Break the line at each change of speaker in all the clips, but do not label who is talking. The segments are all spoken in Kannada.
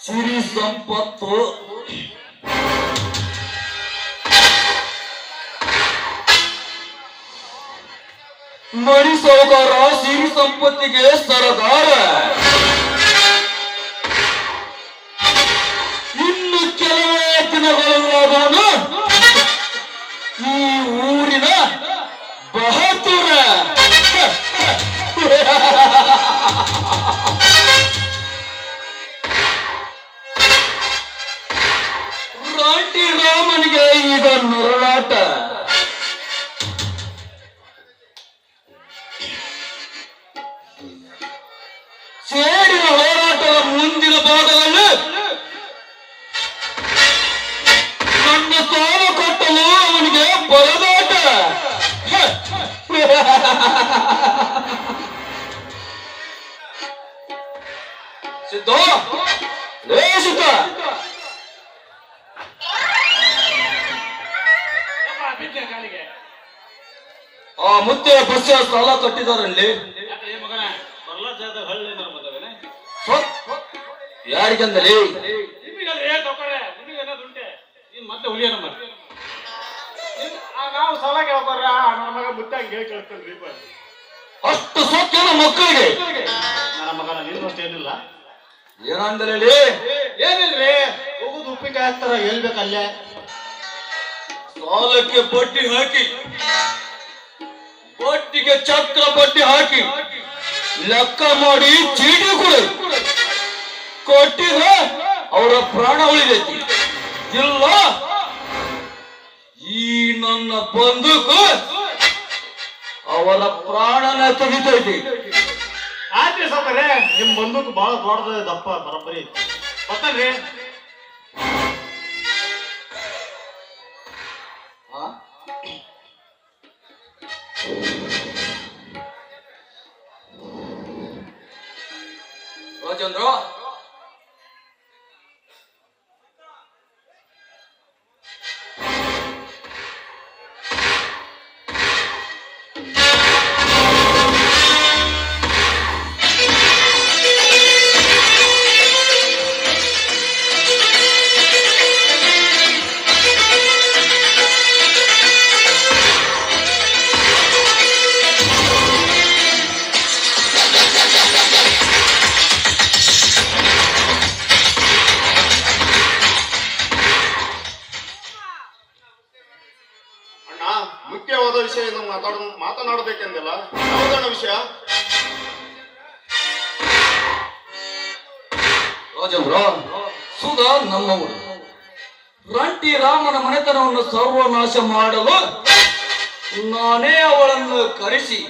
ಸಿರಿ ಸಂಪತ್ತು ಮಣಿ ಸೌಕಾರ ಸಿರಿ ಸಂಪತ್ತಿಗೆ ಸರದಾರ. ಇನ್ನು ಕೆಲವೇ ದಿನಗಳಲ್ಲಾದವನು ಈ ಊರಿನ ಬಹದ್ದೂರ. ರಾಟಿ ರಾಮನಿಗೆ ಈಗ ನರಳಾಟ. ಸೇಡಿನ ಹೋರಾಟದ ಮುಂದಿನ ಭಾಗದಲ್ಲಿ ನನ್ನ ಸಾಲ ಕಟ್ಟಲು ಅವನಿಗೆ ಬರದಾಟ. ಸಿದ್ಧ ಲೇ ಸಿದ್ಧ, ಆ ಮುತ್ತೆ ಬಸ್ ಸಾಲ ಕಟ್ಟಿದಾರಲ್ಲಿ ಯಾರಿಗಂದಲ್ಲಿ
ನಾವು ಸಾಲ ಕೇಳ್ಬಾರ ನನ್ನ ಮಗ ಮುಟ್ಟ ಹಂಗೆ ಕೇಳ್ಕೊಂಡ್ರಿ.
ಅಷ್ಟು ಸೊಕ್ಕನ ಮಕ್ಕಳಿಗೆ
ನನ್ನ ಮಗನ ನಿನ್ನಷ್ಟು ಏನಿಲ್ಲ.
ಏನಂದಲ್ಲಿ
ಏನಿಲ್ರಿ, ಹೋಗುದು ಉಪ್ಪಿನಕಾಯಿ ಹಾಕ್ತಾರ ಹೇಳ್ಬೇಕಲ್ಲೇ.
ಸಾಲಕ್ಕೆ ಬಡ್ಡಿ ಹಾಕಿ, ಬಡ್ಡಿಗೆ ಚಕ್ರ ಬಡ್ಡಿ ಹಾಕಿ ಲೆಕ್ಕ ಮಾಡಿ ಚೀಟಿ ಕೊಡು. ಕೊಟ್ಟಿದ್ರೆ ಅವರ ಪ್ರಾಣ ಉಳಿದೈತಿ, ಇಲ್ಲ ಈ ನನ್ನ ಬಂದೂಕು ಅವರ ಪ್ರಾಣನ ತೆಗಿತೈತಿ.
ಆಯ್ತು ಸಾಕರೆ, ನಿಮ್ ಬಂದೂಕು ಬಹಳ ದೊಡ್ಡದ ದಪ್ಪ ಬರಬ್ಬರಿ ಗೊತ್ತಲ್ರಿ.
ರಾಜೇಂದ್ರ,
ಮುಖ್ಯವಾದ ವಿಷಯ ಮಾತನಾಡಬೇಕೆಂದಿಲ್ಲ. ಯಾವುದಣ್ಣ ವಿಷಯ?
ರಾಜೇಂದ್ರ, ಸುಧಾ ನಮ್ಮವರು ರಂಟಿ ರಾಮನ ಮನೆತನವನ್ನು ಸರ್ವನಾಶ ಮಾಡಲು ನಾನೇ ಅವಳನ್ನು ಕರೆಸಿ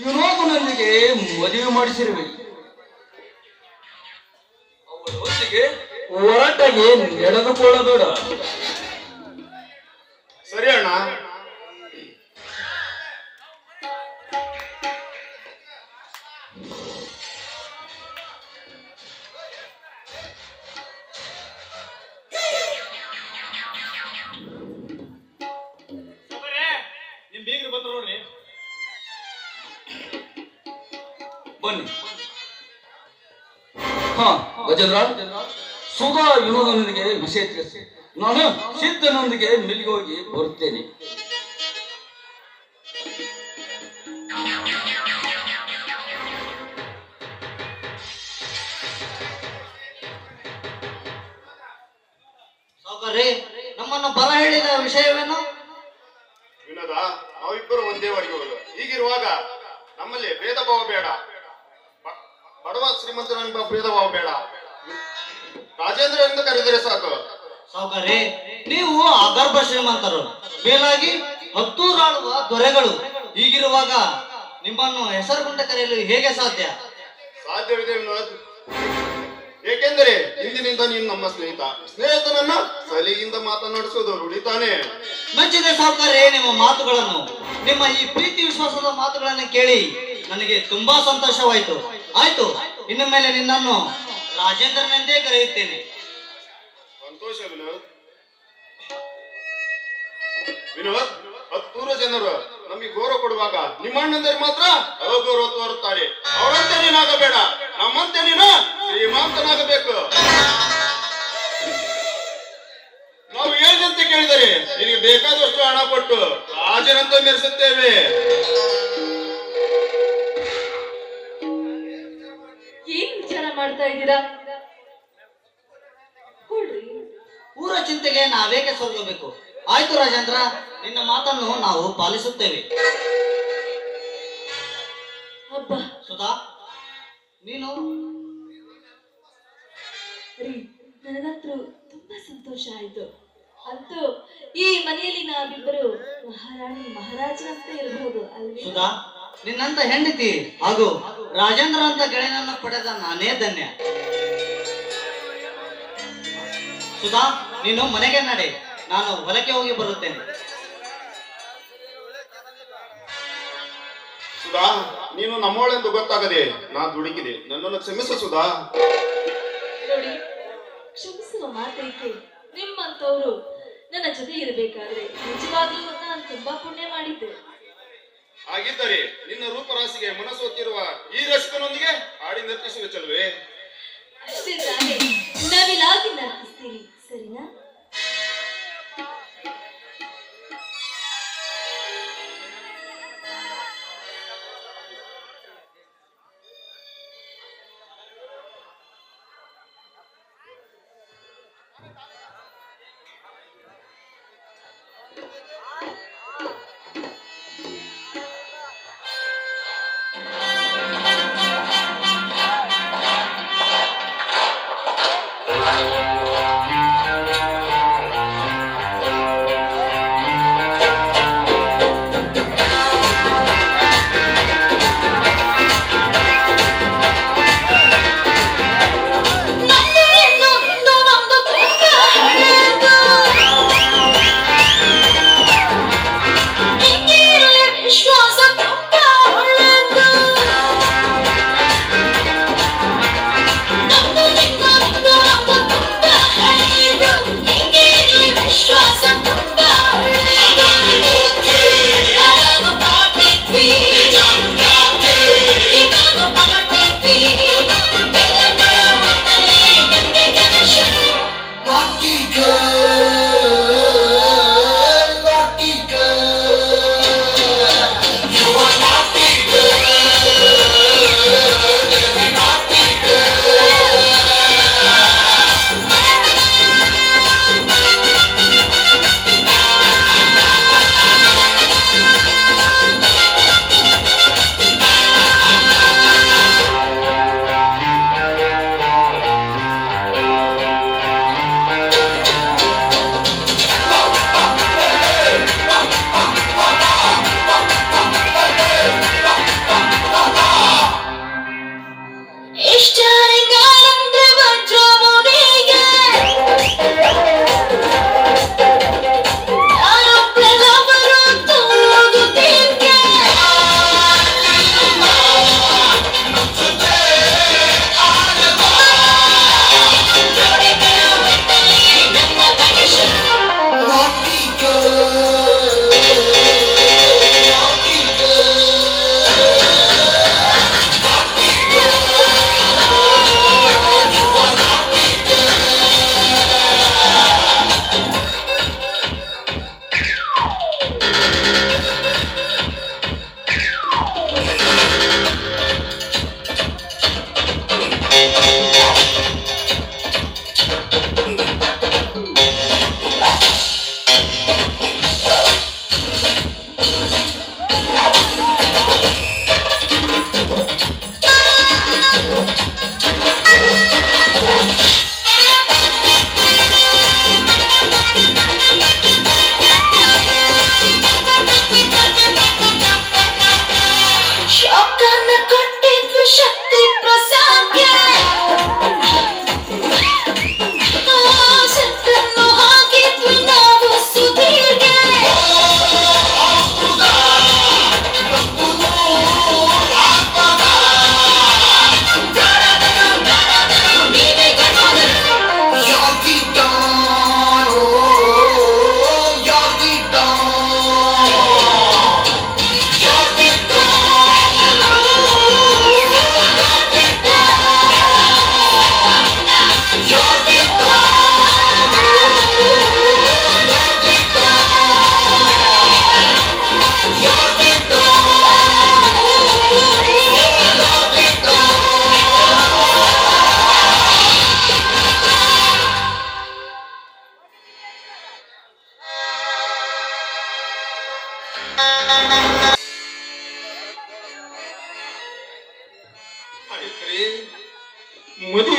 ವಿನೋದನೊಂದಿಗೆ ಮದುವೆ ಮಾಡಿಸಿರುವೆ. ಅವಳೊಂದಿಗೆ ಹೊರಟಾಗಿ ನಡೆದುಕೊಳ್ಳಬೇಡ.
ಸರಿ ಅಣ್ಣ. ನಿಮ್ ಬೀಗ್ರು ಬಂದ್ರು ನೋಡ್ರಿ.
ಬನ್ನಿ. ಹಾ ಗಜೇಂದ್ರ, ಸುಧಾ ವಿನೋದನೊಂದಿಗೆ ವಿಷಯ ತಿಳಿಸಿ ನಾನು ಸಿದ್ಧನೊಂದಿಗೆ ಮಿಲ್ಗೆ ಹೋಗಿ ಬರುತ್ತೇನೆ.
ನಮ್ಮನ್ನು ಬರ ಹೇಳಿದ ವಿಷಯವೇನು?
ವಿನೋದ, ನಾವಿಬ್ಬರು ಒಂದೇ ವಾಡಿಗೆ ಹೋಗುದು. ಹೀಗಿರುವಾಗ ನಮ್ಮಲ್ಲಿ ಭೇದ ಭಾವ ಬೇಡ, ಬಡವ ಶ್ರೀಮಂತನೆಂಬ ಭೇದ ಭಾವ ಬೇಡ. ರಾಜೇಂದ್ರ ಎಂದು ಕರೆದರೆ ಸಾಕು.
ಸಾವುಕಾರಿ, ನೀವು ಅಗರ್ಭ ಶ್ರೀಮಂತರು, ಮೇಲಾಗಿ ಹತ್ತೂರಾಳುವ ದೊರೆಗಳು. ಹೀಗಿರುವಾಗ ನಿಮ್ಮನ್ನು ಹೆಸರುಗುಂಟ ಕರೆಯಲು ಹೇಗೆ ಸಾಧ್ಯ?
ಸಾಧ್ಯವಿದೆ ವಿನೋದ್. ಏಕೆಂದರೆ ಇಂದಿನಿಂದ ನೀನು ನಮ್ಮ ಸ್ನೇಹಿತನನ್ನ ಸಲಿಯಿಂದ ಮಾತನಾಡಿಸುವುದು ರೂಢಿತಾನೆ.
ಮೆಚ್ಚಿದೆ ಸಾವುಕಾರಿ ನಿಮ್ಮ ಮಾತುಗಳನ್ನು. ನಿಮ್ಮ ಈ ಪ್ರೀತಿ ವಿಶ್ವಾಸದ ಮಾತುಗಳನ್ನು ಕೇಳಿ ನನಗೆ ತುಂಬಾ ಸಂತೋಷವಾಯಿತು. ಆಯ್ತು, ಇನ್ನು ಮೇಲೆ ನಿನ್ನನ್ನು ರಾಜೇಂದ್ರನೆಂದೇ ಕರೆಯುತ್ತೇನೆ.
ಸಂತೋಷ ವಿನೋದ್. ವಿನೋದ್, ಹತ್ತೂರು ಜನರು ನಮಗೆ ಗೌರವ ಕೊಡುವಾಗ ನಿಮ್ಮ ಅಣ್ಣಂದರು ಮಾತ್ರ ಅಗೌರವ ತೋರುತ್ತಾರೆ. ಅವರಂತೆ ನೀನಾಗಬೇಡ, ನಮ್ಮಂತೆ ನೀನು ಶ್ರೀಮಂತನಾಗಬೇಕು. ನಿನಗೆ ಬೇಕಾದಷ್ಟು ಹಣ ಕೊಟ್ಟು ರಾಜನಂತ ಮೆರೆಸುತ್ತೇವೆ.
ಏನ್ ವಿಚಾರ ಮಾಡ್ತಾ ಇದ್ದೀರಾ? ಕೊಡ್ರಿ.
ಊರ ಚಿಂತೆಗೆ ನಾವೇಕೆ ಸೋಲ್ಕೋಬೇಕು? ಆಯ್ತು ರಾಜೇಂದ್ರ, ನಿನ್ನ ಮಾತನ್ನು ನಾವು ಪಾಲಿಸುತ್ತೇವೆ.
ಹಬ್ಬ
ಸುಧಾ, ನೀನು
ರೀ, ನನಗಂತೂ ತುಂಬಾ ಸಂತೋಷ ಆಯ್ತು. ಅಂತೂ ಈ ಮನೆಯಲ್ಲಿ ನಾವಿಬ್ಬರು ಮಹಾರಾಣಿ ಮಹಾರಾಜನಂತೆ ಇರಬಹುದು ಅಲ್ವೇ?
ಸುಧಾ, ನಿನ್ನಂತ ಹೆಂಡತಿ ಹಾಗೂ ರಾಜೇಂದ್ರ ಅಂತ ಗೆಳೆಯನನ್ನು ಪಡೆದ ನಾನೇ ಧನ್ಯ. ಸುಧಾ, ನೀನು ಮನೆಗೆ ನಡೆ, ನಾನು ಹೊಲಕ್ಕೆ ಹೋಗಿ ಬರುತ್ತೇನೆ.
ಸುಧಾ, ನೀನು ನಮ್ಮೋಳೆಂದು ಗೊತ್ತಾಗದೆ ನಾ ದುಡುಕಿದೆ, ನನ್ನನ್ನು ಕ್ಷಮಿಸು ಸುಧಾ.
ನೋಡಿ, ಕ್ಷಮಿಸುವ ಮಾತೈಕೆ. ನಿಮ್ಮಂತವ್ರು ನನ್ನ ಜೊತೆ ಇರಬೇಕಾದ್ರೆ ನಿಜವಾಗ್ಲೂ ನಾನು ತುಂಬಾ ಪುಣ್ಯ ಮಾಡಿದ್ದೆ.
ಹಾಗಿದ್ದರೆ ನಿನ್ನ ರೂಪರಾಶಿಗೆ ಮನಸ್ಸೋತಿರುವ ಈ ರಸಿಕನೊಂದಿಗೆ ಹಾಡಿ ನರ್ತಿಸುವೆ ಚಲುವೆ.
ಅಷ್ಟೇ ತಾನೇ, ನವಿಲಾಗಿ ನರ್ತಿಸ್ತೀನಿ, ಸರಿನಾ?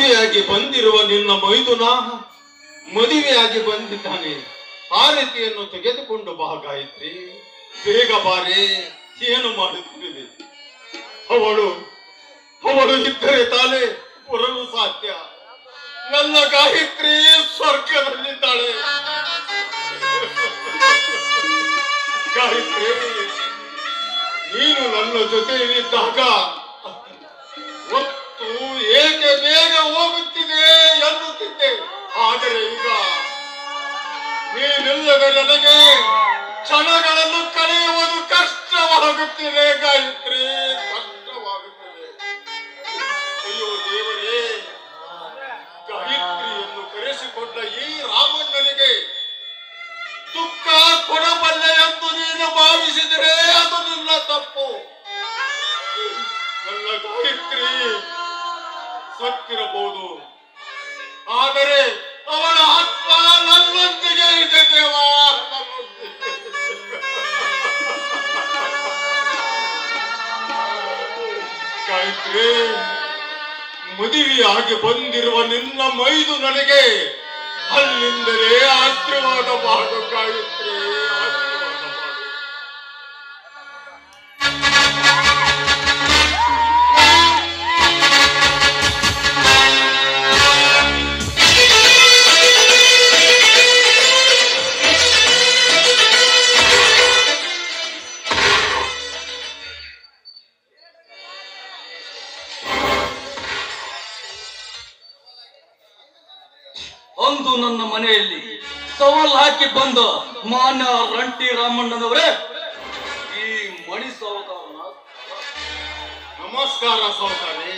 ಮದುವೆಯಾಗಿ ಬಂದಿರುವ ನಿನ್ನ ಮೈದುನ ಮದುವೆಯಾಗಿ ಬಂದಿದ್ದಾನೆ. ಆರತಿಯನ್ನು ತೆಗೆದುಕೊಂಡು ಬಾ ಗಾಯತ್ರಿ, ಬೇಗ ಬಾರೆ. ಏನು ಮಾಡುತ್ತಿರುವೆ? ಅವಳು ಅವಳು ಇದ್ದರೆ ತಾನೇ ಬರಲು ಸಾಧ್ಯ. ನನ್ನ ಗಾಯತ್ರಿ ಸ್ವರ್ಗದಲ್ಲಿದ್ದಾಳೆ. ಗಾಯತ್ರಿ, ನೀನು ನನ್ನ ಜೊತೆಯಲ್ಲಿದ್ದಾಗ ಹೊತ್ತು ಏಕೆ ಬೇಗ ಹೋಗುತ್ತಿದೆ ಎನ್ನುತ್ತಿದ್ದೆ. ಆದರೆ ಈಗ ನೀನಿಲ್ಲದ ನನಗೆ ಕ್ಷಣಗಳನ್ನು ಕಳೆಯುವುದು ಕಷ್ಟವಾಗುತ್ತಿದೆ ಗಾಯತ್ರಿ, ಕಷ್ಟವಾಗುತ್ತಿದೆ. ಅಯ್ಯೋ ದೇವರೇ, ಗಾಯತ್ರಿಯನ್ನು ಕರೆಸಿಕೊಂಡ ಈ ರಾಮಣ್ಣನಿಗೆ ದುಃಖ ಕೊಡಬಲ್ಲೆ ಎಂದು ನೀನು ಭಾವಿಸಿದರೆ ಅದು ನಿನ್ನ ತಪ್ಪು. ನನ್ನ ಗಾಯತ್ರಿ ಸತ್ತಿರಬಹುದು, ಆದರೆ ಅವಳ ಆತ್ಮ ನನ್ನೊಂದಿಗೆ ಇದೆ ದೇವಾ, ನನ್ನೊಂದಿಗೆ. ಗಾಯತ್ರಿ, ಮದುವೆಯಾಗಿ ಬಂದಿರುವ ನಿನ್ನ ಮೈದು ನನಗೆ ಅಲ್ಲಿಂದಲೇ ಆಶೀರ್ವಾದ ಮಾಡು ಗಾಯತ್ರಿ, ಆಶೀರ್ವಾದ ಮಾಡು.
ಅಂದು ನನ್ನ ಮನೆಯಲ್ಲಿ ಸವಾಲ್ ಹಾಕಿ ಬಂದ ಮಾನ್ಯ ರಂಟಿ ರಾಮಣ್ಣನವರೇ, ಈ ಮಣಿ ಸಾವುಕಾರನ
ನಮಸ್ಕಾರ ಸಾವುಕಾರಿ.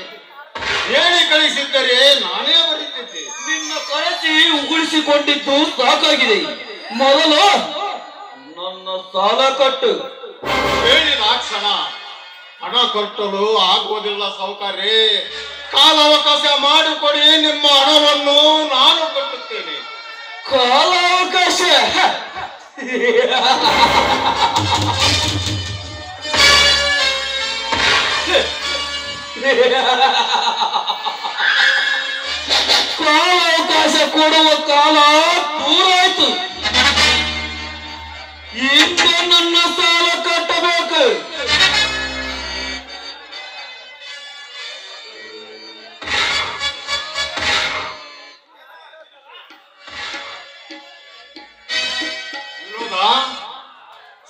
ಹೇಳಿ ಕಳಿಸಿದ್ದರೆ ನಾನೇ ಬರೀತಿದ್ದೆ.
ನಿನ್ನ ಕರೆಸಿ ಉಗುಳಿಸಿಕೊಂಡಿದ್ದು ಸಾಕಾಗಿದೆ. ಮೊದಲು ನನ್ನ ಸಾಲ ಕಟ್ಟು.
ಹೇಳಿದ ಕ್ಷಣ ಹಣ ಕಟ್ಟಲು ಆಗುವುದಿಲ್ಲ ಸಾವುಕಾರಿ. ಕಾಲಾವಕಾಶ ಮಾಡಿಕೊಡಿ, ನಿಮ್ಮ ಹಣವನ್ನು ನಾನು ಕಟ್ಟುತ್ತೇನೆ.
ಕಾಲಾವಕಾಶ? ಕಾಲಾವಕಾಶ ಕೊಡುವ ಕಾಲ ದೂರಾಯ್ತು. ಈಗ ನನ್ನ ಸಾಲ ಕಟ್ಟಬೇಕು.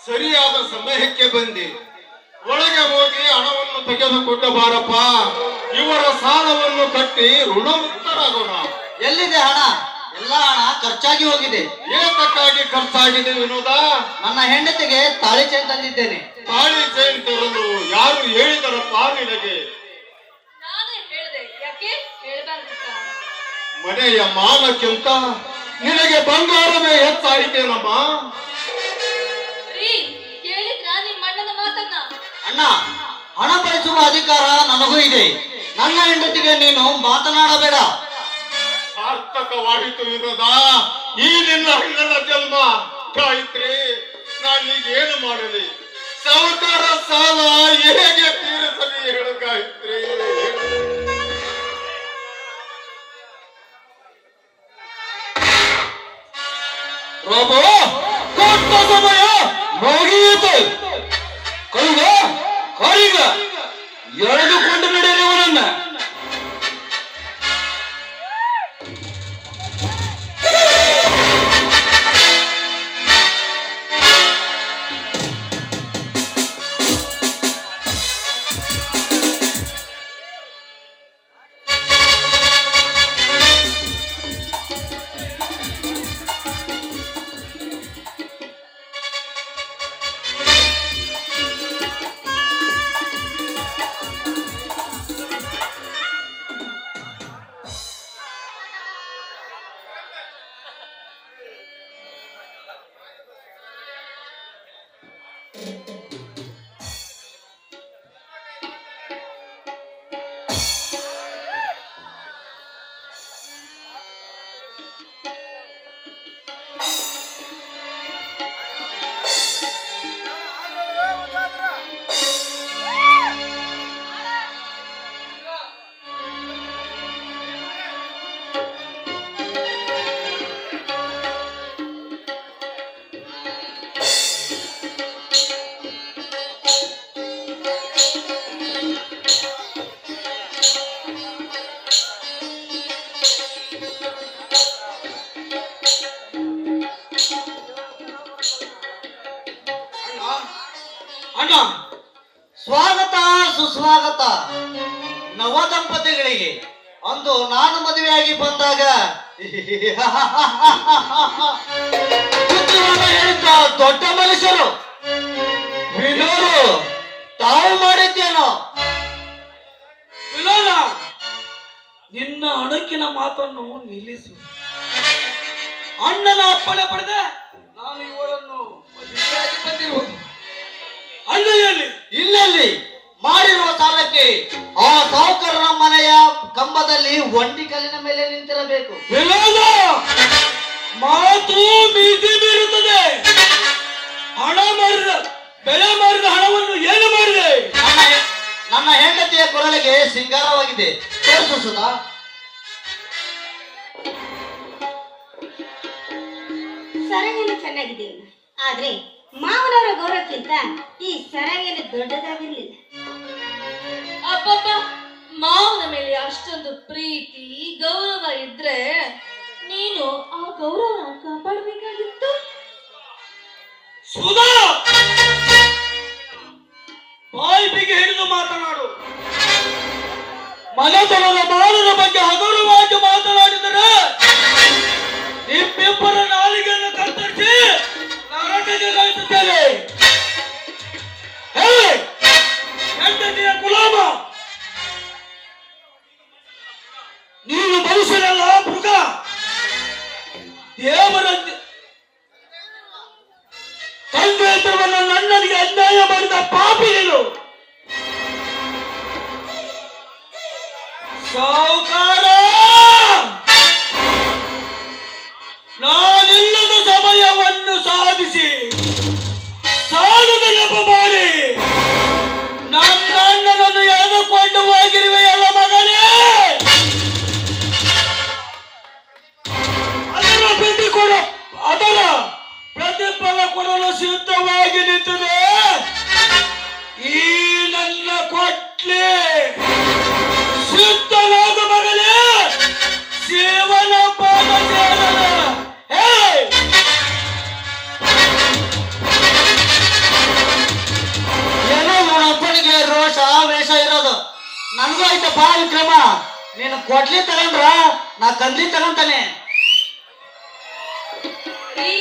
ಸರಿಯಾದ ಸಮಯಕ್ಕೆ ಬಂದಿ. ಒಳಗೆ ಹೋಗಿ ಹಣವನ್ನು ತೆಗೆದುಕೊಂಡು ಬಾರಪ್ಪ. ಇವರ ಸಾಲವನ್ನು ಕಟ್ಟಿ ಋಣಮುಕ್ತರಾಗೋಣ.
ಎಲ್ಲಿದೆ ಹಣ? ಎಲ್ಲ ಹಣ ಖರ್ಚಾಗಿ ಹೋಗಿದೆ.
ಏತಕ್ಕಾಗಿ ಖರ್ಚಾಗಿದೆ ವಿನೋದ?
ನನ್ನ ಹೆಂಡತಿಗೆ ತಾಳಿ ಚೈನ್ ತಂದಿದ್ದೇನೆ.
ತಾಳಿ ಚೈನ್ ತರಲು ಯಾರು ಹೇಳಿದರಪ್ಪ ನಿನಗೆ?
ನಾನೇ ಹೇಳ್ದೆ, ಯಾಕೆ ಹೇಳ್ಬಾರ್ದಿತ್ತ?
ಮನೆಯ ಮಾನಕ್ಕಿಂತ ನಿನಗೆ ಬಂಗಾರವೇ ಹೆಚ್ಚಾಯಿತೇನಮ್ಮ?
ರೀ, ಕೇಳಿದ್ರ ನಿಮ್ಮ ಅಣ್ಣನ ಮಾತನ್ನ?
ಅಣ್ಣ, ಹಣ ಬಳಸುವ ಅಧಿಕಾರ ನನಗೂ ಇದೆ. ನನ್ನ ಹೆಂಡತಿಗೆ ನೀನು ಮಾತನಾಡಬೇಡ.
ಸಾರ್ಥಕವಾಯಿತು ವಿನೋದ ಈ ನಿನ್ನ ಅಣ್ಣನ ಜನ್ಮ. ಗಾಯತ್ರಿ, ನಾನೀಗ ಏನು ಮಾಡಲಿ? ಸಾವುಕಾರ ಸಾಲ ಹೇಗೆ ತೀರಿಸಲಿ ಹೇಳು ಗಾಯತ್ರಿ.
ಪ್ರಭು, ಕೊಟ್ಟ ಸಮಯ ಮುಗಿಯಿತು. ಕಳುಗ ಕರಿಗ ಎಳೆದುಕೊಂಡು ನಡೆಯುವನನ್ನ.
ಅಣ್ಣ, ಸ್ವಾಗತ ಸುಸ್ವಾಗತ ನವ ದಂಪತಿಗಳಿಗೆ. ಅಂದು ನಾನು ಮದುವೆಯಾಗಿ ಬಂದಾಗ ಬುದ್ಧಿವಾದ ಹೇಳಿದ್ದ ದೊಡ್ಡ ಮನುಷ್ಯರು ವಿನೋರು ತಾವು ಮಾಡಿದ್ದೇನೋ.
ವಿನೋದ, ನಿನ್ನ ಅಣುಕಿನ ಮಾತನ್ನು ನಿಲ್ಲಿಸು. ಅಣ್ಣನ ಅಪ್ಪಣೆ ಪಡೆದೆ ನಾನು ಇವಳನ್ನು ಮದುವೆಯಾಗಿ ಬಂದಿರುವುದು. ಅಣ್ಣನಲ್ಲಿ
ಇಲ್ಲಲ್ಲಿ ಮಾಡಿರುವ ಸಾಲಕ್ಕೆ ಆ ಸಾಹುಕಾರರ ಮನೆಯ ಕಂಬದಲ್ಲಿ ಒಂಟಿ ಕಲ್ಲಿನ ಮೇಲೆ ನಿಂತಿರಬೇಕು.
ವಿನೋದ, ಮಾತು ಮಿತಿ ಮೀರುತ್ತದೆ. ಹಣ ಮಾರಿದ ಬೆಳೆ ಮಾರಿದ ಹಣವನ್ನು ಏನು ಮಾಡಿದೆ?
ನನ್ನ ಹೆಂಡತಿಯ ಕೊರಳಿಗೆ ಸಿಂಗಾರವಾಗಿದೆ. ತೋರಿಸು ಸುಧಾ.
ಸರಂಗೇನು ಚೆನ್ನಾಗಿದೆ, ಆದ್ರೆ ಮಾವನವರ ಗೌರವಕ್ಕಿಂತ ಈ ಸರಂಗೇನು ದೊಡ್ಡದಾಗಿರ್ಲಿಲ್ಲ.
ಅಪ್ಪಪ್ಪ, ಮಾವನ ಮೇಲೆ ಅಷ್ಟೊಂದು ಪ್ರೀತಿ ಗೌರವ ಇದ್ರೆ ನೀನು ಆ ಗೌರವ ಕಾಪಾಡಬೇಕಾಗಿತ್ತು.
ಸುಧಾ, ಬಾಯಿ ಬಿಗಿ ಹಿಡಿದು ಮಾತನಾಡು. ಮನೆತನದ ಮಾನದ ಬಗ್ಗೆ ಹಗುರವಾಗಿ ಮಾತನಾಡಿದರೆ ನಿಮ್ಮಿಬ್ಬರ ನಾಲಿಗೆಯನ್ನು ಕತ್ತರಿಸಿ ನರಕಕ್ಕೆ ಕಳಿಸುತ್ತೇನೆ. ಹೇ ಹೆಂಡತಿಯ ಗುಲಾಮ, ನೀನು ಮನುಷ್ಯನಲ್ಲ ಮೃಗ. ದೇವರ ತಂದೆಯನ್ನು ನನ್ನನಿಗೆ ಅನ್ಯಾಯ ಮಾಡಿದ ಪಾಪಿ ನೀನು. ಸಾಹುಕಾರ, ನಾನಿಲ್ಲದ ಸಮಯವನ್ನು ಸಾಧಿಸಿ ಸಾಲದ ನೆಪ ಮಾಡಿ ನನ್ನ ಅಣ್ಣನನ್ನು ಎಳೆದುಕೊಂಡು ಹೋಗಿರುವೆಯಲ್ಲ ಮಗನೇ. ಅದರ ಪ್ರತಿಫಲ ಕೊಡಲು ಸಿದ್ಧವಾಗಿ ನಿಂತಿದೆ ಈ ನನ್ನ ಕೊಟ್ಲೆ. ಸಿದ್ಧನಾದ ಮಗನೇ, ಸೇವನ ಪಾದ ಸೇವನ.
ಏನೋ ನನ್ನಪ್ಪನಿಗೆ ರೋಷ ವೇಷ ಇರೋದು. ನನಗೂ ಆಯ್ತಪ್ಪ ವಿಕ್ರಮ. ನೀನು ಕೊಡ್ಲಿ ತಗೊಂಡ್ರ ನಾ ಕಂದ್ಲಿ ತಗೊಂತಾನೆ.
ಈ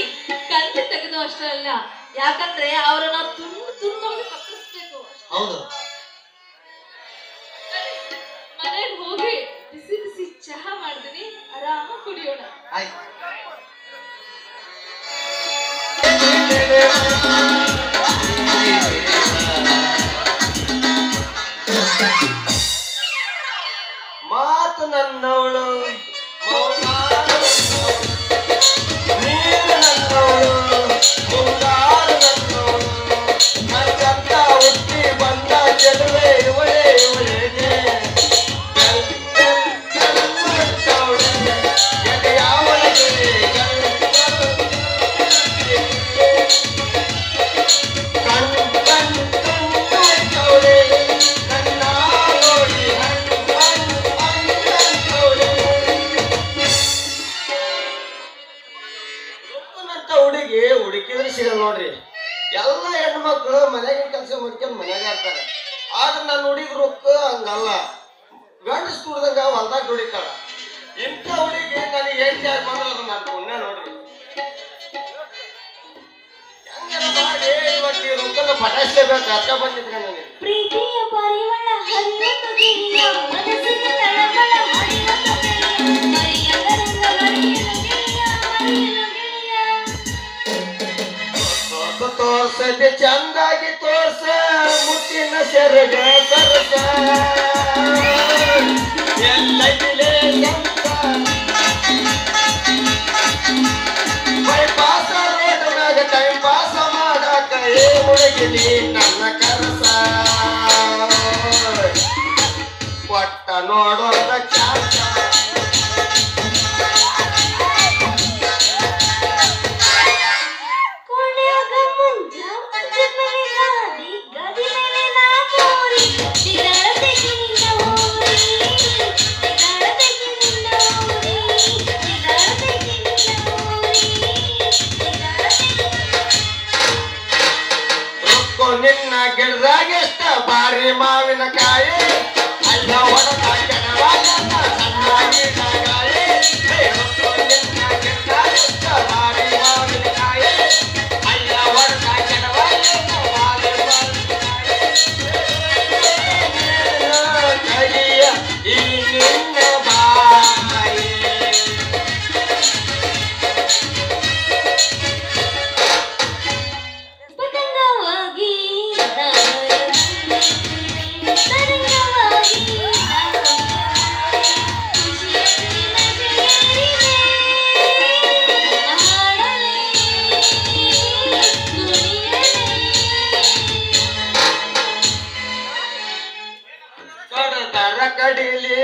ಕಂತು ತೆಗೆದು ಅಷ್ಟೇ ಅಲ್ಲ, ಯಾಕಂದ್ರೆ ಅವರನ್ನ ತುಂಡು ಪಕ್ಕಳಿಸ್ಬೇಕು.
ಹೌದು.
ಮನೆಗೆ ಹೋಗಿ ಬಿಸಿ ಬಿಸಿ ಚಹಾ ಮಾಡ್ತೀನಿ, ಆರಾಮ ಕುಡಿಯೋಣ.
ಆಯ್ತು.
ಮಾತು ನನ್ನವಳು, ಮೌನ ನೀರು ನನ್ನವಳು, ಮುಂಗಾರು ನನ್ನವಳು, ನನ್ನಂತ ಹುಟ್ಟಿ ಬಂದ ಚೆಲುವೆ ಇವಳೇ ಇವಳೇನೆ. ಹುಡುಗಿ ಹುಡುಕಿದ್ರೆ ಸಿಗಲ್ಲ ನೋಡ್ರಿ. ಎಲ್ಲ ಹೆಣ್ಮಕ್ಳು ಮನೆಗಿನ ಕೆಲಸ ಮಾಡ್ಕೊಂಡು ಮನೆಗೆ ಇರ್ತಾರೆ. ಆದ್ರೆ ನನ್ನ ಹುಡುಗಿ ರೊಕ್ಕ ಹಂಗಲ್ಲ, ಗಂಡಸ್ ಕುಡ್ದಂಗ ಹೊಲ್ದಾಗ ದುಡಿತಾಳ. ಇಂಥ ಹುಡುಗಿ ನನಗೆ ಹೆಂಡತಿ ಆಗಿ ಬಂದ್ರೆ ಅದು ನನ್ನ ಪುಣ್ಯ ನೋಡ್ರಿ. ಹೆಂಗೆಲ್ಲ ಮಾಡಿ ಇವತ್ತು ಈ ರೊಕ್ಕನ ಪಟಾಯಿಸ್ಲೇಬೇಕು ಅರ್ಥ ಬಂದಿದ್ರೆ ನನಗೆ.
ಪ್ರೀತಿಯ ಪರಿಮಳ ಹರಿಯುತ್ತದೆಯ ಮನಸ್ಸಿನ ತಳಮಳ ಹರಿಯುತ್ತದೆಯ ಮರೆಯದರಿಂದ ಮರೆಯಲು ಗೆಳೆಯ, ಮರೆಯಲು ಗೆಳೆಯ.
ತೋರ್ಸದೆ ಚಂದಾಗಿ ತೋರ್ಸ ಮುಟ್ಟಿನ ಸೆರಗ ಸರಸ ಎಲ್ಲ ಬೈಪಾಸ ರೋಡ್ ಮ್ಯಾಗ ಟೈಮ್ ಪಾಸ ಮಾಡಾಕ ಏ ಹುಡುಗಿನಿ ನನ್ನ ಕರಸ ಒಟ್ಟ ನೋಡೋದ ಚಾಚ
ಕೋಣ್ಯಾಗ ಮುಂಜ ಮಂಚದ ಮೇಲೆ ಗಾದಿ, ಗಾದಿ ಮೇಲೆ ನಾ ಮೋರಿ, ಸಿಗಾರತೆಗೆ ನಿನ್ನ ಹೋರಿ, ಸಿಗಾರತೆಗೆ ನಿನ್ನ ಹೋರಿ, ಸಿಗಾರತೆಗೆ ನಿನ್ನ ಹೋರಿ, ಸಿಗಾರತೆಗೆ
ರೊಕ್ಕ ನಿನ್ನ ಗೆಳ ಮಾರಿ ಮಾವಿನಕಾಯಿ ಅಲ್ಲ ಹೊಡೆದ ಕೆಡವಾಗ ಸಣ್ಣಾಗಿ ನಗಾಯಿ ಮಾರಿ ಮಾವಿನಕಾಯಿ ಅಲ್ಲ ಹೊಡೆದ ಕೆಡವಾಗ ಮಾರಿ ಮಾವಿನಕಾಯಿ ಈ ನಿನ್ನ ಬಾಯಿ
ಪತಂಗವಾಗಿ ತರಂಗವಾಗಿ ಖುಷಿಯಲ್ಲಿ ನಗೆಯೇರಿದೆ ಹಾಡಲೇ
ಕಡದರ ಕಡಿಲಿ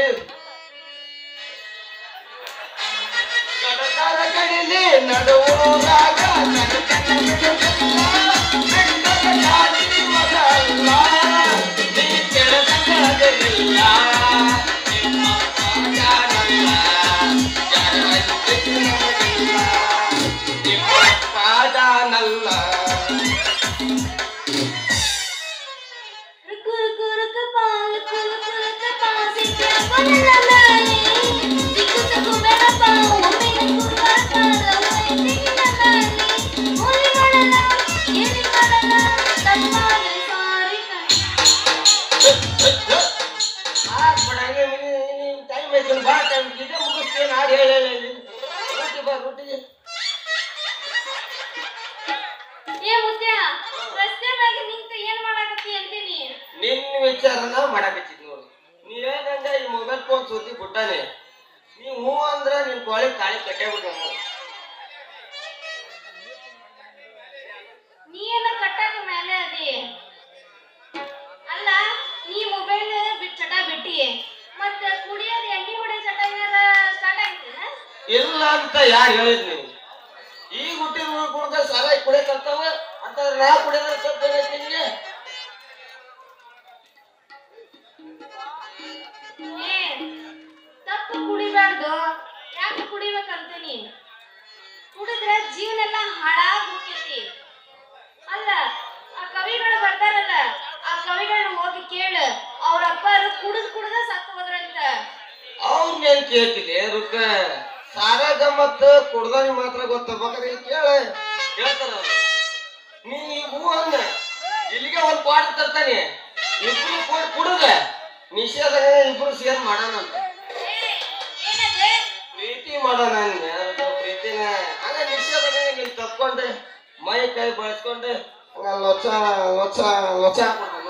ಕಡದರ ಕಡಿಲಿ ನಡುವೂರಾಗ ನಲ್ಲ
ರುಕು ರುಕು ರುಕು ಪಾಲ ಕುಲು ಕುಲುಕ ಪಾಸಿಟ್ಟ ಕೊನೆಲ ಮೇಲೆ ಸಿಕ್ಕು ತಗು ಬೇಡಪ್ಪ ಒಮ್ಮೆಗೆ ಕುರುವಾತಾದ ವಯಸ್ಸಿನ ಮೇಲೆ ಮೂಲಿ ಮಾಡಲ್ಲ ಏನಿ ಮಾಡಲ್ಲ ತಪ್ಪಾದ್ರೆ ಸಾರಿ
ಟೈಮ್ ಐತಿ ಬಾ ಟೈಮ್ ಇದೆ ಮುಗಿಸ್ತೇನೆ ಹಾಡು ಹೇಳಿ ರೊಟ್ಟಿ ಬಾ ರೊಟ್ಟಿಗೆ
ಏ ಮುತ್ಯ ರಸ್ತೆ ಮ್ಯಾಗ ನಿಂತ ಏನ್ ಮಾಡಾಕತ್ತಿ ಅಂತೀನಿ.
ನಿನ್ನ ವಿಚಾರನ ಮಾಡಕತ್ತಿದ್ ನೋಡಿ ನೀವೇನಂದ ಈ ಮೊಬೈಲ್ ಫೋನ್ ಸುದ್ದಿ ಬಿಟ್ಟಾನೆ ನೀ ಹೂ ಅಂದ್ರ ನಿನ್ ಕೋಳಿ ತಾಳಿ ಕಟ್ಟೇ ಬಿಟ್ಟ
ನೀ ಏನ ಕಟ್ಟಾಕ ಮೇಲೆ ಅದಿ ಅಲ್ಲ ನೀ ಮೊಬೈಲ್ ಬಿಟ್ ಚಟ ಬಿಟ್ಟಿ ಮತ್ತ ಕುಡಿಯೋದು ಎಣ್ಣೆ ಹೊಡೆ ಚಟ ಏನಾರ ಸ್ಟಾರ್ಟ್ ಆಗ್ತದ?
ಇಲ್ಲ ಅಂತ ಯಾರು ಹೇಳಿದ್ ನೀವು ಈಗ ಹುಟ್ಟಿದ ಕುಡ್ಕ ಸಾಲ ಕುಡಿಯಕಂತಾವ ಅಂತ ನಾ ಕುಡಿಯೋದ್ರ ಸ್ವಲ್ಪ ನಿನ್ಗೆ
ಏ ತಪ್ಪು ಕುಡಿಬಾರ್ದು ಯಾಕೆ ಕುಡಿಬೇಕಂತೀನಿ ಕುಡಿದ್ರ ಜೀವನೆಲ್ಲ ಹಾಳಾಗ್ ಹೋಗ್ತೈತಿ. ಅಲ್ಲ ಆ ಕವಿಗಳು ಬರ್ತಾರಲ್ಲ ಆ ಕವಿಗಳನ್ನ ಹೋಗಿ ಕೇಳು ಅವ್ರ ಅಪ್ಪರು ಕುಡಿದ ಸತ್ತು ಹೋದ್ರಂತ.
ಅವ್ನೇನ್ ಕೇಳ್ತಿಲ್ಲ ರುಕ್ಕ ಸಾರ ಗಮ್ಮತ್ ಕುಡ್ದಾನಿ ಮಾತ್ರ ಗೊತ್ತಾಗ್ಬೇಕಾದ್ರೆ ಇಲ್ಲಿ ಕೇಳ ಹೇಳ್ತಾರ ಅವ್ರು. ನೀ ಹೂ ಅಂದ ಇಲ್ಲಿಗೆ ಒಂದ್ ಪಾಟ್ ತರ್ತಾನೆ ಇಬ್ರು ಕೂಡ ಕುಡುದ ನಿಷೇಧಾಗ ಇಬ್ರು ಸೇರ್ ಮಾಡೋಣಂತ
ಏನದೆ
ಪ್ರೀತಿ ಮಾಡೋಣ ಅಂದೆ ರುಕ್ಕ ಪ್ರೀತಿನ ಹಂಗ ನಿಷೇಧಾಗ ನೀನ್ ತಪ್ಕೊಂಡೆ ಮೈ ಕೈ ಬಳಸ್ಕೊಂಡೆ ಹಂಗ ಲೊಚ್ಚ ಲೊಚ್ಚ ಲೊಚ್ಚ ಹಾಕ್ಬಿಡ್ತಾನ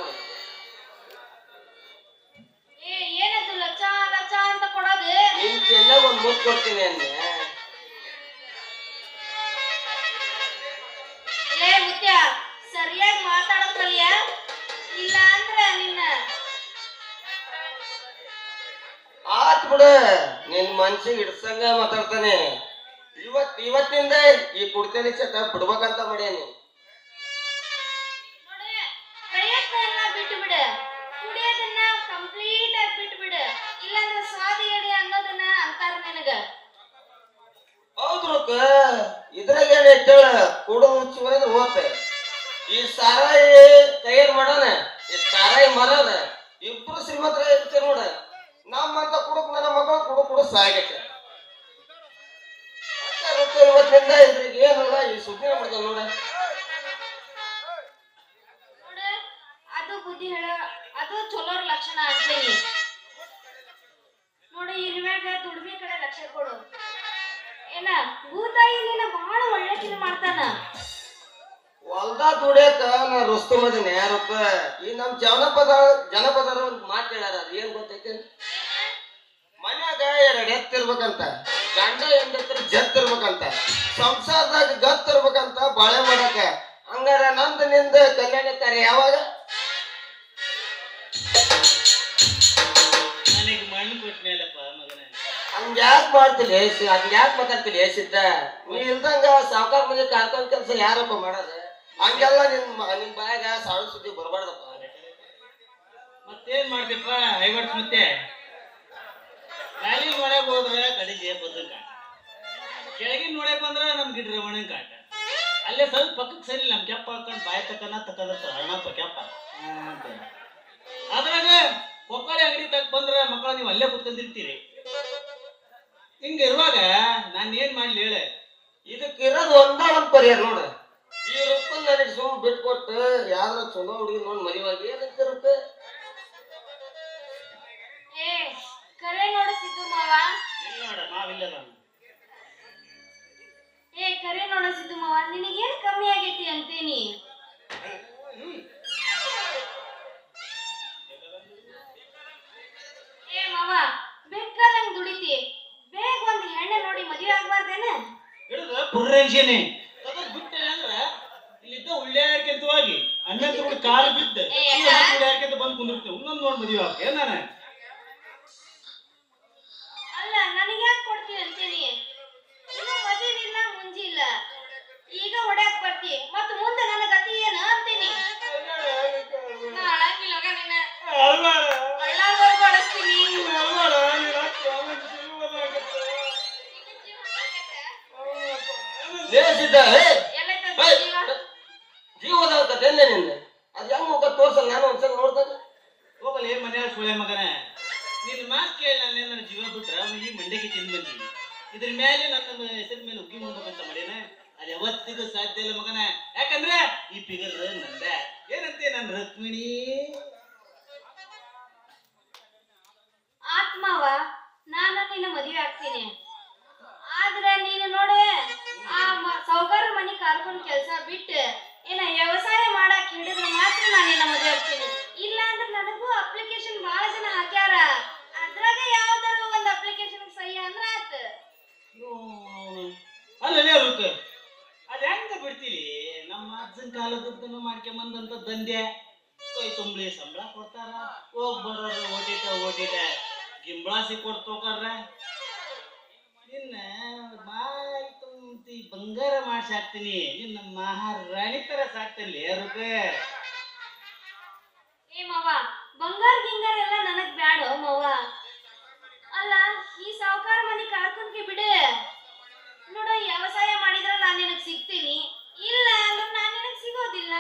ಏನದು ಲಚ್ಚ ಲಚ್ಚ ಅಂತ ಕೊಡೋದು?
ನಿನ್ ಚೆನ್ನಾಗ ಒಂದ್ ಮುತ್ತು ಕೊಡ್ತೀನಿ ಅಂದೆ
ಲೇ ಮುತ್ಯ ಸರಿಯಾಗಿ ಮಾತಾಡೋದ್ ಕಲಿಯ ಇಲ್ಲ ಅಂದ್ರ ನಿನ್ನ
ಆತ್ ಬಿಡ ನಿನ್ ಮನ್ಸಿಗೆ ಇಡ್ಸಂಗ ಮಾತಾಡ್ತಾನೆ ಇವತ್ತಿಂದ ಈ ಕುಡ್ತೇನೆ ಚಟ ಬಿಡ್ಬೇಕಂತ ಮಾಡ್ಯಾನಿ
ನೋಡಿ ಪ್ರಯತ್ನ ಬಿಟ್ಟು ಬಿಡು ಕುಡಿಯೋದನ್ನ ಕಂಪ್ಲೀಟ್ ಆಗಿ ಬಿಟ್ಟು ಬಿಡು ಇಲ್ಲಾಂದ್ರೆ ಸ್ವಾದಿ ಎಡಿ ಅನ್ನೋದನ್ನ ಅಂತಾರ ನಿನಗ.
ಹೌದ್ರಕ್ಕ ಇದ್ರಾಗ ಏನ್ ಹೇಳ ಕುಡು ಮುಚ್ಚಿ ಹೋತೆ ಈ ಸಾರಾಯಿ ತಯಾರು ಮಾಡೋಣ ಈ ಸಾರಾಯಿ ಮರದ ಇಬ್ರು ಶ್ರೀಮಂತರ ಇರ್ತೀರ ನೋಡ ನಮ್ಮಂತ ಕುಡುಕ್ ನನ್ನ ಮಗಳು ಕುಡು ಸಾಗೈತೆ ಇವತ್ತಿಂದ ಇದ್ರಿಗೆ ಏನಲ್ಲ ಈ ಸುದ್ದಿ ಮಾಡ್ತಾವ ನೋಡ
ನೋಡ ಅದು ಬುದ್ಧಿ ಹೇಳ ಅದು ಚಲೋರ್ ಲಕ್ಷಣ ಅಂತೀನಿ. ನೋಡಿ ಇನ್ಮ್ಯಾಗ ದುಡ್ಮಿ ಕಡೆ ಲಕ್ಷ ಕೊಡು. ಏನ ಭೂತಾಯಿ ನಿನ್ನ ಬಹಳ ಒಳ್ಳೆಕಿನ ಮಾಡ್ತಾನ.
ಹೊಲ್ದಾಗ ದುಡಿಯಕ ನಾ ರುಸ್ತು ಮದಿನ ಯಾರಪ್ಪ ಈ ನಮ್ ಜನಪದರ ಒಂದ್ ಮಾತು ಹೇಳ್ಯಾರ ಅದ್ ಏನ್ ಗೊತ್ತೈತೆ ಮನ್ಯಾಗ ಎರಡ್ ಎತ್ತಿರ್ಬೇಕಂತ ಗಂಡ ಹೆಂಡತ್ರ ಜತ್ತಿರ್ಬೇಕಂತ ಸಂಸಾರದಾಗ ಗತ್ತಿರ್ಬೇಕಂತ ಬಾಳೆ ಮಾಡಕ ಹಂಗಾರ ನಂದ ನಿಂದ ಕಲ್ಯಾಣ ತಾರೆ ಯಾವಾಗ
ನನಗೆ ಮಣ್ಣು ಕೊಟ್ಟ ಮೇಲಪ್ಪ ಮಗನ
ಹಂಗ್ಯಾಕ್ ಮಾಡ್ತಿಲ್ಲ ಹಂಗ್ಯಾಕ್ ಮಾತಾಡ್ತಿಲ್ಲ ಸಿದ್ದ ನೀ ಇಲ್ದಂಗ ಸಾವುಕಾರ ಮಂದಿ ಕಾರ್ಕೊಂಡ್ ಕೆಲಸ ಯಾರಪ್ಪ ಮಾಡೋದು ಹಂಗೆಲ್ಲ ನಿನ್ ಬಾಯಾಗ ಸಾವಿರ ಸುದ್ದಿ ಬರ್ಬಾರ್ದಪ್ಪ
ಮತ್ತೇನ್ ಮಾಡ್ತಿಪ್ಪ ಐವರ್ಸ್ ಮತ್ತೆ ಮ್ಯಾಲಿನ ನೋಡಕ್ ಹೋದ್ರೆ ಕಡೆಗೆ ಬದ್ದನ್ ಕಾಟ ಕೆಳಗಿನ ನೋಡಕ್ ಬಂದ್ರ ನಮ್ ಗಿಡ್ರ ರಮಣನ್ ಕಾಟ ಅಲ್ಲೇ ಸ್ವಲ್ಪ ಪಕ್ಕಕ್ಕೆ ಸರಿ ನಮ್ ಕೆಪ್ಪ ಹಾಕೊಂಡ್ ಬಾಯಿ ತಕ್ಕನ ತಕ್ಕಂದ್ರ ಹರಣಪ್ಪ ಕೆಪ್ಪ ಅಂತ
ಅದ್ರಾಗ ಕೊಕ್ಕಳೆ ಅಂಗಡಿ ತಗ ಬಂದ್ರ ಮಕ್ಕಳ ನೀವು ಅಲ್ಲೇ ಕುತ್ಕೊಂಡಿರ್ತೀರಿ. ಹಿಂಗಿರುವಾಗ ನಾನು ಏನ್ ಮಾಡ್ಲಿ ಹೇಳ?
ಇದಕ್ಕಿರೋದು ಒಂದ್ ಪರಿಹಾರ ನೋಡ. ಈ ರೊಕ್ಕ ನನಗೆ ಸುಮ್ ಬಿಟ್ಕೊಟ್ಟು ಯಾವ್ದಾರ ಚಲೋ ಹುಡುಗಿ ನೋಡಿ ಮದುವಾಗಿ ಏನಂತ ರೊಕ್ಕ?
ಏ ಕರೆ ನೋಡು ಸಿದ್ದು ಮಾವ.
ಇಲ್ಲ ನೋಡ ನಾವಿಲ್ಲ ನಾನು.
ಏ ಕರೆ ನೋಡು ಸಿದ್ದು ಮಾವ, ನಿನಗೇನ್ ಕಮ್ಮಿ ಆಗೈತಿ ಅಂತೀನಿ. ಏ ಮಾವ, ಬೇಕಾದಂಗ್ ದುಡಿತಿ, ಬೇಗ ಒಂದ್ ಹೆಣ್ಣೆ ನೋಡಿ ಮದುವೆ ಆಗ್ಬಾರ್ದೇನ?
ಹಿಡಿದು ಪುರ್ರೇಂಶೇನೆ ಅದಕ್ಕೆ ಬಿಟ್ಟೆ ಅಂದ್ರ ಇಲ್ಲಿದ್ದ ಉಳ್ಳ್ಯಾರ್ಕೆಂತ ಹೋಗಿ ಅನ್ನಂತ ಕೂಡ ಕಾಲು ಬಿದ್ದ ಉಳ್ಳ್ಯಾರ್ಕೆಂತ ಬಂದು ಕುಂದಿರ್ತೀವಿ. ಇನ್ನೊಂದು ನೋಡಿ ಮದುವೆ ಆಗ ಏನ್ ನಾನು
ಅಲ್ಲ ನನಗೆ ಯಾಕೆ ಕೊಡ್ತೀನಿ ಅಂತೀನಿ. ಇನ್ನು ಮದುವೆ ಇಲ್ಲ ಮುಂಜಿ ಇಲ್ಲ, ಈಗ ಹೊಡ್ಯಾಕ್ ಬರ್ತಿ ಮತ್ತ ಮುಂದೆ ನನ್ನ ಗತಿ ಏನು ಅಂತೀನಿ. ನಾ ಅಳಂಗಿಲ್ಲ ಹೋಗ ನಿನ್ನ ಅಳ್ಳಾರ್ವರೆಗೂ ಅಳಿಸ್ತೀನಿ.
ಲೇಸಿದ್ದ
ಎಲ್ಲೈತದ ಜೀವ?
ಜೀವದ ಕತೆ ನಿನ್ನ ಅದ್ ಹೆಂಗ್ ಮುಖ ತೋರ್ಸಲ್ಲ ನಾನು ಒಂದ್ಸಲ ನೋಡ್ದಾಗ
ಹೋಗಲಿ ಮನೆಯಾಗ ಸುಳೆ ಮಗನ. ನಿನ್ನ ಮಾತು ಕೇಳಿ ನಾನು ನನ್ನ ಜೀವ ಬಿಟ್ರ ಅವನಿಗೆ ಮಂಡ್ಯಕ್ಕೆ ತಿಂದು ಬಂದೀನಿ. ಇದ್ರ ಮೇಲೆ ನನ್ನ ಹೆಸರ ಮೇಲೆ ಉಗ್ಗಿ ಮಾಡ್ಬೇಕಂತ ಮಾಡೇನ. ಅದು ಯಾವತ್ತಿಗೂ ಸಾಧ್ಯ ಇಲ್ಲ ಮಗನ. ಯಾಕಂದ್ರೆ ಈ ಫಿಗರ್ ನಂದ. ಏನಂತೆ ನನ್ನ ರುಕ್ಮಿಣಿ
ಆತ್ಮವ ನಾನು ನಿನ್ನ ಮದುವೆ ಆಗ್ತೀನಿ. ಆದ್ರೆ ನೀನು ನೋಡೆ ಆ ಸೌಕರ ಮನಿ ಕಾರ್ಕೊಂಡ್ ಕೆಲಸ ಬಿಟ್ಟು ಏನ ವ್ಯವಸಾಯ ಮಾಡಕ್ ಹಿಡಿದ್ರೆ ಮಾತ್ರ ನಾನು ನಿನ್ನ ಮದುವೆ ಆಗ್ತೀನಿ. ಇಲ್ಲ ಅಂದ್ರೆ ನನಗೂ ಅಪ್ಲಿಕೇಶನ್ ಬಹಳ ಜನ ಹಾಕ್ಯಾರ, ಅದ್ರಾಗ ಯಾವ್ದಾರ ಒಂದ್ ಅಪ್ಲಿಕೇಶನ್ ಸಹಿ ಅಂದ್ರ ಆತ.
ಅಲ್ಲೇ ರುಕ್ ಅದ್ ಹೆಂಗ ಬಿಡ್ತೀರಿ? ನಮ್ಮ ಅಜ್ಜನ ಕಾಲದನ್ನು ಮಾಡ್ಕೊಂಬಂದಂತ ದಂಧೆ ಕೈ ತುಂಬಳಿ ಸಂಬಳ ಕೊಡ್ತಾರ, ಹೋಗ್ ಬರೋರು ಓಟಿಟ ಗಿಂಬಳಾಸಿ ಕೊಡ್ತೋಕರ್ರ. ನಿನ್ನ ಮಾಯಿ ತುಂಬಿ ಬಂಗಾರ ಮಾಡಿಸಿ ಹಾಕ್ತೀನಿ, ನಿನ್ನ ಮಹಾರಾಣಿ ತರ ಸಾಕ್ತಲ್ಲಿ ರುಕ್.
ಏ ಮವ, ಬಂಗಾರ ಗಿಂಗಾರ ಎಲ್ಲ ನನಗ್ ಬ್ಯಾಡೋ ಮವ. ಅಲ್ಲ ಈ ಸಾವುಕಾರ ಮನಿ ಕಾರ್ಕೊಂಡ್ಗೆ ಬಿಡು. ನೋಡ ವ್ಯವಸಾಯ ಮಾಡಿದ್ರ ನಾನ್ ನಿನಗ್ ಸಿಗ್ತೀನಿ, ಇಲ್ಲ ಅಂದ್ರೆ ನಾನ್ ನಿನಗ್ ಸಿಗೋದಿಲ್ಲ.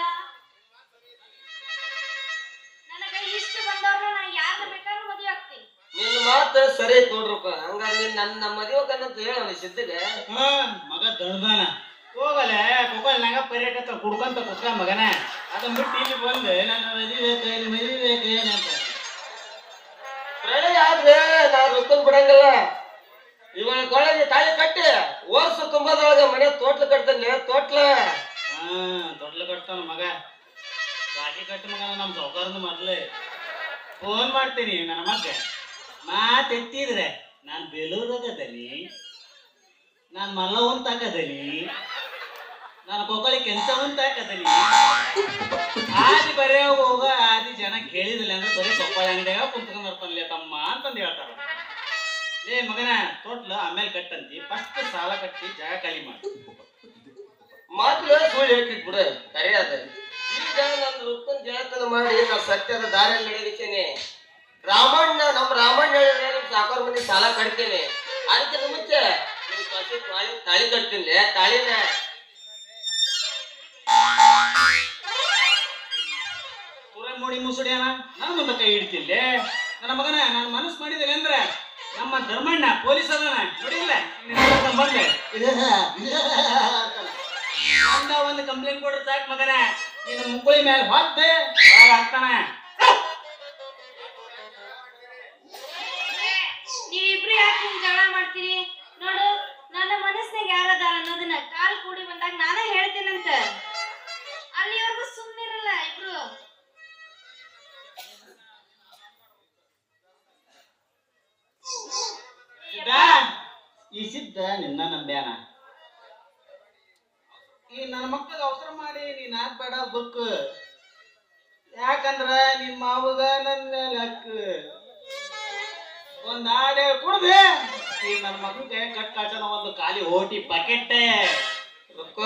ನನಗ ಇಷ್ಟ ಬಂದವ್ರನ್ನ ನಾ ಯಾರನ್ನ ಬೇಕಾದ್ರೂ ಮದುವೆ ಆಗ್ತೀನಿ.
ನಿನ್ನ ಮಾತು ಸರಿ ಐತ್ ನೋಡ್ರಪ್ಪ. ಹಂಗಾರೆ ನೀನ್ ನನ್ನ ಮದುವೆಕನ್ನಂತ ಹೇಳ ಸಿದ್ಧಗೆ.
ಮಗ ದೊಡ್ಡದಾನ ಹೋಗಲೆ ಕೊಕ್ಕಲ್ನಾಗ ಪರ್ಯಟಕ ಕುಡ್ಕೊಂತ ಕುತ್ಕ ಮಗನ. ಅದನ್ನ ಬಿಟ್ಟು ಇಲ್ಲಿ ಬಂದು ನನ್ನ ಮದಿಬೇಕು ಏನಂತ
ಪ್ರಳಯ ಆದ್ರೆ ನಾ ರೊಕ್ಕನ್ ಬಿಡಂಗಿಲ್ಲ. ಇವಾಗ ಕೊಳಗೆ ತಾಳಿ ಕಟ್ಟಿ ವರ್ಷ ತುಂಬದೊಳಗ ಮನೆ ತೋಟ್ಲ ಕಟ್ತಾನೆ. ತೋಟ್ಲ
ತೊಟ್ಲು ಕಟ್ತಾನ ಮಗ. ಬಾಕಿ ಕಟ್ಟ ಮಗನ ನಮ್ಮ ಸೌಕಾರದ ಮೊದ್ಲೆ ಫೋನ್ ಮಾಡ್ತೀನಿ ನನ್ನ ಮಗ. ಮಾತೆತ್ತಿದ್ರೆ ನಾನು ಬೇಲೂರಾಗದನಿ, ನಾನು ಮಲ್ಲವಂತ ಹಾಕದನಿ, ನಾನು ಕೊಕ್ಕಳಿ ಕೆಂಚವಂತ ಹಾಕದನಿ. ಆದಿ ಬರೇ ಹೋಗ ಆದಿ ಜನ ಕೇಳಿದಿಲ್ಲ ಅಂದ್ರೆ ಬರೀ ಕೊಪ್ಪಳ ಅಂಗಡಿಯಾಗ ಕುಂತ್ಕೊಂಡ್ ಬರ್ತಾನಲ್ಲ ತಮ್ಮ ಅಂತಂದು ಹೇಳ್ತಾರ. ಏ ಮಗನ ತೋಟ್ಲ ಆಮೇಲೆ ಕಟ್ಟಂತಿ, ಫಸ್ಟ್ ಸಾಲ ಕಟ್ಟಿ ಜಾಗ ಖಾಲಿ ಮಾಡಿ.
ಮಾತು ಸುಳ್ಳು ಹೇಳ್ತಿದ್ ಬಿಡು, ಕರೆ ಅದ. ಈಗ ನನ್ನ ರೊಕ್ಕನ್ ಜಾತನ ಮಾಡಿ ನಾ ಸತ್ಯದ ದಾರಿಯಲ್ಲಿ ನಡೆದಿದ್ದೇನೆ. ರಾಮಣ್ಣ ನಮ್ಮ ರಾಮಣ್ಣ ಹೇಳಿದ್ರೆ ನಿಮ್ ಸಾಕೋರ್ ಮನೆ ಸಾಲ ಕಟ್ತೇನೆ. ಅದಕ್ಕೆ ಮುಂಚೆ ನಿಮ್ ಕಸಿ ತಾಳಿ ಕಟ್ತೀನಿ. ತಾಳಿನ
ಪೂರ ಮುಡಿ ಮುಸುಡಿಯನ ನನ್ನ ಮುಂದೆ ಕೈ ಹಿಡ್ತಿಲ್ಲೆ ನನ್ನ ಮಗನ. ನಾನು ಮನಸ್ಸು ಮಾಡಿದ್ದೇನೆ ಅಂದ್ರೆ ನಮ್ಮ ಧರ್ಮಣ್ಣ ಪೊಲೀಸ್ ಅದನ ನೋಡಿಲ್ಲ ಬಂದೆ ಒಂದು ಕಂಪ್ಲೇಂಟ್ ಕೊಡ್ರೆ ಸಾಕು ಮಗನ. ನಿನ್ನ ಮುಕ್ಕಳಿ ಮೇಲೆ ಹೊತ್ತೆ ಹಾಕ್ತಾನ.
ನೀವಿಬ್ರು ಯಾಕೆ ಹಿಂಗ್ ಜಗಳ ಮಾಡ್ತೀರಿ? ನೋಡು ನನ್ನ ಮನಸ್ನಾಗ ಯಾರದಾರ ಅನ್ನೋದನ್ನ ಕಾಲ್ ಕೂಡಿ ಬಂದಾಗ ನಾನೇ ಹೇಳ್ತೀನಂತ. ಅಲ್ಲಿವರೆಗೂ ಸುಮ್ಮನಿರಲ್ಲ ಇಬ್ರು.
ಈ ಸಿದ್ಧ ನಿನ್ನ ನಂಬ್ಯಾನ. ಈ ನನ್ನ ಮಕ್ಕಳಿಗೆ ಅವಸರ ಮಾಡಿ ನೀನ್ ಹಾಕ್ಬೇಡ ಬುಕ್. ಯಾಕಂದ್ರ ನಿನ್ ಮಾವುಗ ನನ್ನ ಲೆಕ್ಕ ಒಂದ್ ಆಡೆ ಕುಡ್ದೆ ಈ ನನ್ನ ಮಗನಿಗೆ ಕಟ್ ಕಾಚನ ಒಂದು ಖಾಲಿ ಓಟಿ ಬಕೆಟ್
ರೊಕ್ಕ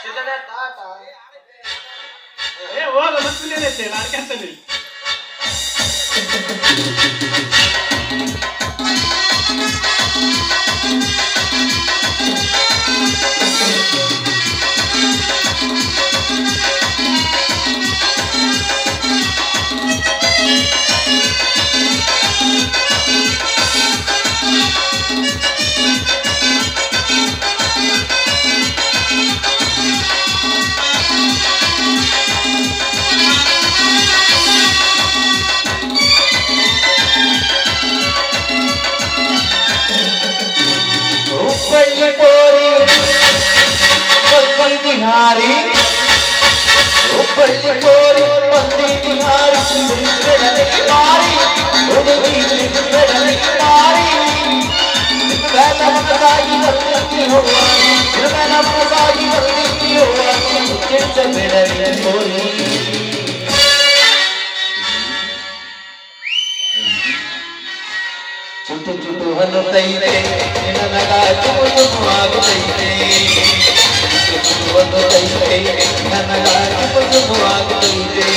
ಸಿದ್ದಣ್ಣ ತಾಟ
ಏ ಹೋಗ ಮತ್ತೆ ನಾಡ್ಕಂತಾನೆ.
ಬೇಡ ಮನಸಾಗಿ ಬರ್ತೀನಿ ಹೂವ ಬೇಡ ಮನಸಾಗಿ ಬರ್ತೀನಿ ಹೂವ ತಿಳಿಸಬೇಡ ನೋಡಿ ಚುಟು ಚುಟು ಅನ್ನುತ್ತೈತೆ ನನಗ ಚುಮು ಚುಮು ಆಗುತ್ತೈತೆ ಚುಟು ಚುಟು ಅನ್ನುತ್ತೈತೆ ನನಗ ಚುಮು ಚುಮು ಆಗುತ್ತೈತೆ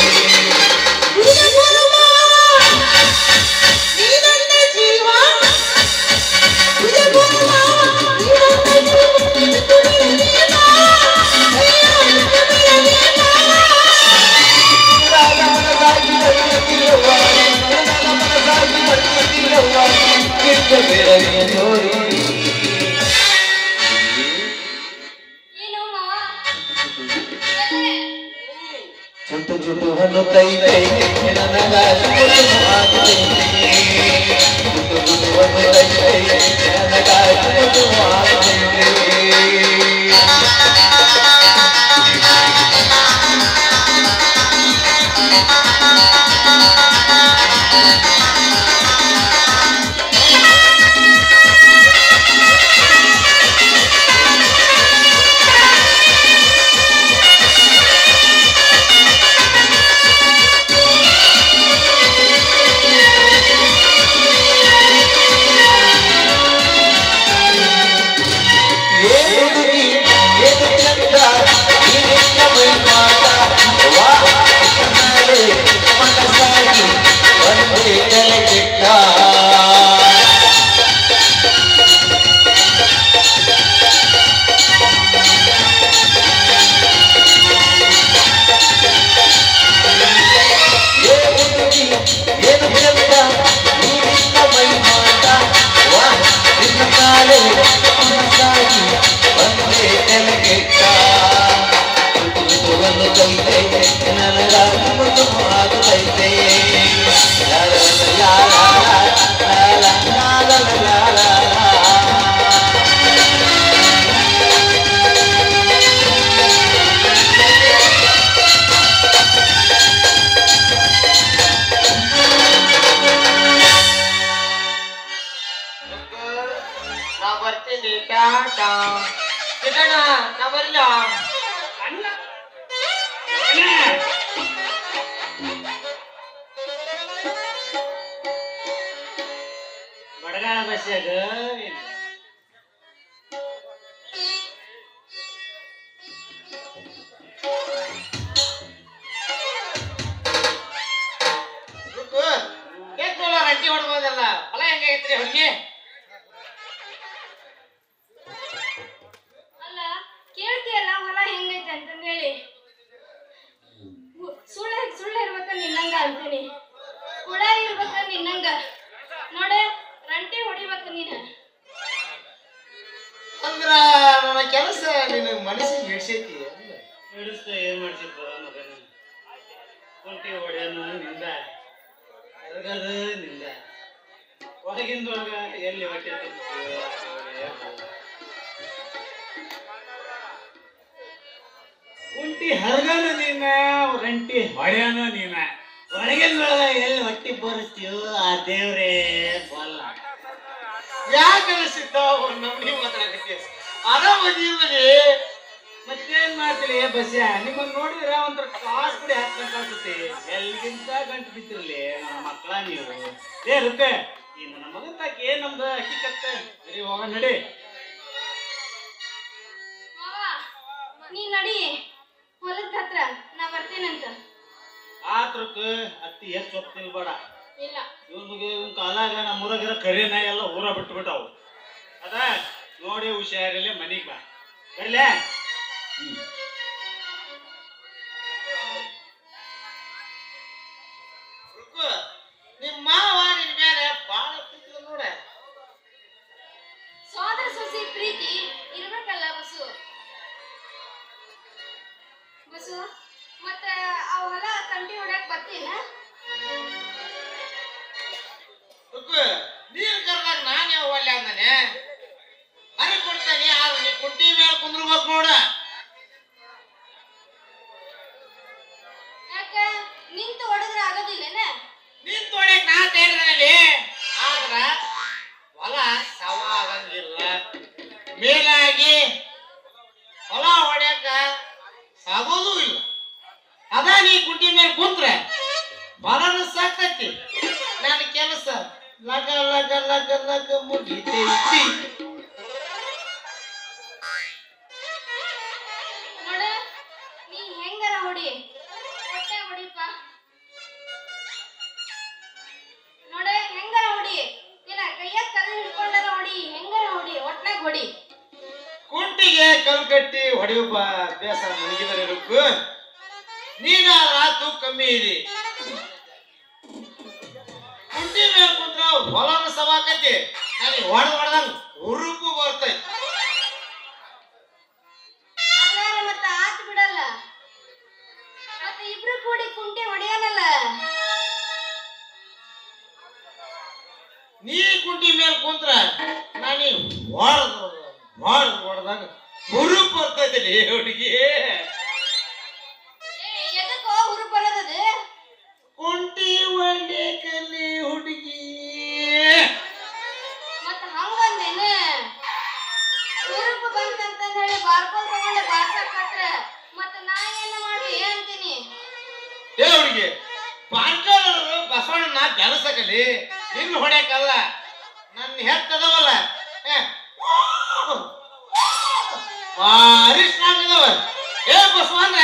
ಏನು ಮಾವ ಎಲ್ಲಿ?
ಚುಟು ಚುಟು ಅನ್ನುತ್ತೈತೆ ನನಗ ಚುಮು ಚುಮು ಆಗುತ್ತೈತೆ ಚುಟು ಚುಟು ಅನ್ನುತ್ತೈತೆ ನನಗ ಚುಮು ಚುಮು ಆಗುತ್ತೈತೆ
ನಾ ಬರ್ತೀನಿ ಟಾಟಾ ಸಿಗೋಣ ನಾ ಬರಲ್ಲ
ಅಣ್ಣ ಬಡಗಾಳ ಬಸ್ಯಾಗ
ರಂಟಿ ಹೊಡ್ಬೋದಲ್ಲ ಹೊಲ ಹೆಂಗೈತ್ರಿ ಹುಡುಗಿ
ಅಲ್ಲ ಕೇಳ್ತೀಯಲ್ಲ ಹೊಲ ಹೆಂಗೈತೆ ಅಂತಂದೇಳಿ ಸುಳ್ಳು ಇರ್ಬೇಕ ನಿನ್ನಂಗ ಅಂತೀನಿ ಹುಳ ಇರ್ಬೇಕ ನಿನ್ನಂಗ ನೋಡೆ ರಂಟಿ ಹೊಡಿಬೇಕ ನೀನ
ಅಂದ್ರ ನನ್ನ ಕೆಲಸ ನಿನ್ನ ಮನಸ್ಸಿಗೆ ಹಿಡ್ಸೈತಿ
ಹಿಡಿಸ್ತ ಏನ್ ಮಾಡ್ಸಿಪ್ಪ ಮಗನ ಕುಂಟಿ ಹೊಡೆಯನು ನಿಂದ ಎಲ್ಗದು ನಿಂದ ಹೊರಗಿಂದೊಳಗ ಎಲ್ಲಿ ಹೊಟ್ಟೆ ತುಂಬಿಸ್ತೀವೋ ಕುಂಟಿ ಹರಗನು ನೀನ ರಂಟಿ ಹೊಡೆಯನು ನೀನ ಹೊರಗಿಂದೊಳಗ ಎಲ್ಲಿ ಹೊಟ್ಟಿ ಬರಿಸ್ತೀವೋ ಆ ದೇವ್ರೇ ಬಲ್ಲ
ಯಾಕೆ ಅನಿಸಿದ್ದ ನಮ್ಮನಿ ಮಾತಾಡಕ್ಕೆ ಆರಾಮದೀವನಿ
ಮತ್ತೇನ್ ಮಾಡ್ತೀರಿ ಬಸ್ಯ ನಿಮ್ಮನ್ನ ನೋಡಿದ್ರ ಒಂಥರ ಕಾಸ್ ಕುಡಿ ಹಾಕ್ದಂತ ಅನ್ಸುತ್ತೆ ಎಲ್ಲಿಗಿಂತ ಗಂಟು ಬಿದ್ದಿರ್ಲಿ ನನ್ನ ಮಕ್ಕಳ ನೀವು ಏ ರುಕ್ಕ ಈ ನನ್ನ ಮಗನ್ ತಾಕಿ ಏನ್ ನಮ್ದು ಅಕ್ಕಿ ಕತ್ತ ಸರಿ ಹೋಗ ನಡಿ
ಮಾವ ನೀ ನಡಿ ಹೊಲದ ಹತ್ರ ನಾ ಬರ್ತೇನಂತ
ಆತ್ರಕ್ಕ ಅತ್ತಿ ಹೆಚ್ಚು ಹೋಗ್ತೀವಿ ಬೇಡ
ಇಲ್ಲ
ಇವನ್ ಕಾಲಾಗ ನಮ್ಮ ಊರಾಗಿರೋ ಕರಿ ನಾಯಿ ಎಲ್ಲ ಊರ ಬಿಟ್ಟು ಬಿಟ್ಟಾವು ಅದ ನೋಡಿ ಹುಷಾರಲ್ಲಿ ಮನಿಗ್ ಬಾ ಬರ್ಲೆ
ನಿಮ್ಮ ಮಾವ ನಿನ್ ಮೇಲೆ ಬಾಳ ಪ್ರೀತಿ ನೋಡ
ಸೋದರ ಸೊಸಿ ಪ್ರೀತಿ ಇರ್ಬೇಕಲ್ಲ ಬಸು ಬಸು ಮತ್ತ ಆ ಹೊಲ ಕಂಟಿ ಹೊಡ್ಯಾಕ ಬರ್ತೀನ
ನೀರ್ ಕರ್ದಾಗ ನಾನು ಯಾವ ಒಲ್ಲೆ ಅಂದಾನೆ ಹರಿ ಕೊಡ್ತಾನೆ ಆದ್ರೆ ನೀ ಕುಂಟಿ ಮೇಲೆ ಕುಂದ್ರಬೇಕು ನೋಡ
ಯಾಕ ನಿಂತು ಹೊಡೆದ್ರ ಆಗೋದಿಲ್ಲನ
ನೀನ್ ತೊಡೆಕ್ ನಾ ತೇರಿದಲ್ಲಿ ಆದ್ರ ಹೊಲ ಸವ ಆಗಂಗಿಲ್ಲ ಕುಂತ್ರೆ ಬರೋಣ ಸಾಕೈತಿ ನನ್ನ ಕೆಲಸ ಲಗ ಲಗ ಲಗ ಲಗ ಮುಗಿತೈತಿ.
ನೋಡ ನೀ ಹೆಂಗಾರ ಹೊಡಿ ಹೊಟ್ಟೆ ಹೊಡಿಪ್ಪ. ನೋಡ ಹೆಂಗಾರ ಹೊಡಿ, ನಿನ್ನ ಕೈಯಾಗ ಕಲ್ಲು ಹಿಡ್ಕೊಂಡಾರ ಹೊಡಿ, ಹೆಂಗಾರ ಹೊಡಿ, ಒಟ್ನಾಗ ಹೊಡಿ.
ಕುಂಟಿಗೆ ಕಲ್ ಕಟ್ಟಿ ಹೊಡೆಯುವ ಅಭ್ಯಾಸ ಮುಗಿದರೆ ಇರಬೇಕು. ನೀನಾದ್ರ ತೂಕ ಕಮ್ಮಿ ಇದೆ. ಕುಂಟಿ ಮೇಲೆ ಕುಂತ್ರ ಹೊಲನ ಸವಾಕತಿ ನನಗೆ ಹೊಡೆದಂಗ ಉರುಪು ಬರ್ತೈತಿ.
ಹಂಗಾರ ಮತ್ತ ಆತ್ ಬಿಡಲ್ಲ, ಮತ್ತೆ ಇಬ್ರು ಕೂಡಿ ಕುಂಟೆ ಹೊಡಿಯೋನಲ್ಲ.
ನೀ ಕುಂಟಿ ಮೇಲೆ ಕುಂತ್ರ ನನಗೆ ಹೊಡೆದಾಗ ಉರುಪು ಬರ್ತೈತಿ ಹುಡುಗಿ.
ಎದಕ್ಕೋ ಹುರು ಬರೋದದು?
ಕುಂಟಿ ಒಳ್ಳೆ ಕಲಿ ಹುಡುಗಿ.
ಮತ್ತ ಹಂಗಂದೇನು ಹುರುಪು ಬಂತಂತಂದ ಹೇಳಿ ಬಾರ್ಕೋಲ್ ತಗೊಂಡೆ ಬಾರ್ಸಕ್ಕಾತ್ರ ಮತ್ತ ನಾ ಏನ ಮಾಡ್ಲಿ ಅಂತೀನಿ.
ಏ ಹುಡುಗಿ, ಪಾಂಚಾಲರು ಬಸವಣ್ಣ ಬೆಳಸಕಲಿ ನಿನ್ನ ಹೊಡ್ಯಾಕಲ್ಲ. ನನ್ನ ಹೆತ್ತದವಲ್ಲ ಭಾರಿ ಸ್ಟ್ರಾಂಗ್ ಇದಾವ. ಏ ಬಸವಣ್ಣ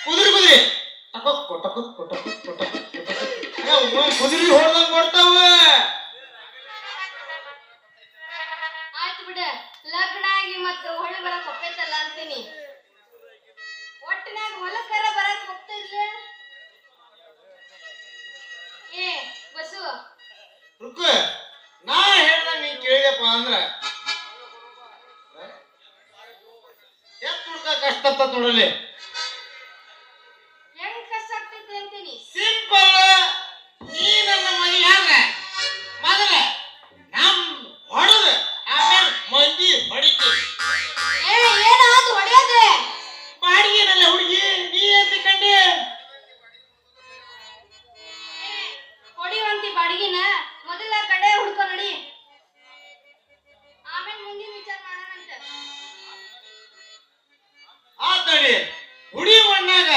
ಕುದುರಿ ಕುದುರಿ ಹೊಡೆದಂಗ್ ಕೊಡ್ತಾವ.
ಆಯ್ತು ಬಿಡ, ಲಗ್ನ ಆಗಿ ಮತ್ತ ಹೊಳ್ಳಿ ಬರಕ್ ಒಪ್ಪೈತಲ್ಲ ಅಂತೀನಿ. ಒಟ್ಟಿನಾಗ ಹೊಲಕ್ಕರ ಬರಕ್ ಹೋಗ್ತಿರ್ಲ. ಏ ಬಸು,
ರುಕ್ಕ ನಾ ಹೇಳ್ದಂಗ ನೀ ಕೇಳಿದಪ್ಪ ಅಂದ್ರ ಎತ್ತು ಕಷ್ಟ ನೋಡಲಿ.
ಹೆಂಗ್ ಕಷ್ಟ ಆಗ್ತೈತಿ ಅಂತೀನಿ.
ಸಿಂಪಲ್. ನೀ ನನ್ನ ಮದುವೆ ಆದ್ರೆ ಮೊದಲ ನಮ್ ಹೊಡೆದು ಆಮೇಲೆ ಮಂದಿ ಹೊಡಿತೀವಿ.
ಏನಾದ್ರು ಹೊಡೆಯೋದೆ
ಬಾಡಿಗೆನಲ್ಲ ಹುಡುಗಿ, ನೀ ಅಂತ ಕಂಡಿ.
ಹೊಡಿಯುವಂತಿ ಬಾಡಿಗೆನ ಮೊದಲ ಕಡೆ ಹುಡ್ಕೊ ನಡಿ, ಆಮೇಲೆ ಮುಂದಿನ ವಿಚಾರ ಮಾಡೋಣಂತ.
ಆತಡಿ ಹುಡಿ ಮಣ್ಣಾಗ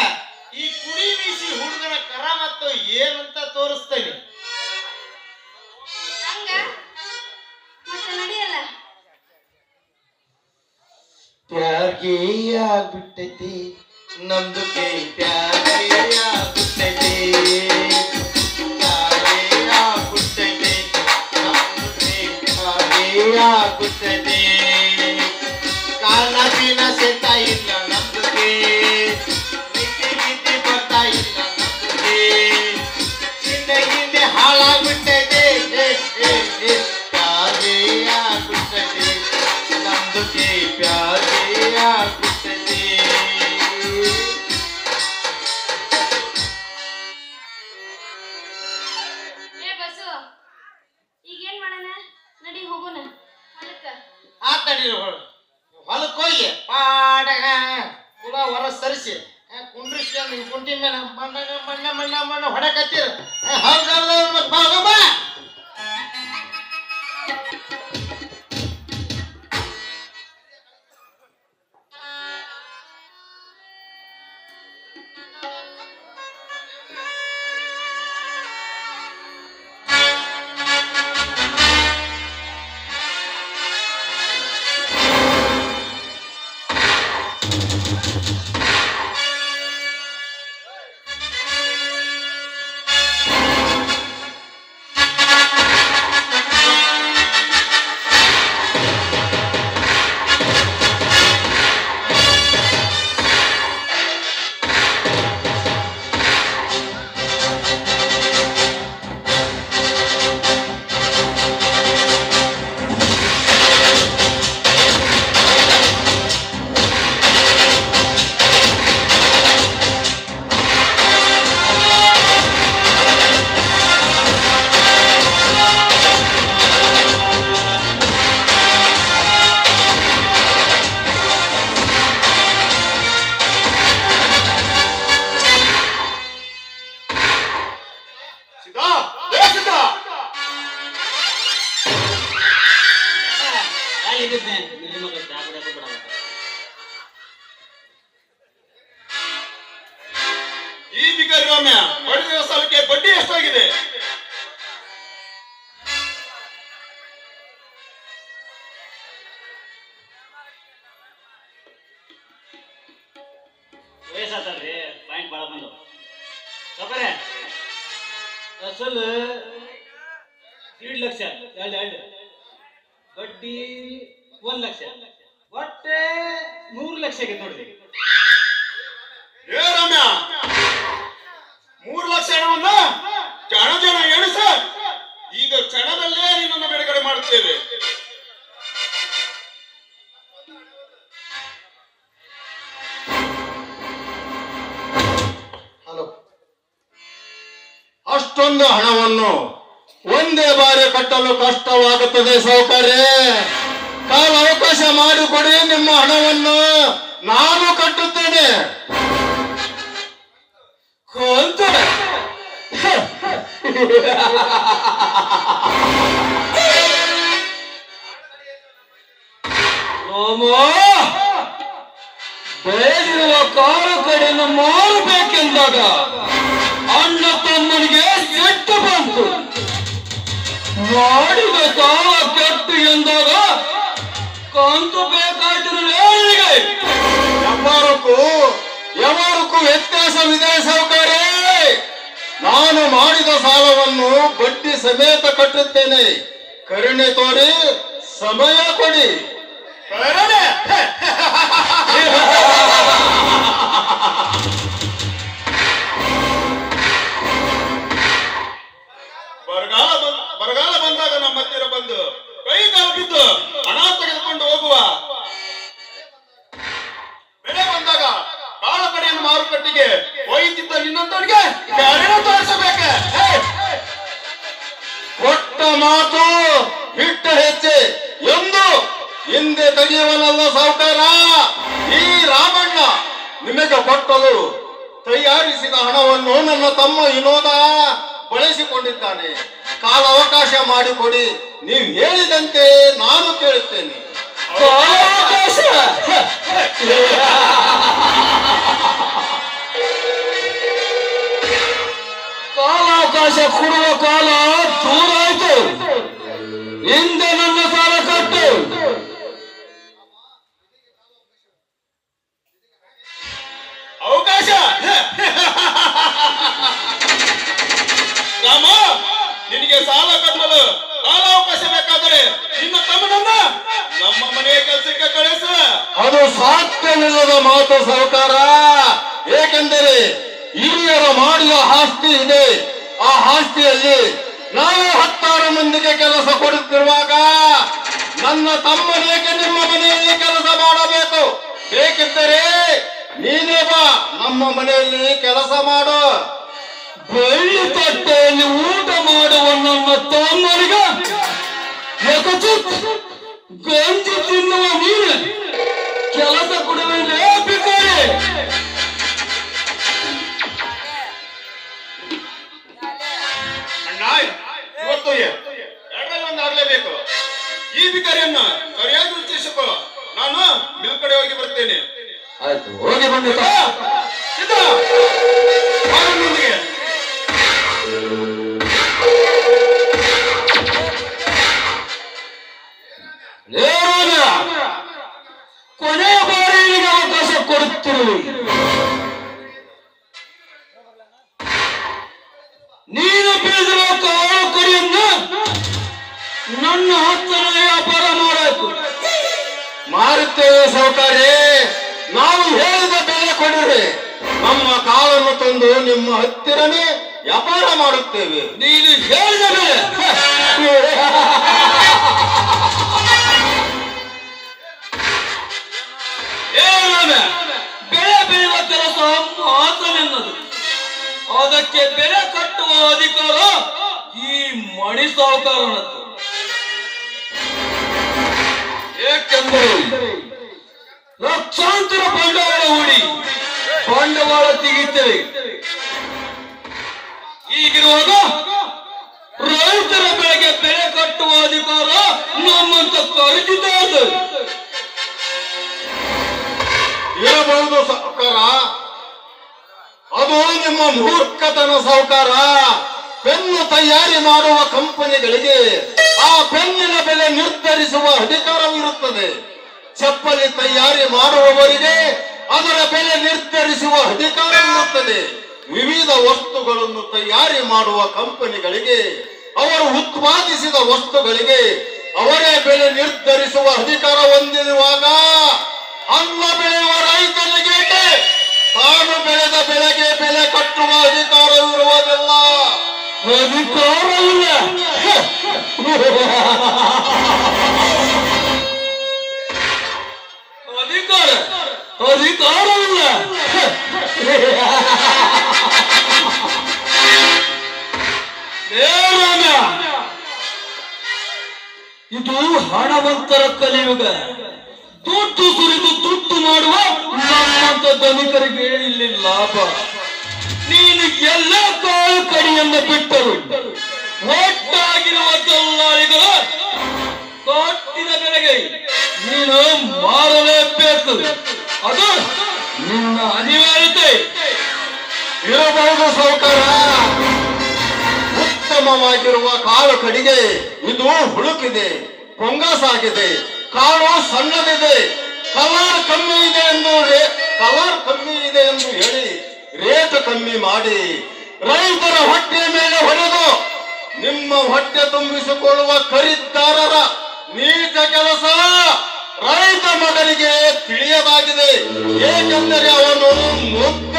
ಈ ಕುಡಿ ಮೀಸಿ ಹುಡುಗನ ಕರ ಮತ್ತು ಏನಂತ ತೋರಿಸ್ತೇನೆ.
ಹಂಗ ಮತ್ತೆ ನಡಿಯಲ್ಲ.
ಪ್ಯಾರ್ಗೆ ಆಗ್ಬಿಟ್ಟೈತಿ ನಮ್ದು ಕೈ, ಪ್ಯಾರ್ಗೆ ಆಗ್ಬಿಟ್ಟೈತಿ, ಪ್ಯಾರ್ಗೆ ಆಗ್ಬಿಟ್ಟೈತಿ ನಮ್ದು ಕೈ, ಪ್ಯಾರ್ಗೆ ಆಗ್ಬಿಟ್ಟೈತಿ. ಕಾಲ ಪೀನ ಸೆಂತಾ ಇಲ್ಲ ನಮ್ದು ಕೈ, ನಿತ್ತಿ ನಿತ್ತಿ ಬರ್ತಾ ಇಲ್ಲ ನಮ್ದು ಕೈ, ಹಿಂದೆ ಹಿಂದೆ ಹಾಳಾಗ್ಬಿಟ್ಟೈತಿ. ಪ್ಯಾರ್ಗೆ ಆಗ್ಬಿಟ್ಟೈತಿ ನಮ್ದು ಕೈ, ಪ್ಯಾರ್ಗೆ ಆಗ್ಬಿಟ್ಟೈತಿ.
ಏ ಬಸ್ಸು, ಈಗೇನ್ ಮಾಡೋಣ? ನಡಿ ಹೋಗೋಣ ಹೊಲಕ್ಕ.
ಆತಡಿ ಹೊಲಕ್ಕೆ ಹೋಗಿ ಪಾಡಗ ಕುಲ ಹೊರ ಸರಿಸಿ ಕುಂಡ್ರಿಸ್ಕೊಂಡು ಕುಂಟಿ ಮೇಲೆ ಮಣ್ಣ ಹೊಡಕತ್ತೀರ. ಹೌದೌದು ಬಾ. ಈ ಬಿಗರು
ರಮ್ಯ, ಪಡೆದಿರೋ ಸಾಲಕ್ಕೆ ಬಡ್ಡಿ ಎಷ್ಟಾಗಿದೆ?
ವಯಸ್ಸಾತಲ್ರಿ ಪಾಯಿಂಟ್ ಭಾಳ ಬಂದು ಸಾಕರೆ ಅಸಲು 1.5 ಲಕ್ಷ, ಎರಡು ಬಡ್ಡಿ 1 ಲಕ್ಷ, ಒಟ್ಟೆ 3 ಲಕ್ಷ ಆಗೈತೆ ನೋಡ್ರಿ.
ಏ ರಮ್ಯ, 3 ಲಕ್ಷ ಹಣವನ್ನ ಜನ ಎಣಿಸ. ಈಗ ಕ್ಷಣದಲ್ಲೇ ನಿನ್ನನ್ನು ಬಿಡುಗಡೆ ಮಾಡುತ್ತೇವೆ.
ಹಲೋ,
ಅಷ್ಟೊಂದು ಹಣವನ್ನು ಒಂದೇ ಬಾರಿ ಕಟ್ಟಲು ಕಷ್ಟವಾಗುತ್ತದೆ ಸಾಹುಕಾರೆ. ಕಾಲ ಅವಕಾಶ ಮಾಡಿಕೊಡಿ, ನಿಮ್ಮ ಹಣವನ್ನು ನಾನು ಕಟ್ಟುತ್ತೇನೆ.
ಕೊಂತ ಬೆಳೆದಿರುವ ಕಾಳು ಕಡೆಯನ್ನು ಮಾರಬೇಕೆಂದಾಗ ಅಣ್ಣ ತಮ್ಮನಿಗೆ ಸಿಟ್ಟು ಬಂತು. ಮಾಡಿದ ಸಾಲ ಕೆಟ್ಟು ಎಂದಾಗ ಕಂತು ಬೇಕಾಗಿರಲೇ.
ಯಾವಾರಕ್ಕೂ ವ್ಯತ್ಯಾಸವಿದೆ ಸಾಹುಕಾರೆ. ನಾನು ಮಾಡಿದ ಸಾಲವನ್ನು ಬಡ್ಡಿ ಸಮೇತ ಕಟ್ಟುತ್ತೇನೆ. ಕರುಣೆ ತೋರಿ ಸಮಯ ಕೊಡಿ. ಬರಗಾಲ ಬಂದಾಗ ನಮ್ಮ ಹತ್ತಿರ ಬಂದು ಕೈ ಕಾಲು ಬಿದ್ದು ಹಣ ತೆಗೆದುಕೊಂಡು ಹೋಗುವ. ಬೆಳೆ ಬಂದಾಗ ಕಾಳು ಕಡೆಯನ್ನು ಮಾರುಕಟ್ಟೆಗೆ ಒಯ್ಯುತ್ತಿದ್ದ ನಿನ್ನಂತವನಿಗೆ ಯಾರೇನೋ ತೋರಿಸಬೇಕೆ? ಕೊಟ್ಟ ಮಾತು ಬಿಟ್ಟ ಹೆಚ್ಚೆ ಎಂದು ಹಿಂದೆ ತೆಗೆಯುವನಲ್ಲ ಸಾಹುಕಾರ. ಈ ರಾಮಣ್ಣ ನಿಮಗೆ ಕೊಟ್ಟಲು ತಯಾರಿಸಿದ ಹಣವನ್ನು ನನ್ನ ತಮ್ಮ ವಿನೋದ ಬಳಸಿಕೊಂಡಿದ್ದಾನೆ. ಕಾಲ ಅವಕಾಶ ಮಾಡಿಕೊಡಿ, ನೀವು ಹೇಳಿದಂತೆ ನಾನು ಕೇಳುತ್ತೇನೆ.
ಕಾಲಾವಕಾಶ ಕೊಡುವ ಕಾಲ ದೂರ ಆಯ್ತು. ಹಿಂದೆ ನನ್ನ ಸಾಲ ಕಟ್ಟು.
ಅವಕಾಶ ರಾಮ, ನಿನಗೆ ಸಾಲ ಕಟ್ಟಲು ಕಾಲಾವಕಾಶ ಬೇಕಾದರೆ ನಿನ್ನ ತಮ್ಮನನ್ನ ನಮ್ಮ ಮನೆಯ ಕೆಲಸಕ್ಕೆ ಕಳಿಸ. ಅದು ಸಾಧ್ಯವಿಲ್ಲದ ಮಾತು ಸಾಹುಕಾರ. ಏಕೆಂದರೆ ಹಿರಿಯರ ಮಾಡಿದ ಆಸ್ತಿ ಇದೆ. ಆ ಆಸ್ತಿಯಲ್ಲಿ ನಾವು 10 ಮಂದಿಗೆ ಕೆಲಸ ಕೊಡುತ್ತಿರುವಾಗ ನನ್ನ ತಮ್ಮನೇಕೆ ನಿಮ್ಮ ಮನೆಯಲ್ಲಿ ಕೆಲಸ ಮಾಡಬೇಕು? ಬೇಕಿದ್ದರೆ ನೀನೇ ಬಾ, ನಮ್ಮ ಮನೆಯಲ್ಲಿ ಕೆಲಸ ಮಾಡು.
ಬೆಳ್ಳಿ ತಟ್ಟೆಯಲ್ಲಿ ಊಟ ಮಾಡುವ ನನ್ನ ತಮ್ಮನಿಗೆ ಗಂಜಿ ತಿನ್ನುವ ನೀನು ಕೆಲಸ ಕೊಡುವೇ ಬೇಕಾರೆ.
ಅಣ್ಣ, ಇವತ್ತು ಎರಡರಲ್ಲಿ ಒಂದಾಗಲೇಬೇಕು. ಈ ಬಿಕಾರಿಯನ್ನ ಸರಿಯಾಗಿ ಉಚ್ಚರಿಸಿಕೊ. ನಾನು ಮಿಲ್ ಕಡೆ ಹೋಗಿ ಬರ್ತೇನೆ.
ಆಯ್ತು, ಹೋಗಿ ಬಂದ
ಸಿದ್ಧ ನೊಂದಿಗೆ.
ಕೊನೆಯ ಬಾರಿಗೆ ಅವಕಾಶ ಕೊಡುತ್ತಿರುವೆ. ನೀನು ಬೀಳಿರುವ ಕಾಳು ಕಡಿಯನ್ನು ನನ್ನ ಹತ್ತಿರ ವ್ಯಾಪಾರ ಮಾಡಾಯ್ತು.
ಮಾರುತ್ತೇವೆ ಸಾಹುಕಾರೆ. ನಾವು ಹೇಳಿದ ಬೆಲೆ ಕೊಡಿರಿ. ನಮ್ಮ ಕಾಲನ್ನು ತಂದು ನಿಮ್ಮ ಹತ್ತಿರನೇ ವ್ಯಾಪಾರ ಮಾಡುತ್ತೇವೆ.
ನೀನು ಹೇಳಿದ ಬೆಲೆ ಬೆಳೆ ಬೆಳೆಯುವ ಕೆಲಸ ಮಾತ್ರ ನಿನ್ನದು. ಅದಕ್ಕೆ ಬೆಲೆ ಕಟ್ಟುವ ಅಧಿಕಾರ ಈ ಮಣಿ ಸಾಹುಕಾರನದ್ದು. ಏಕೆಂದರೆ ಲಕ್ಷಾಂತರ ಬಂಡವಾಳ ಹೂಡಿ ಬಂಡವಾಳ ತೆಗೆಯುತ್ತೇವೆ. ಈಗಿರುವಾಗ ರೈತರ ಬೆಳೆಗೆ ಬೆಲೆ ಕಟ್ಟುವ ಅಧಿಕಾರ ನಮ್ಮಂತ ಕರೆದಿದ್ದಾರೆ.
ಇರಬಹುದು ಸಾಹುಕಾರ. ಅದು ನಿಮ್ಮ ಮೂರ್ಖತನ ಸಾಹುಕಾರ. ಪೆನ್ನು ತಯಾರಿ ಮಾಡುವ ಕಂಪನಿಗಳಿಗೆ ಆ ಪೆನ್ನಿನ ಬೆಲೆ ನಿರ್ಧರಿಸುವ ಅಧಿಕಾರವಿರುತ್ತದೆ. ಚಪ್ಪಲಿ ತಯಾರಿ ಮಾಡುವವರಿಗೆ ಅದರ ಬೆಲೆ ನಿರ್ಧರಿಸುವ ಅಧಿಕಾರವಿರುತ್ತದೆ. ವಿವಿಧ ವಸ್ತುಗಳನ್ನು ತಯಾರಿ ಮಾಡುವ ಕಂಪನಿಗಳಿಗೆ ಅವರು ಉತ್ಪಾದಿಸಿದ ವಸ್ತುಗಳಿಗೆ ಅವರೇ ಬೆಲೆ ನಿರ್ಧರಿಸುವ ಅಧಿಕಾರ ಹೊಂದಿರುವಾಗ ಅನ್ನ ಬೆಳೆಯುವ ರೈತನಿಗೆ ತಾನು ಬೆಳೆದ ಬೆಳೆಗೆ ಬೆಲೆ ಕಟ್ಟುವ ಅಧಿಕಾರವಿರುವುದಿಲ್ಲ.
ಅಧಿಕಾರವಿಲ್ಲ. ಅಧಿಕಾರವಿಲ್ಲ. ಇದು ಹಣವಂತರ ಕಲಿಯುಗ. ದುಡ್ಡು ಸುರಿದು ದುಡ್ಡು ಮಾಡುವ ನಮ್ಮಂತ ಧನಿಕರಿಗೆ ಇಲ್ಲಿ ಲಾಭ. ನೀನು ಎಲ್ಲ ಕಾಳು ಕಡಿಯನ್ನು ಬಿಟ್ಟರು ಒಟ್ಟಾಗಿರುವ ದಲ್ಲಾಳಿಗಳು ಕಟ್ಟಿದ ಬೆಲೆಗೆ ನೀನು ಮಾರಲೇಬೇಕು. ಅದು ನಿನ್ನ ಅನಿವಾರ್ಯತೆ.
ಇರಬಹುದು ಸಾಹುಕಾರ. ಉತ್ತಮವಾಗಿರುವ ಕಾಳು ಕಡಿಗೆ ಇದು ಹುಳುಕಿದೆ, ಪೊಂಗಸಾಗಿದೆ, ಕಾಳು ಸಣ್ಣದಿದೆ, ಕಲರ್ ಕಮ್ಮಿ ಇದೆ ಎಂದು ಹೇಳಿ ರೇಟ್ ಕಮ್ಮಿ ಮಾಡಿ ರೈತರ ಹೊಟ್ಟೆ ಮೇಲೆ ಹೊಡೆದು ನಿಮ್ಮ ಹೊಟ್ಟೆ ತುಂಬಿಸಿಕೊಳ್ಳುವ ಖರೀದಾರರ ನೀಚ ಕೆಲಸ ರೈತ ಮಗನಿಗೆ ತಿಳಿಯದಾಗಿದೆ. ಏಕೆಂದರೆ ಅವನು ಮುಗ್ಧ.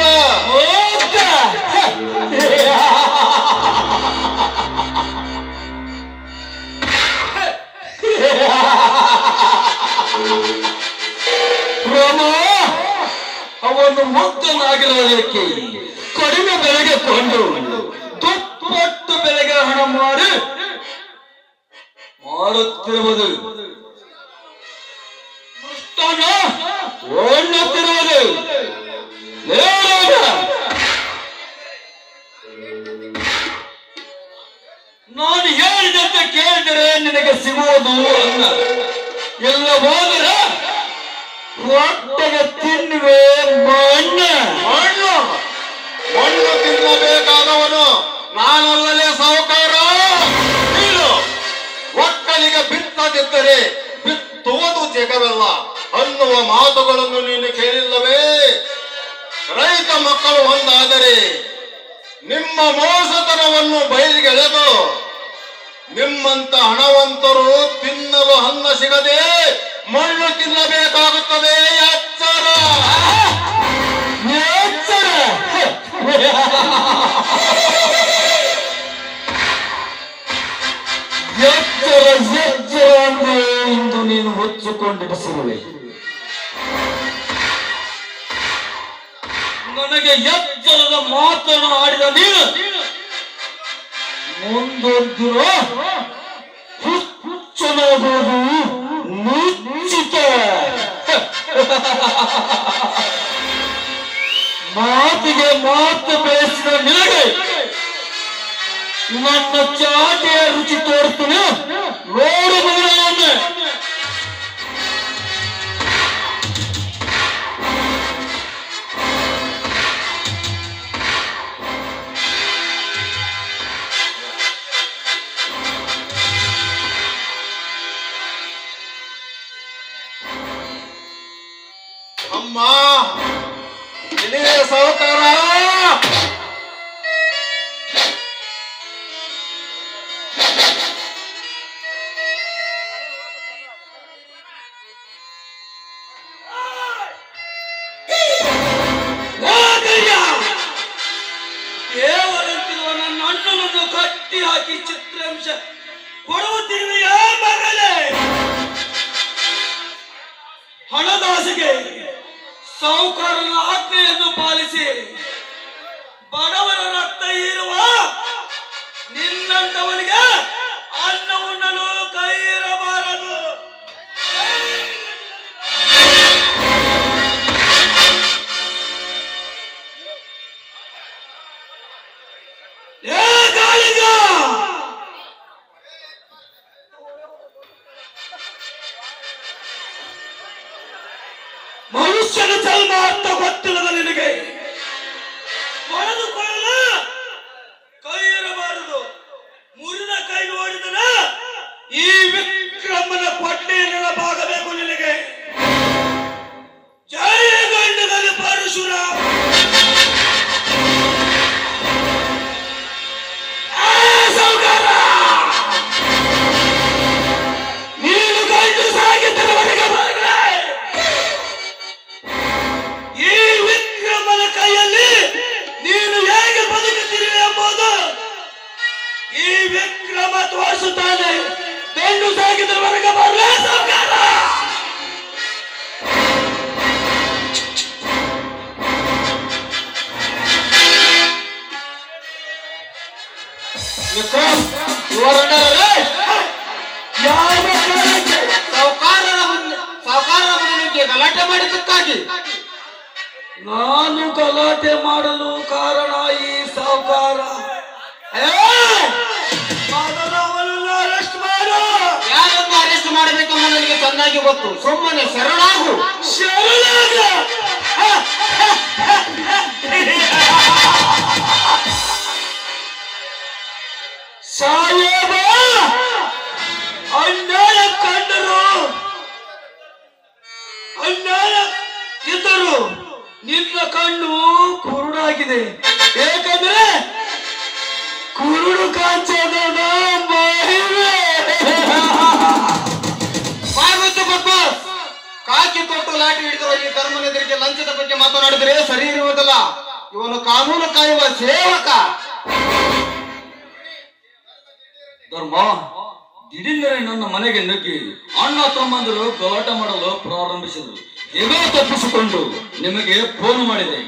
ಅವನು ಮುಗ್ಧನಾಗಿರೋದಕ್ಕೆ ಕಡಿಮೆ ಬೆಲೆಗೆ ಕೊಂಡು ದುಪ್ಪಟ್ಟು ಬೆಲೆಗೆ ಹಣ ಮಾಡಿ ಮಾರುತ್ತಿರುವುದು ಒಳ್ಳುತ್ತಿರುವುದು. ನಾನು ಹೇಳಿದಂತೆ ಕೇಳಿದರೆ ನಿನಗೆ ಸಿಗುವುದು ಅನ್ನ. ಎಲ್ಲ ಹೋದರೆ ಹೊಟ್ಟೆಗೆ ತಿನ್ನುವೆ ಮಣ್ಣು.
ಮಣ್ಣು ತಿನ್ನಬೇಕಾದವನು ನಾನಲ್ಲಲೇ ಸಾಹುಕಾರ. ಒಕ್ಕಲಿಗೆ ಬಿತ್ತದಿದ್ದರೆ ಬಿತ್ತುವುದು ಜಗವೆಲ್ಲ ಅನ್ನುವ ಮಾತುಗಳನ್ನು ನೀನು ಕೇಳಿಲ್ಲವೇ? ರೈತ ಮಕ್ಕಳು ಒಂದಾದರೆ ನಿಮ್ಮ ಮೋಸತನವನ್ನು ಬಯಲಿಗೆಳೆದು ನಿಮ್ಮಂತ ಹಣವಂತರು ತಿನ್ನಲು ಅನ್ನ ಸಿಗದೆ ಮಣ್ಣು ತಿನ್ನಬೇಕಾಗುತ್ತದೆ. ಎಚ್ಚರ.
ಇಂದು ನೀನು ಹೊಚ್ಚಿಕೊಂಡಿರಿಸಿರುವೆ. ನನಗೆ ಎಚ್ಚರದ ಮಾತನ್ನು ಆಡಿದ ನೀನು ಮುಂದೊಂದಿರೋ ಹುಚ್ಚನಾಗುವುದು ನಿಶ್ಚಿತ. ಮಾತಿಗೆ ಮಾತು ಬೆಳೆಸಿದ ನಿನಗೆ ನನ್ನ ಚಾಟಿಯ ರುಚಿ ತೋರಿಸ್ತೀನಿ. ನೋಡು ಮಗನನ್ನು.
ಅಮ್ಮ ಇಲ್ಲಿದೆ ಸಾಹುಕಾರ.
ದೇವರಂತಿರುವ ನನ್ನ ಅಣ್ಣನನ್ನು ಕಟ್ಟಿ ಹಾಕಿ ಚಿತ್ರಾಂಶ ಕೊಡುತ್ತಿರುವ ಮಗಳೇ. ಹಣದಾಸೆಗೆ ಸಾಹುಕಾರನ ಆಜ್ಞೆಯನ್ನು ಪಾಲಿಸಿ ಬಡವರ ರಕ್ತ ಹೀರುವ ನಿನ್ನಂತವನಿಗೆ ಅನ್ನ ಉಣ್ಣಲು ಕೈ ಇರಬಾರದು. ಮನುಷ್ಯನ ಜನ್ಮ ಅಂತ ಗೊತ್ತಿಲ್ಲದ ನಿನಗೆ ವಿಕ್ರಮನ ಕೊಟ್ಲಿ ನೆನಪಾಗಬೇಕು ನಿನಗೆ. ಜಯ ಗಂಡಗಲಿ ಪರಶುರಾಮ. ಸೌಕರ ನೀನು ಗಂಡು ಸಾಗಿದ್ದವರೆಗೆ ಬರಲೇ. ಈ ವಿಕ್ರಮನ ಕೈಯಲ್ಲಿ ನೀನು ಹೇಗೆ ಬದುಕುತ್ತೀರಿ ಎಂಬುದು ಈ ವಿಕ್ರಮ ತೋರಿಸುತ್ತಾನೆ. ಗಂಡು ಸಾಗಿದ್ದವರೆಗೆ ಬರಲೇ ಸೌಕರ.
ವಿಕ್ರಮ್, ಇವರು
ಯಾವ ಕಾರಣಕ್ಕೆ
ಸಾವುಕಾರರ ಮನೆಗೆ ಗಲಾಟೆ ಮಾಡಿದ್ದಕ್ಕಾಗಿ
ನಾನು ಗಲಾಟೆ ಮಾಡಲು ಕಾರಣ ಈ ಸಾವುಕಾರ. ಅವನನ್ನ ಅರೆಸ್ಟ್ ಮಾಡು.
ಯಾರನ್ನು ಅರೆಸ್ಟ್ ಮಾಡಬೇಕೆಂಬ ನನಗೆ ಚೆನ್ನಾಗಿ ಗೊತ್ತು. ಸುಮ್ಮನೆ ಶರಣಾಗು.
ಶರಣಾಗ. ಸಾಹೇಬ, ಅನ್ಯಾಯ ಕಂಡರು, ಅನ್ಯಾಯ ಇದ್ದರು ನಿನ್ನ ಕಣ್ಣು ಕುರುಡಾಗಿದೆ. ಏಕೆಂದ್ರೆ ಕುರುಡು ಕಾಂಚದ
ಕಾಕಿ ತೊಟ್ಟು ಲಾಠಿ ಹಿಡಿದಿರುವ ಈ ಧರ್ಮನೆದರಿಗೆ ಲಂಚದ ಬಗ್ಗೆ ಮಾತನಾಡಿದರೆ ಸರಿ ಇರುವುದಿಲ್ಲ. ಇವನು ಕಾನೂನು ಕಾಯುವ ಸೇವಕ.
ಧರ್ಮ ದಿಢೀರನೆ ನನ್ನ ಮನೆಗೆ ನುಗ್ಗಿ ಅಣ್ಣ ತಮ್ಮಂದರು ಗಲಾಟೆ ಮಾಡಲು ಪ್ರಾರಂಭಿಸಿದರು. ಹೇಗೋ ತಪ್ಪಿಸಿಕೊಂಡು ನಿಮಗೆ ಫೋನ್ ಮಾಡಿದೆ.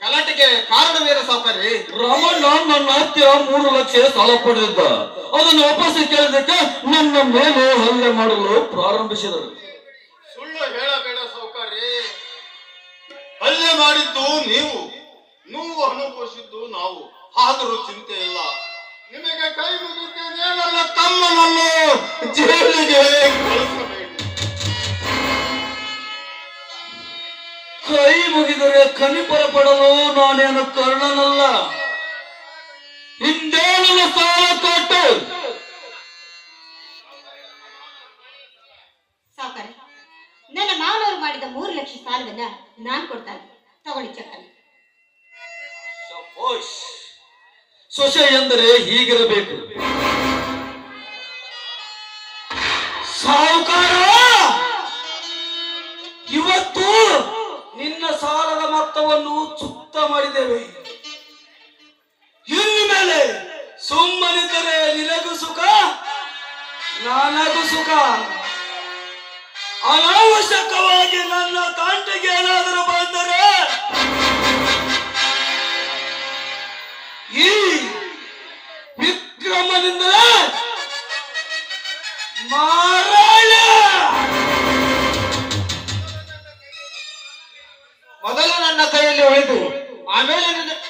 ಗಲಾಟೆಗೆ ಕಾರಣವೇನು ಸಾವುಕಾರಿ?
ರಾಮಣ್ಣ ನನ್ನ ಹತ್ತಿರ 3 ಲಕ್ಷ ಸಾಲ ಪಡೆದಿದ್ದ. ಅದನ್ನು ವಾಪಸ್ ಕೇಳಿದಕ್ಕೆ ನನ್ನ ಮೇಲೆ ಹಲ್ಲೆ ಮಾಡಲು ಪ್ರಾರಂಭಿಸಿದರು.
ಸುಳ್ಳು ಹೇಳಬೇಡ ಸಾವುಕಾರಿ. ಹಲ್ಲೆ ಮಾಡಿದ್ದು ನೀವು, ನೋವು ಅನುಭವಿಸಿದ್ದು ನಾವು. ಆದರೂ ಚಿಂತೆ ಇಲ್ಲ, ನಿಮಗೆ ಕೈ ಮುಗಿದ್ದೇನೆ. ನನ್ನ ತಮ್ಮನನ್ನು ಜೈಲಿಗೆ ಕಳಿಸಬೇಕು.
ಕೈ ಮುಗಿದರೆ ಕನಿಪರ ಪಡಲು ನಾನೇನು ಕರ್ಣನಲ್ಲ. ಹಿಂದೆ ನನ್ನ ಸಾಲ ಕೊಟ್ಟು
ಸಾವುಕಾರ, ನನ್ನ ಮಾವನವರು ಮಾಡಿದ 3 ಲಕ್ಷ ಸಾಲವನ್ನ ನಾನ್ ಕೊಡ್ತಾ ಇದ್ದೀನಿ. ತಗೊಳ್ಳಿ ಚೆಕ್ಕನ್ನು.
ಸೊಸೆ ಎಂದರೆ ಹೀಗಿರಬೇಕು. ಸಾವುಕಾರ, ಇವತ್ತು ನಿನ್ನ ಸಾಲದ ಮೊತ್ತವನ್ನು ಚುಕ್ತ ಮಾಡಿದ್ದೇವೆ. ಇನ್ಮೇಲೆ ಸುಮ್ಮನಿದ್ದರೆ ನಿನಗೂ ಸುಖ, ನನಗೂ ಸುಖ. ಅನಾವಶ್ಯಕವಾಗಿ ನನ್ನ ತಂಟೆಗೆ ಏನಾದರೂ ಬಂದರೆ ಈ ವಿಕ್ರಮನಿಂದಲೇ ಮಾರಾಯ.
ಮೊದಲು ನನ್ನ ಕೈಯಲ್ಲಿ ಉಳಿದು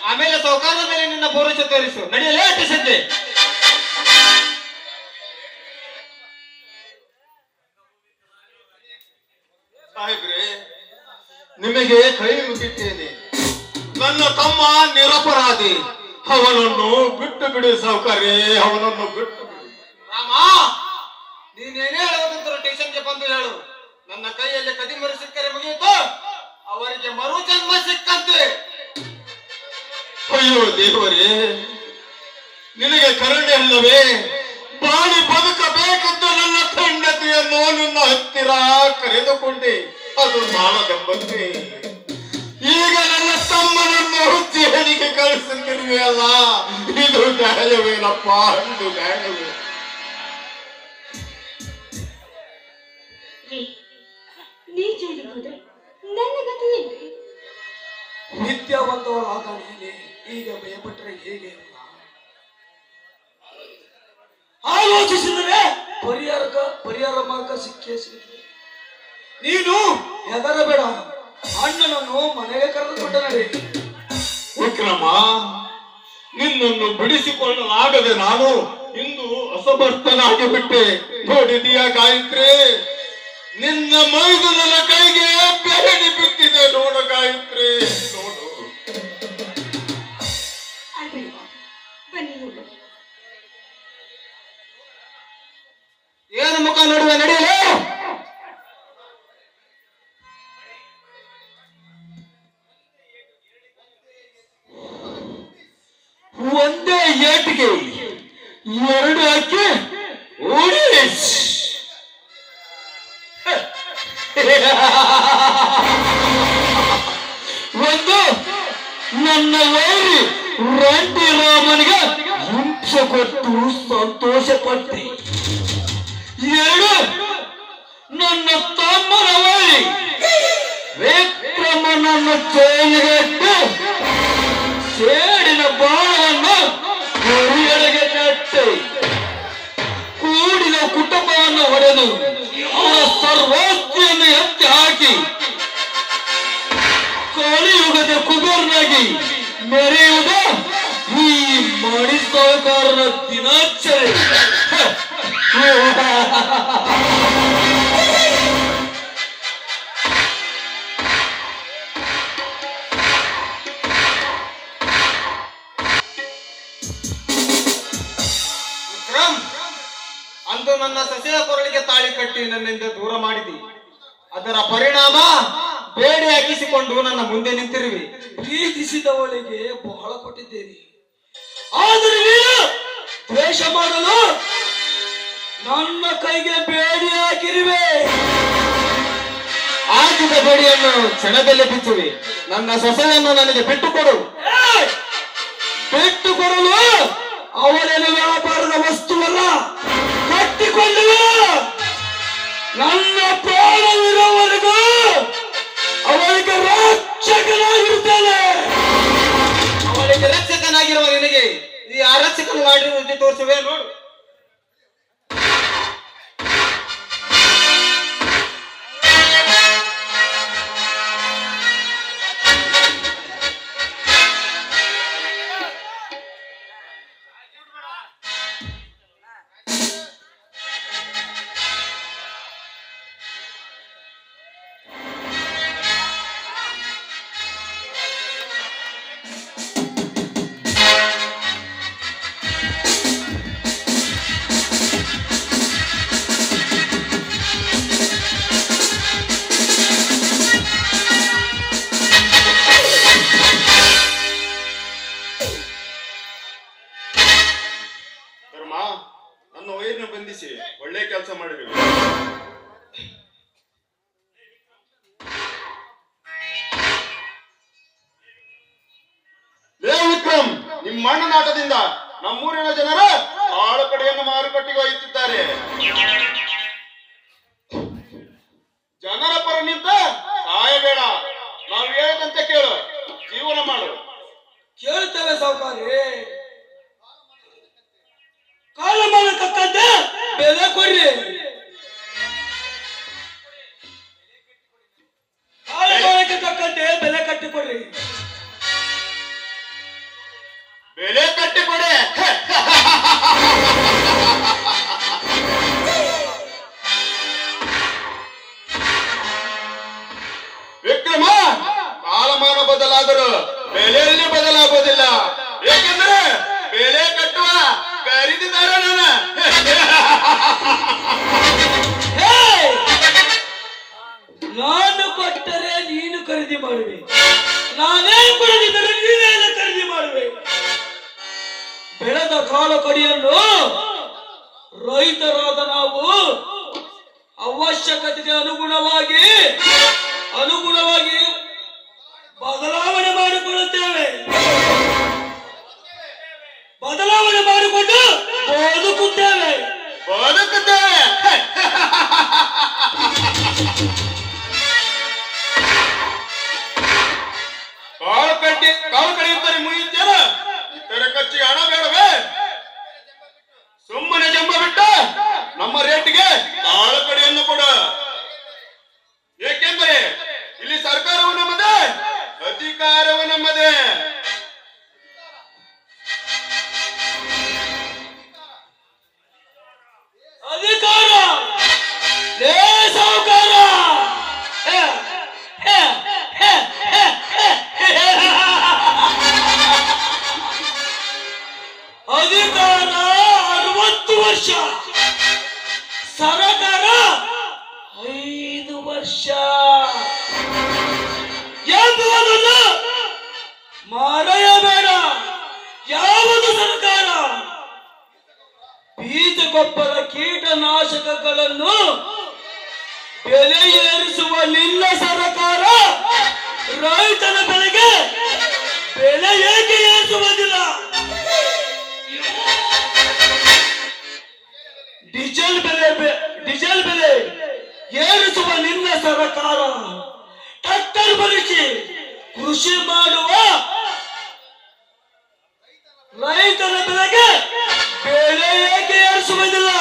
ಆಮೇಲೆ ಸಾವುಕಾರದ ಮೇಲೆ ನಿನ್ನ ಭರವಸೆ ತೋರಿಸು. ನಡೆಯಲೇ ಅಟ್ಟಿಸಿದ್ದೆ.
ಸಾಹೇಬ್ರೆ, ನಿಮಗೆ ಕೈ ಮುಗಿದ್ದೇನೆ. ನನ್ನ ತಮ್ಮ ನಿರಪರಾಧಿ. ಅವನನ್ನು ಬಿಟ್ಟು ಬಿಡಿ ಸಾವುಕಾರಿ, ಅವನನ್ನು ಬಿಟ್ಟು ಬಿಡಿ.
ರಾಮ, ನೀನೇನೇ ಹೇಳುವುದಂತರೂ ಸ್ಟೇಷನ್ಗೆ ಬಂದು ಹೇಳು. ನನ್ನ ಕೈಯಲ್ಲಿ ಕದಿಮರು ಸಿಕ್ಕರೆ ಮುಗಿಯಿತು, ಅವರಿಗೆ ಮರು ಜನ್ಮ ಸಿಕ್ಕಂತೆ.
ಅಯ್ಯೋ ದೇವರೇ, ನಿನಗೆ ಕರುಣೆ ಅಲ್ಲವೇ? ಬಾಳಿ ಬದುಕಬೇಕಂತ ನನ್ನ ಹೆಂಡತಿಯನ್ನು ನಿನ್ನ ಹತ್ತಿರ ಕರೆದುಕೊಂಡೆ. ಅದು ನಾನದೆಂಬಂತೆ ಈಗ ನನ್ನ ತಮ್ಮನನ್ನು ಜೈಲಿಗೆ ಕಳಿಸುತ್ತಿರುವೆಯಲ್ಲ. ಇದು ನ್ಯಾಯವೇನಪ್ಪ? ಇದು ನ್ಯಾಯವೇ?
ನೀ ಜೈಲಿಗೆ ಹೋದ್ರೆ ನನ್ನ ಗತಿ ಏನ್ರಿ?
ವಿದ್ಯಾವಂತವಾದ ನೀನೆ ಈಗ ಭಯಪಟ್ಟರೆ ಹೇಗೆ? ಆಲೋಚಿಸಿದರೆ ಪರಿಹಾರ ಮಾರ್ಗ ಸಿಕ್ಕೇ ಸಿಗುತ್ತದೆ. ನೀನು ಹೆದರಬೇಡ. ಅಣ್ಣನನ್ನು ಮನೆಗೆ ಕರೆದುಕೊಂಡ ನಡೆ.
ವಿಕ್ರಮ, ನಿನ್ನನ್ನು ಬಿಡಿಸಿಕೊಳ್ಳಲಾಗದೆ ನಾನು ಇಂದು ಅಸಮರ್ಥನಾಗಿ ಬಿಟ್ಟೆ. ನೋಡಿದೀಯಾ ಗಾಯತ್ರಿ, ನಿನ್ನ ಮೈದು ನನ್ನ ಕೈಗೆ ಬೆರಡಿ ಬಿಟ್ಟಿದೆ. ನೋಡು ಗಾಯತ್ರಿ, ನೋಡು.
ಅಳ್ಬೇಡಿ ಬಾಬು, ಬನ್ನಿ ಹೋಗೋಣ.
ಏನು ಮುಖ ನೋಡುವೆ? ನಡೆಯಲೇ
ಎರಡು ಅಕ್ಕಿ ಉಡಿಸ್. ಒಂದು ನನ್ನ ವೈರಿ ರಂಟಿ ರಾಮನಿಗೆ ಹಿಂಸೆ ಕೊಟ್ಟು ಸಂತೋಷ ಪಟ್ಟಿ. ಎರಡು ನನ್ನ ತಮ್ಮನ ವೈರಿ ವಿಕ್ರಮನನ್ನು ಜೈಲಿಗೆಟ್ಟು ಸೇಡಿನ ಬಾಳವನ್ನು ಗುರಿಯೊಳಗೆ ನೆಟ್ಟು ಕೂಡಿದ ಕುಟುಂಬವನ್ನು ಹೊಡೆದು ಅವರ ಸರ್ವೋಚ್ಚಿಯನ್ನು ಎತ್ತಿ ಹಾಕಿ ಕಲಿಯುಗದ ಕುಬೇರನಾಗಿ ಮೆರೆಯುವುದ ಈ ಮಣಿ ಸಾಹುಕಾರನ ದಿನಾಚರಣೆ.
ವಿಕ್ರಮ್, ಅಂದು ನನ್ನ ಸೊಸೆಯ ಕೊರಳಿಗೆ ತಾಳಿ ಕಟ್ಟಿ ನನ್ನಿಂದ ದೂರ ಮಾಡಿದಿ. ಅದರ ಪರಿಣಾಮ ಬೇಡಿ ಹಾಕಿಸಿಕೊಂಡು ನನ್ನ ಮುಂದೆ ನಿಂತಿರುವೆ.
ಪ್ರೀತಿಸಿದವಳಿಗೆ ಬಹಳ ಕೊಟ್ಟಿದ್ದೇನೆ, ಆದರೆ ನೀನು ದ್ವೇಷ ಮಾಡಲು ನನ್ನ ಕೈಗೆ ಬೇಡಿ ಹಾಕಿರುವೆ.
ಹಾಕಿದ ಬೇಡಿಯನ್ನು ಕ್ಷಣದಲ್ಲಿ ಬಿಚ್ಚುವೆ. ನನ್ನ ಸೊಸೆಯನ್ನು ನನಗೆ ಬಿಟ್ಟು ಕೊಡು.
ಬಿಟ್ಟು ಕೊಡಲು ಅವಳೇನು ವ್ಯಾಪಾರದ ವಸ್ತುವಲ್ಲ, ಕಟ್ಟಿಕೊಳ್ಳುವ. ನನ್ನ ಪ್ರಾಣವಿರುವವರೆಗೂ ಅವಳಿಗೆ ರಕ್ಷಕನಾಗಿರುತ್ತೇನೆ.
ಅವಳಿಗೆ ರಕ್ಷಕನಾಗಿರುವ ನಿನಗೆ ಈ ಅರಕ್ಷಕನ ಲಾಡಿ ರುಚಿ ತೋರಿಸುವೆ ನೋಡು.
ಧರ್ಮ, ನನ್ನ ವೈರ್ನ ಬಂಧಿಸಿ ಒಳ್ಳೆ ಕೆಲಸ ಮಾಡಿದ್ವಿ. ಲೇ ವಿಕ್ರಮ್, ನಿಮ್ಮ ಮಣ್ಣನಾಟದಿಂದ ನಮ್ಮೂರಿನ ಜನರ ಆಳ ಕಡೆಯನ್ನು ಮಾರುಕಟ್ಟೆಗೆ ಒಯ್ಯುತ್ತಿದ್ದಾರೆ. ಜನರ ಪರ ನಿಂತ ಸಾಯಬೇಡ, ನಾವು ಹೇಳಿದಂತೆ ಕೇಳು, ಜೀವನ ಮಾಡು.
ಕೇಳ್ತೇವೆ ಸಾವುಕಾರಿ. ಕಾಲಮಾನ ತಕ್ಕಂತೆ ಬೆಲೆ ಕೊಡ್ರಿ. ಕಾಲಮಾನಕ್ಕೆ ತಕ್ಕಂತೆ ಬೆಲೆ ಕಟ್ಟಿಕೊಡ್ರಿ.
ಬೆಲೆ ಕಟ್ಟಿಕೊಡೆ. ವಿಕ್ರಮ, ಕಾಲಮಾನ ಬದಲಾದರೂ ಬೆಲೆಯಲ್ಲಿ ಬದಲಾಗುವುದಿಲ್ಲ. ಏಕೆಂದರೆ ಬೆಲೆ ಕಟ್ಟುವ ಖರೀದಿದಾರ ನಾನು.
ನಾನು ಕೊಟ್ಟರೆ ನೀನು ಖರೀದಿ ಮಾಡುವೆ, ನಾನೇ ಕೊಡದಿದ್ದರೆ ನೀನೇನು ಖರೀದಿ ಮಾಡುವೆ. ಬೆಳೆದ ಕಾಲ ಕಡಿಯನ್ನು ರೈತರಾದ ನಾವು ಅವಶ್ಯಕತೆಗೆ ಅನುಗುಣವಾಗಿ ಬದಲಾವಣೆ ಮಾಡಿಕೊಳ್ಳುತ್ತೇವೆ. ಬದಲಾವಣೆ ಮಾಡಿಕೊಂಡು ಬದುಕುತ್ತೇವೆ.
ಕಾಲು ಕಡಿಯುತ್ತಾರೆ ಮುಗಿಯುತ್ತೇನ. ಇತರ ಖರ್ಚಿಗೆ ಹಣ ಬೇಡವೇ? ಸುಮ್ಮನೆ ಜಂಬ ಬಿಟ್ಟ ನಮ್ಮ ರೇಟಿಗೆ ಕಾಳು ಕಡಿಯನ್ನು ಕೊಡ. ಏಕೆಂದರೆ ಇಲ್ಲಿ ಸರ್ಕಾರವು ನಮ್ಮದೇ, ಅಧಿಕಾರವು ನಮ್ಮದೇ.
ಅಧಿಕಾರ ಲೇ ಸಾಹುಕಾರ. ಅಧಿಕಾರ 60 ವರ್ಷ, ಸರಕಾರ 5 ವರ್ಷ ಎಂಬುದನ್ನು ಮರೆಯಬೇಡ. ಯಾವುದು ಸರ್ಕಾರ ಬೀಜ ಗೊಬ್ಬರ ಕೀಟನಾಶಕಗಳನ್ನು ಬೆಲೆ ಏರಿಸುವ ನಿನ್ನ ಸರ್ಕಾರ ರೈತನ ಬೆಳೆಗೆ ಬೆಲೆ ಏಕೆ ಏರಿಸುವುದಿಲ್ಲ? ಡೀಸೆಲ್ ಬೆಲೆ ಏರಿಸುವ ನಿನ್ನ ಸರ್ಕಾರ ಟ್ರ್ಯಾಕ್ಟರ್ ಬಳಸಿ ಕೃಷಿ ಮಾಡುವ ರೈತನ ಬೆಳೆಗೆ ಬೆಲೆ ಏಕೆ ಏರಿಸುವುದಿಲ್ಲ?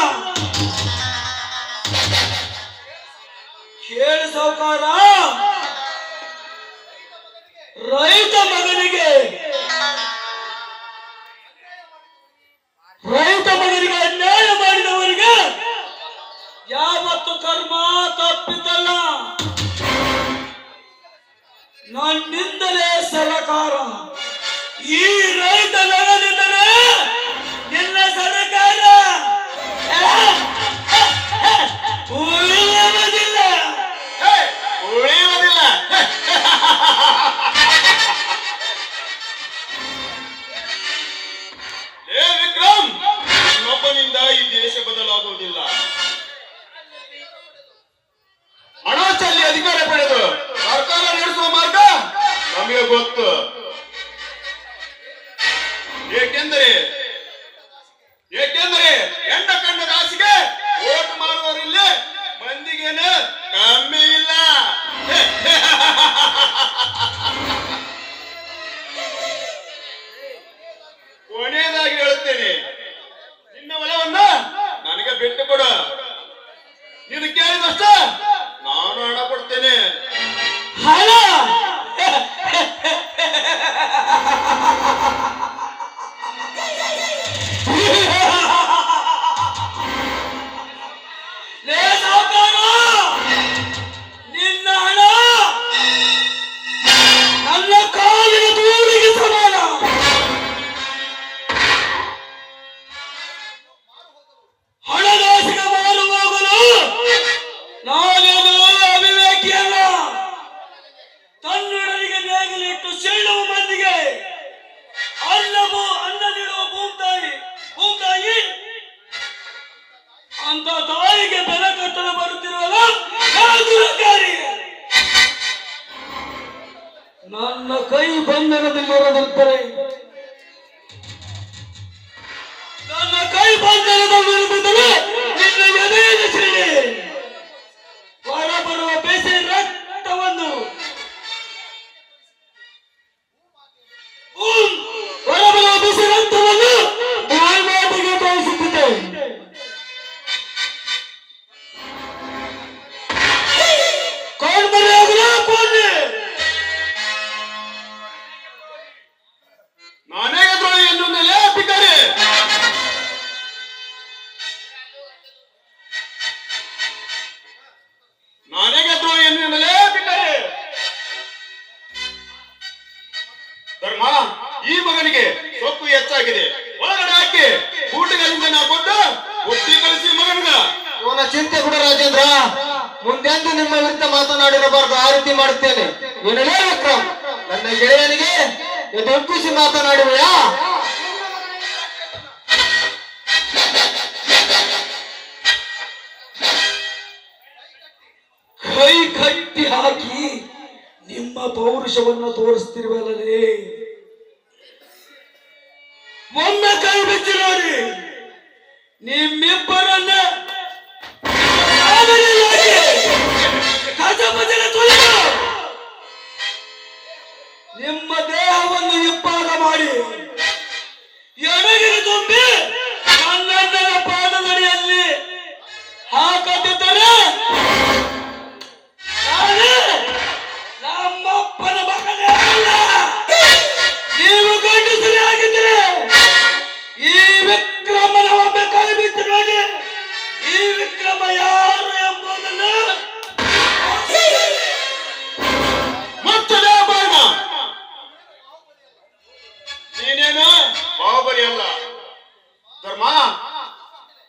ಕೇಳಿ ಸಾಹುಕಾರ, ರೈತ ಮಗನಿಗೆ ಅನ್ಯಾಯ ಮಾಡಿದವರಿಗೆ ಯಾವತ್ತು ಕರ್ಮ ತಪ್ಪಿದ್ದಲ್ಲ. ನನ್ನಿಂದಲೇ ಸರ್ಕಾರ ಈ ರೈತ ನಗದಿದ್ದರೆ ನಿನ್ನ ಸರ್ಕಾರ ಉಳಿಯುವುದಿಲ್ಲ.
ಉಳಿಯುವುದಿಲ್ಲ. ಏ ವಿಕ್ರಮ್, ನನ್ನೊಬ್ಬನಿಂದ ಈ ದೇಶ ಬದಲಾಗುವುದಿಲ್ಲ. ಹಣ ಚೆಲ್ಲಿ ಅಧಿಕಾರ ಪಡೆದು ಸರ್ಕಾರ ನಡೆಸುವ ಮಾರ್ಗ ನಮಗೆ ಗೊತ್ತು. ಏಕೆಂದರೆ ಎಂಡ ಕಂಡ ದಾಸಿಗೆ ಓಟ್ ಮಾಡುವವರಿಲ್ಲ, ಮಂದಿಗೇನು ಕಮ್ಮಿ ಇಲ್ಲ. ಕೊನೆಯದಾಗಿ ಹೇಳುತ್ತೇನೆ, ನಿನ್ನ ಹೊಲವನ್ನ ನನಗೆ ಬಿಟ್ಟು ಕೊಡು. ನೀನು ಕೇಳಿದಷ್ಟ ನಾನು ಹಣ ಕೊಡ್ತೇನೆ.
ಹಣ ನಿನ್ನ ಹಣ ನನ್ನ ಕಾಲಿನ ಧೂಳಿಗೆ ಸಮಾನ. ಹಣದಾಸಿಗೆ ಮಾರು ಹೋಗಲು ನಾನೇನು ಅವಿವೇಕಿಯಲ್ಲ. ತನ್ನುಡರಿಗೆ ನೇಗಿಲಿಟ್ಟು ಸೀಳುವ ಮಂದಿಗೆ ಅನ್ನ ನೀಡುವ ಭೂತಾಯಿ ಅಂತ ತಾಯಿಗೆ ಬೆಲೆ ಕಟ್ಟಲು ಬರುತ್ತಿರುವಲ್ಲ ದುರಕಾರಿ. ನನ್ನ ಕೈ ಬಂಧನದಲ್ಲಿರದಿದ್ದರೆ ನಿನ್ನ ಎದೆಯನ್ನು ಸಿಡಿ ಹೊರಬರುವ ಬೆಸಿ ರಕ್ತವನ್ನು ಮಾತಿಗೆ ತೋರಿಸುತ್ತಿದ್ದೆ.
ನಾನೇ ದ್ರೋಹಿ ಎನ್ನುವುದಿಲ್ಲ ಪಿಕಾರಿ. ಧರ್ಮ, ಈ ಮಗನಿಗೆ ಸೊಪ್ಪು ಹೆಚ್ಚಾಗಿದೆ, ಒಳಗಡೆ ಹಾಕಿ ಊಟಗಳಿಂದ ನಾ ಕೊಟ್ಟು ಬುದ್ಧಿ ಕಲಿಸಿ ಮಗನಿಗ.
ಇವನ ಚಿಂತೆ ಬಿಡು ರಾಜೇಂದ್ರ, ಮುಂದೆಂದು ನಿಮ್ಮ ವಿರುದ್ಧ ಮಾತನಾಡಿರಬಾರ್ದು, ಆ ರೀತಿ ಮಾಡುತ್ತೇನೆ. ಏನೇ ವಿಕ್ರಮ್, ನನ್ನ ಗೆಳೆಯನಿಗೆ ಎದುರಿಸಿ ಮಾತನಾಡುವೆಯಾ?
ಕೈ ಕಟ್ಟಿ ಹಾಕಿ ನಿಮ್ಮ ಪೌರುಷವನ್ನು ತೋರಿಸ್ತಿರುವಲ್ಲೇ, ಒಮ್ಮೆ ಕೈ ಬಿಚ್ಚಿ ನೋಡಿ. ನಿಮ್ಮಿಬ್ಬರನ್ನ ಕಜಬಜನ ತೊಳೆದು ನಿಮ್ಮ ದೇಹವನ್ನು ಇಬ್ಬಾಗ ಮಾಡಿ ಎಡಗಿರಿ ತುಂಬಿ ನನ್ನಣ್ಣನ ಪಾದದಡಿಯಲ್ಲಿ ಹಾಕದಿದ್ದರೆ ನಮ್ಮಪ್ಪನ ಮಗನೇ ಅಲ್ಲ. ನೀವು ಗಂಡಸರೇ ಆಗಿದ್ದರೆ ಈ ವಿಕ್ರಮನ ಒಮ್ಮೆ ಕೈ ಬಿಟ್ಟು ನೋಡಿ. ಈ ವಿಕ್ರಮ ಯಾರು ಎಂಬುದನ್ನು
ಮುಚ್ಚಲೇ ಬಾಣ. ನೀನೇನು ಬಾಹುಬಲಿ ಅಲ್ಲ.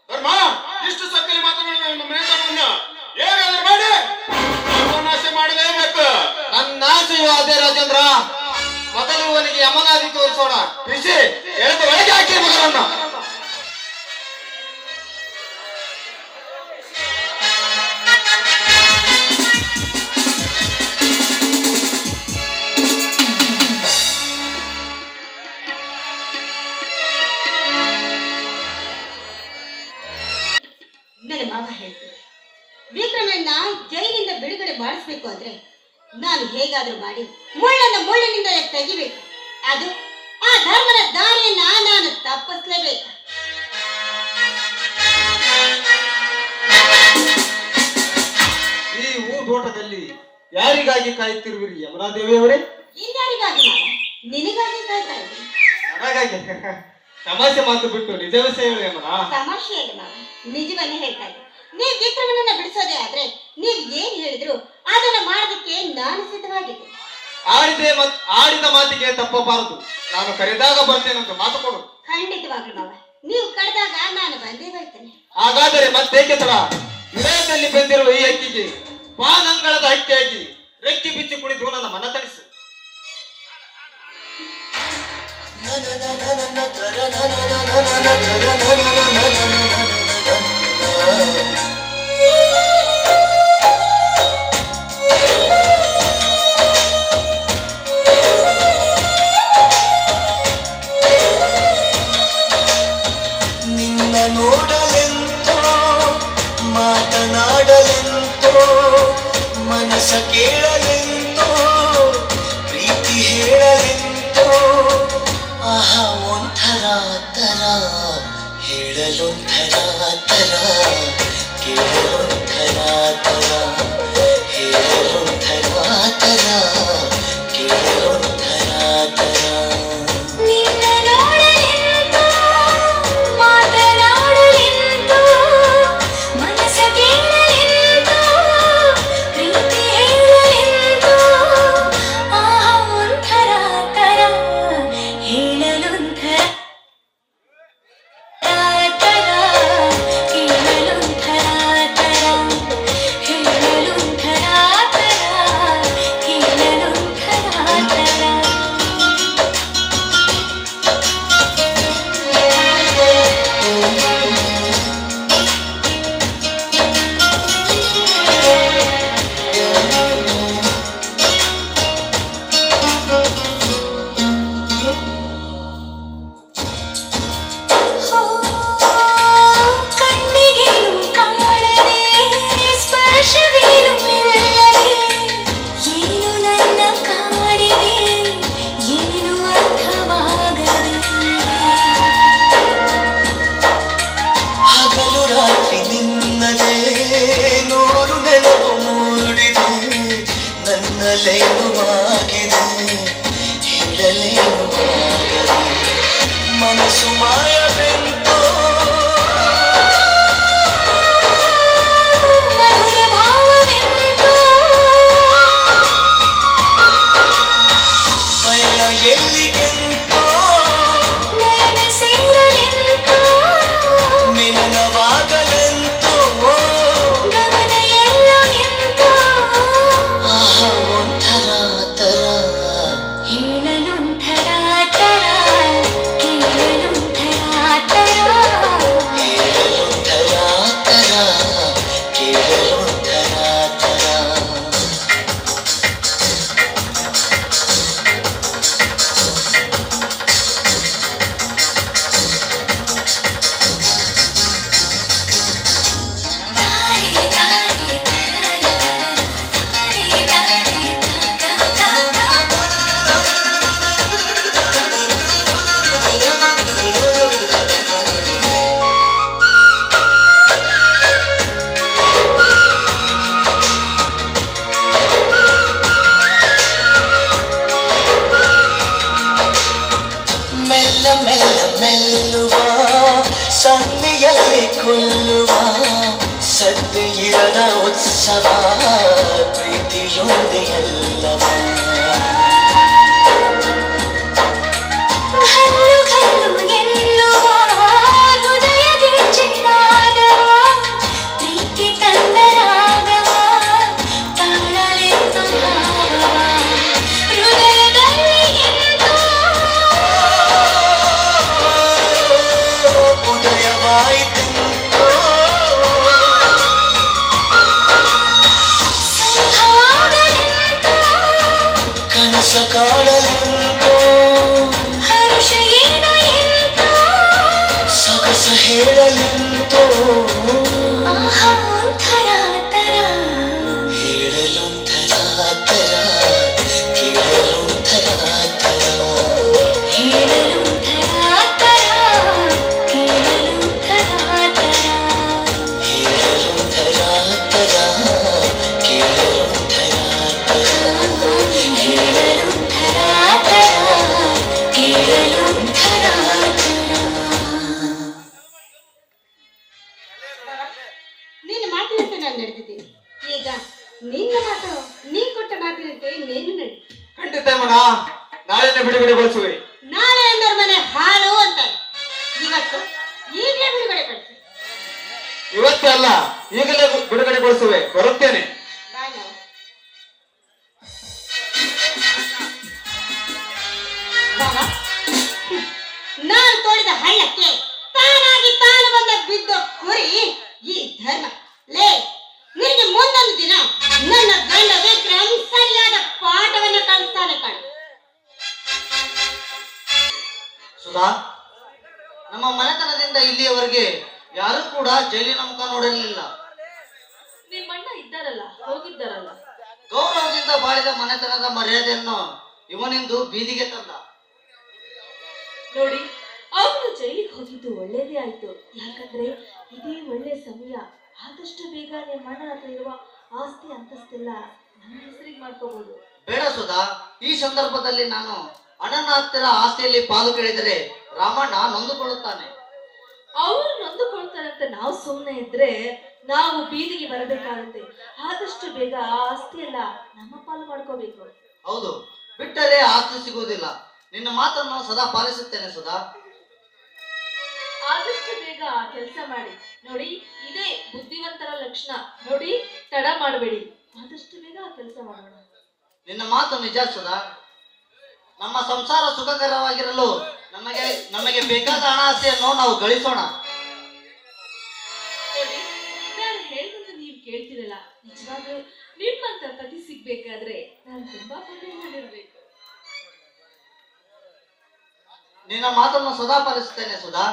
ಧರ್ಮ, ಇಷ್ಟು ಸಕ್ಕರೆ ಮಾತನಾಡಿದ ನಮ್ಮ ನೇತಾರನ್ನ ಹೇಗಾದ್ರೂ ಮಾಡಿ ಸರ್ವನಾಶ ಮಾಡಲೇಬೇಕು.
ನನ್ನ ಆಸೆಯು ಅದೇ ರಾಜೇಂದ್ರ. ಮೊದಲು ಇವನಿಗೆ ಯಮನಾದಿ ತೋರಿಸೋಣ. ಬಿಸಿ ಎಳೆದು ಒಳಗೆ ಹಾಕಿ ಮಗನನ್ನ.
ಮೇಲೆ ಮಾವ ಹೇಳ್ತಿದ್ದೆ, ವಿಕ್ರಮನ್ನ ಜೈಲಿಂದ ಬಿಡುಗಡೆ ಮಾಡಿಸ್ಬೇಕು ಅಂದ್ರೆ ನಾನು ಹೇಗಾದ್ರೂ ಮಾಡಿ ಮುಳ್ಳನ್ನ ಮುಳ್ಳಿನಿಂದ ತೆಗಿಬೇಕು. ಅದು ಆ ಧರ್ಮದ ದಾರಿಯನ್ನ ನಾನು ತಪ್ಪಿಸ್ಲೇಬೇಕು.
ಈ ಹೂದೋಟದಲ್ಲಿ ಯಾರಿಗಾಗಿ ಕಾಯುತ್ತಿರುವಿರಿ ಯಮುನಾದೇವಿಯವರೇ?
ಇನ್ಯಾರಿಗಾಗಿ ಮಾವ? ನಿನಗಾಗಿ ಕಾಯ್ತಾ ಇದ್ದೀನಿ.
ನನಗಾಗಿ ತಮಾಷೆ ಮಾತು ಬಿಟ್ಟು ನಿಜ ವಿಷಯ ಹೇಳಿ ಯಮನ.
ತಮಾಷೆ ಅಲ್ಲ ಮಾವ, ನಿಜವನ್ನೇ ಹೇಳ್ತಾ ಇದ್ದೀನಿ. ನೀವ್ ವಿಕ್ರಮನನ್ನ ಬಿಡಿಸೋದೇ ಆದ್ರೆ ನೀವ್ ಏನ್ ಹೇಳಿದ್ರು ಅದನ್ನ ಮಾಡೋದಕ್ಕೆ ನಾನು ಸಿದ್ಧವಾಗಿದ್ದೆ.
ಆಡಿದ ಮಾತಿಗೆ ತಪ್ಪಬಾರದು. ನಾನು ಕರೆದಾಗ ಬರ್ತೇನಂತ ಮಾತು ಕೊಡು.
ಖಂಡಿತವಾಗ್ಲು ಮಾವ, ನೀವು ಕರೆದಾಗ ನಾನು ಬಂದೇ ಬರ್ತೇನೆ.
ಹಾಗಾದರೆ ಮತ್ತೇಕೆ ತಡ? ವಿಲಯದಲ್ಲಿ ಬಂದಿರುವ ಈ ಅಕ್ಕಿಗೆ ಪಾನಂಗಳದ ಅಕ್ಕಿಯಾಗಿ ರೆಕ್ಕಿ ಬಿಚ್ಚಿ ಕುಳಿತು ನನ್ನ ಮನ ತಣಿಸು.
ನಿನ್ನ ನೋಡಲೆಂತೋ ಮಾತನಾಡಲೆಂತೋ ಮನಸ ಕೇಳಲೆಂತೋ ಪ್ರೀತಿ ಹೇಳಲೆಂತೋ ಆಹಾ ಒಂಥರ ತರ ಹೇಳಲೊಂಥರ ತರ ಕೇಳಲೊಂಥರ ತರ ಹೇಳಲೊಂಥರ ತರ ಕೇಳಲೊಂಥರ ತರ
ನಿನ್ನ ನೋಡಲೆಂತೋ ಮಾತನಾಡಲೆಂತೋ ಮನಸ ಕೇಳಲೆಂತೋ ಪ್ರೀತಿ ಹೇಳಲೆಂತೋ ಆಹಾ ಒಂಥರ ತರ ಹೇಳಲೊಂಥರ ತರ ಕೇಳಲೊಂಥರ ತರ ಹೇಳಲೊಂಥರ ತರ ಕೇಳಲೊಂಥರ ತರ. ಕಣ್ಣಿಗೇನು ಕಾಣದೆ ಸ್ಪರ್ಶವೇನು ಇಲ್ಲದೆ ಏನು ನನ್ನ ಕಾಡಿದೆ ಏನು ಅರ್ಥವಾಗದೆ
ಹಗಲು ರಾತ್ರಿ ನಿನ್ನದೇ ನೋರು ನೆನಪು ಮೂಡಿದೆ ನನ್ನಲ್ಲೇನು ಆಗಿದೆ ಹೇಳಲೇನು ಆಗದೆ ಮನಸ್ಸು ಮಾಯವೆಂತೋ
ಮಧುರ ಭಾವವೆಂತೋ
ಪಯಣ ಎಲ್ಲಿಗೆಂತೋ
ನಯನ ಸೇರಲೆಂತೋ
ಮಿಲನವಾಗಲೆಂತೋ
ಗಮನ ಎಲ್ಲ ಎಂತೋ
ಆಹಾ ಒಂಥರ ತರ
ಹೇಳಲೊಂಥರ ತರ ಕೇಳಲೊಂಥರ ತರ
ಹೇಳಲೊಂಥರ ತರ ಕೇಳಲೊಂಥರ ತರ ಮೆಲ್ಲ ಮೆಲ್ಲ ಮೆಲ್ಲುವ ಸನ್ನಿಯಲ್ಲಿ ಕೊಲ್ಲುವ ಸದ್ಯ ಇರದ ಉತ್ಸವ ಪ್ರೀತಿಯೊಂದೆ ಎಲ್ಲವ
ಘಲ್ಲು ಘಲ್ಲು ಗೆಲ್ಲುವ ಹೃದಯ ಗಿಚ್ಚಿನಾದವ ಪ್ರೀತಿ ತಂದರಾಗವ ತಾಳಲೆಂದು ಭಾವವ ಹೃದಯದಲ್ಲಿ ಎಂತೋ
ಉದಯವಾಯಿತೆಂತೋ
ಸಂಭವಾಗಲೆಂತೋ
ಕನಸ ಕಾಣಲೆಂತೋ
ಹರುಷ ಏನೋ ಎಂತೋ
ಸೊಗಸ ಹೇಳಲೆಂತೋ
ಥರ ಥರ
ಹೇಳಲು ಥರ ಥರ ಕೇಳಲು ಥರ ಥರ
ಹೇಳಲು ಥರ ಥರ ಕೇಳಲು ಥರ ಥರ
ಹೇಳಲು ಥರ ಥರ ಕೇಳಲು ಥರ ಥರ
ಹೇಳಲು ಥರ ಥರ ಕೇಳಲು ಥರ
ನಿನ್ನ ಮಾತಿನಂತೆ ನಾನು ನಡೆದಿದ್ದೀನಿ. ಈಗ ನಿನ್ನ ಮಾತು ನೀ ಕೊಟ್ಟ ಮಾತಿನಂತೆ ನೀನು ನಡಿ.
ಖಂಡಿತ ಮಗ, ನಾಳೆನೇ ಬಿಡುಗಡೆಗೊಳಿಸುವೆ.
ನಾಳೆ ಅಂದರ ಮನೆ ಹಾಳು ಅಂತಾರೆ. ಇವತ್ತು ಈಗಲೇ ಬಿಡುಗಡೆ ಪಡಿಸಿ.
ಇವತ್ತೇ ಅಲ್ಲ, ಈಗಲೇ ಬಿಡುಗಡೆಗೊಳಿಸುವೆ. ಬರುತ್ತೇನೆ.
ಬಾಯ್ ನಾವು. ಬಾಬಾ, ನಾನು ತೋಡಿದ ಹಳ್ಳಕ್ಕೆ ತಾನಾಗಿ ತಾನು ಬಂದ ಬಿದ್ದ ಕುರಿ ಈ ಧರ್ಮ. ಲೇ, ನಿನಗೆ ಮುಂದೊಂದು ದಿನ ನನ್ನ ಗಂಡ ವಿಕ್ರಮ್ ಸರಿಯಾದ ಪಾಠವನ್ನು ಕಲಿಸ್ತಾನೆ ಕಣ.
ಸುಧಾ, ನಮ್ಮ ಮನೆತನದಿಂದ ಇಲ್ಲಿಯವರೆಗೆ ಯಾರು ಕೂಡ ಜೈಲಿನ ಮುಖ ನೋಡಿರಲಿಲ್ಲ.
ನಿಮ್ಮಣ್ಣ ಇದ್ದಾರಲ್ಲ, ಹೋಗಿದ್ದಾರಲ್ಲ.
ಗೌರವದಿಂದ ಬಾಳಿದ ಮನೆತನದ ಮರ್ಯಾದೆಯನ್ನು ಇವನಿಂದು ಬೀದಿಗೆ ತಂದ.
ನೋಡಿ, ಅವನು ಜೈಲಿಗೆ ಹೋಗಿದ್ದು ಒಳ್ಳೇದೇ ಆಯ್ತು. ಯಾಕಂದ್ರೆ ಇದೇ ಒಳ್ಳೆ ಸಮಯ. ಆದಷ್ಟು ಬೇಗ ನಿಮ್ಮಣ್ಣ ಹತ್ರ ಇರುವ ಆಸ್ತಿ ಅಂತಸ್ತೆಲ್ಲ ನನ್ನ ಹೆಸರಿಗೆ ಮಾಡ್ಕೋಬಹುದು.
ಬೇಡ ಸುಧಾ, ಈ ಸಂದರ್ಭದಲ್ಲಿ ನಾನು ಅಣ್ಣನ ಹತ್ತಿರ ಆಸ್ತಿಯಲ್ಲಿ ಪಾಲು ಕೇಳಿದರೆ ರಾಮಣ್ಣ ನೊಂದುಕೊಳ್ಳುತ್ತಾನೆ.
ಅವರು ನೊಂದುಕೊಳ್ತಾರಂತ ನಾವು ಸುಮ್ಮನೆ ಇದ್ರೆ ನಾವು ಬೀದಿಗೆ ಬರಬೇಕಾಗುತ್ತೆ. ಆದಷ್ಟು ಬೇಗ ಆ ಆಸ್ತಿ ಎಲ್ಲ ನಮ್ಮ ಪಾಲು ಮಾಡ್ಕೋಬೇಕು.
ಹೌದು, ಬಿಟ್ಟರೆ ಆಸ್ತಿ ಸಿಗುವುದಿಲ್ಲ. ನಿನ್ನ ಮಾತನ್ನು ಸದಾ ಪಾಲಿಸುತ್ತೇನೆ ಸುಧಾ.
ಆದಷ್ಟು ಬೇಗ ಆ ಕೆಲಸ ಮಾಡಿ. ನೋಡಿ, ಇದೇ ಬುದ್ಧಿವಂತರ ಲಕ್ಷಣ. ನೋಡಿ, ತಡ ಮಾಡಬೇಡಿ. ಆದಷ್ಟು ಬೇಗ ಆ ಕೆಲಸ ಮಾಡೋಣ.
ನಿನ್ನ ಮಾತು ನಿಜ ಸುಧಾ. ನಮ್ಮ ಸಂಸಾರ ಸುಖಕರವಾಗಿರಲು ನಮಗೆ ಬೇಕಾದ ಹಣ ಆಸ್ತಿಯನ್ನು ನಾವು ಗಳಿಸೋಣ.
ನೋಡಿ, ನಾನು ಹೇಳಿದಂತ ನೀವು ಕೇಳ್ತಿರಲ್ಲ. ನಿಜವಾಗ್ಲೂ ನಿಮ್ಮಂತ ಪತಿ ಸಿಗ್ಬೇಕಾದ್ರೆ ನಾನು ತುಂಬಾ ಪುಣ್ಯ ಮಾಡಿರ್ಬೇಕು.
ನಿನ್ನ ಮಾತನ್ನು ಸದಾ ಪಾಲಿಸುತ್ತೇನೆ ಸುಧಾ.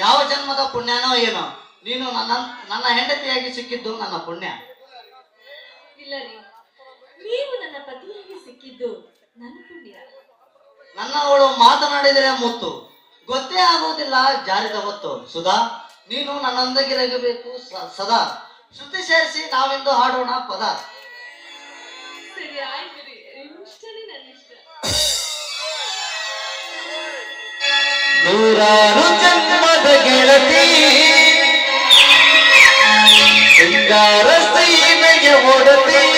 ಯಾವ ಜನ್ಮದ ಪುಣ್ಯನೋ ಏನೋ, ನೀನು ನನ್ನ ಹೆಂಡತಿಯಾಗಿ ಸಿಕ್ಕಿದ್ದು ನನ್ನ ಪುಣ್ಯ.
ಇಲ್ಲ ರೀ, ನೀವು ನನ್ನ ಪತಿಯಾಗಿ ಸಿಕ್ಕಿದ್ದು ನನ್ನ ಪುಣ್ಯ.
ನನ್ನವಳು ಮಾತನಾಡಿದರೆ ಮುತ್ತು, ಗೊತ್ತೇ ಆಗುವುದಿಲ್ಲ ಜಾರಿದ ಹೊತ್ತು. ಸುಧಾ, ನೀನು ನನ್ನೊಂದಿಗಿರಬೇಕು ಸದಾ. ಶ್ರುತಿ ಸೇರಿಸಿ ನಾವಿಂದು ಹಾಡೋಣ ಪದ.
ಸರಿ, ಆಯ್ತು ರೀ, ಇಷ್ಟನೇ ನನ್ನ ಇಷ್ಟ.
ನೂರಾರು ಜನ್ಮದ ಗೆಳತಿ ಸಿಂಗಾರ ಸೀಮೆಗೆ ಒಡತಿ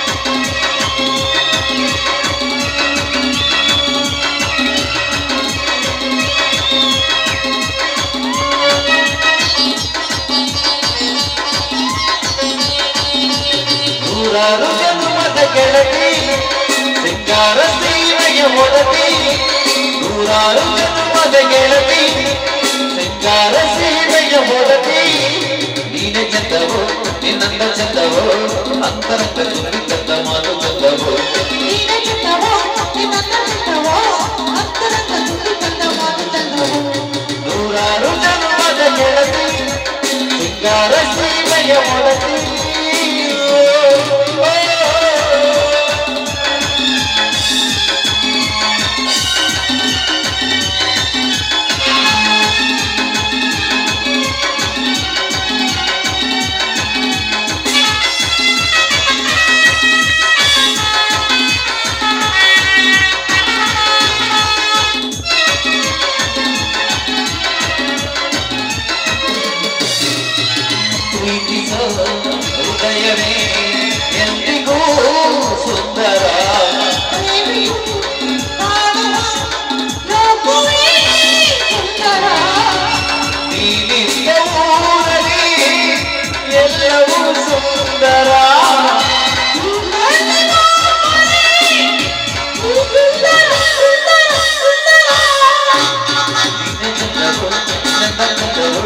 ನೂರಾರು ಜನ್ಮದ ಗೆಳತಿ ಸಿಂಗಾರ ಸೀಮೆಗೆ ಒಡತಿ ನೂರಾರು ಜನ್ಮದ ಗೆಳತಿ ಸಿಂಗಾರ ಸೀಮೆಗೆ ಒಡತಿ ನೀನೆ ಚಂದವೋ ನಿನ್ನಂದ ಚಂದವೋ ಅಂತರಂಗ ತುಂಬಿದಂತ ಮಾತು ಚಂದವೋ ನೂರಾರು ಜನ್ಮದ ಗೆಳತಿ ಸಿಂಗಾರ ಸೀಮೆಗೆ ಒಡತಿ ಹೃದಯವೇ ಎಂದಿಗೂ ಸುಂದರ ನೀನಿದ್ದ ಊರಲ್ಲಿ ಎಲ್ಲವೂ ಸುಂದರ ಚಂದವು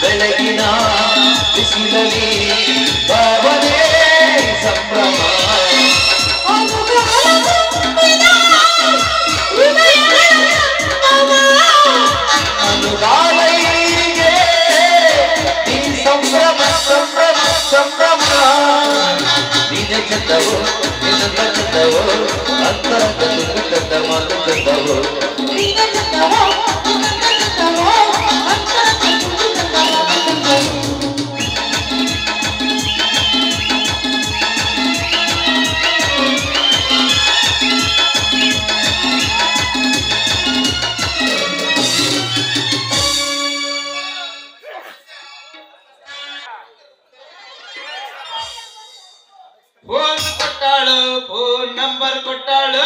ಬೆಳಗಿನ ಬಿಸಿಲಲ್ಲಿ ಭಾವನೆ ಸಂಭ್ರಮ ಅನುಗಾಲೈಗೆ ಈ ಸಂಭ್ರಮ ಸಂಭ್ರಮ ಸಂಭ್ರಮ ನಿಜ ಚಂದವು ನಿಜ ಚಂದವು ಅಂತರ ಚಂದ ಮಾತು ಚಂದವು
ಫೋನ್ ಕೊಟ್ಟಾಳು ಫೋನ್ ನಂಬರ್ ಕೊಟ್ಟಾಳು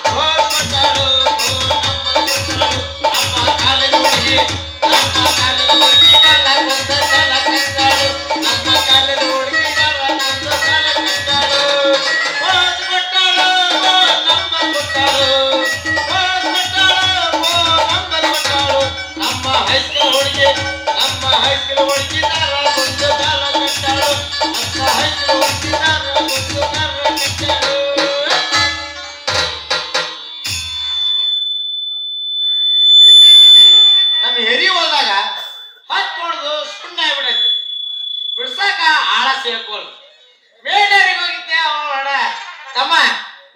ಫೋನ್ ಕೊಟ್ಟಾಳು ಫೋನ್ ನಂಬರ್ ಕೊಟ್ಟಾಳು ನಮ್ಮ ಕಾಲೇಜ್ ಹುಡುಗಿ ನಮ್ಮ ಕಾಲೇಜ್ ಹುಡುಗಿ ಕಾಲ ಕೊಂದ ಕಾಲ ಕಟ್ಟಾಳು ನಮ್ಮ ಕಾಲೇಜ್ ಹುಡುಗಿ ಕಾಲ ಕೊಂದ ಕಾಲ ಕಟ್ಟಾಳು ಫೋನ್ ಕೊಟ್ಟಾಳು ಫೋನ್ ನಂಬರ್ ಕೊಟ್ಟಾಳು ಫೋನ್ ಕೊಟ್ಟಾಳು ಫೋನ್ ನಂಬರ್ ಕೊಟ್ಟಾಳು ನಮ್ಮ ಹೈಸ್ಕೂಲ್ ಹುಡುಗಿ ಕಾಲ ಕೊಂದ ಕಾಲ ಕಟ್ಟಾಳು ನಮ್ಮ ಹೈಸ್ಕೂಲ್ ಹುಡುಗಿ
ನಮ್ಮ ಹೆರಿ ಹೋದಾಗ ಹತ್ತು ಹೊಡೆದು ಸುಣ್ಣ ಆಗ್ಬಿಡೈತಿ ಬಿಡ್ಸಾಕ ಆಳ ಸೇರ್ಕೋಲ್ ಮೇಡರಿಗೆ ಹೋಗಿದ್ದೆ ಅವಳ ತಮ್ಮ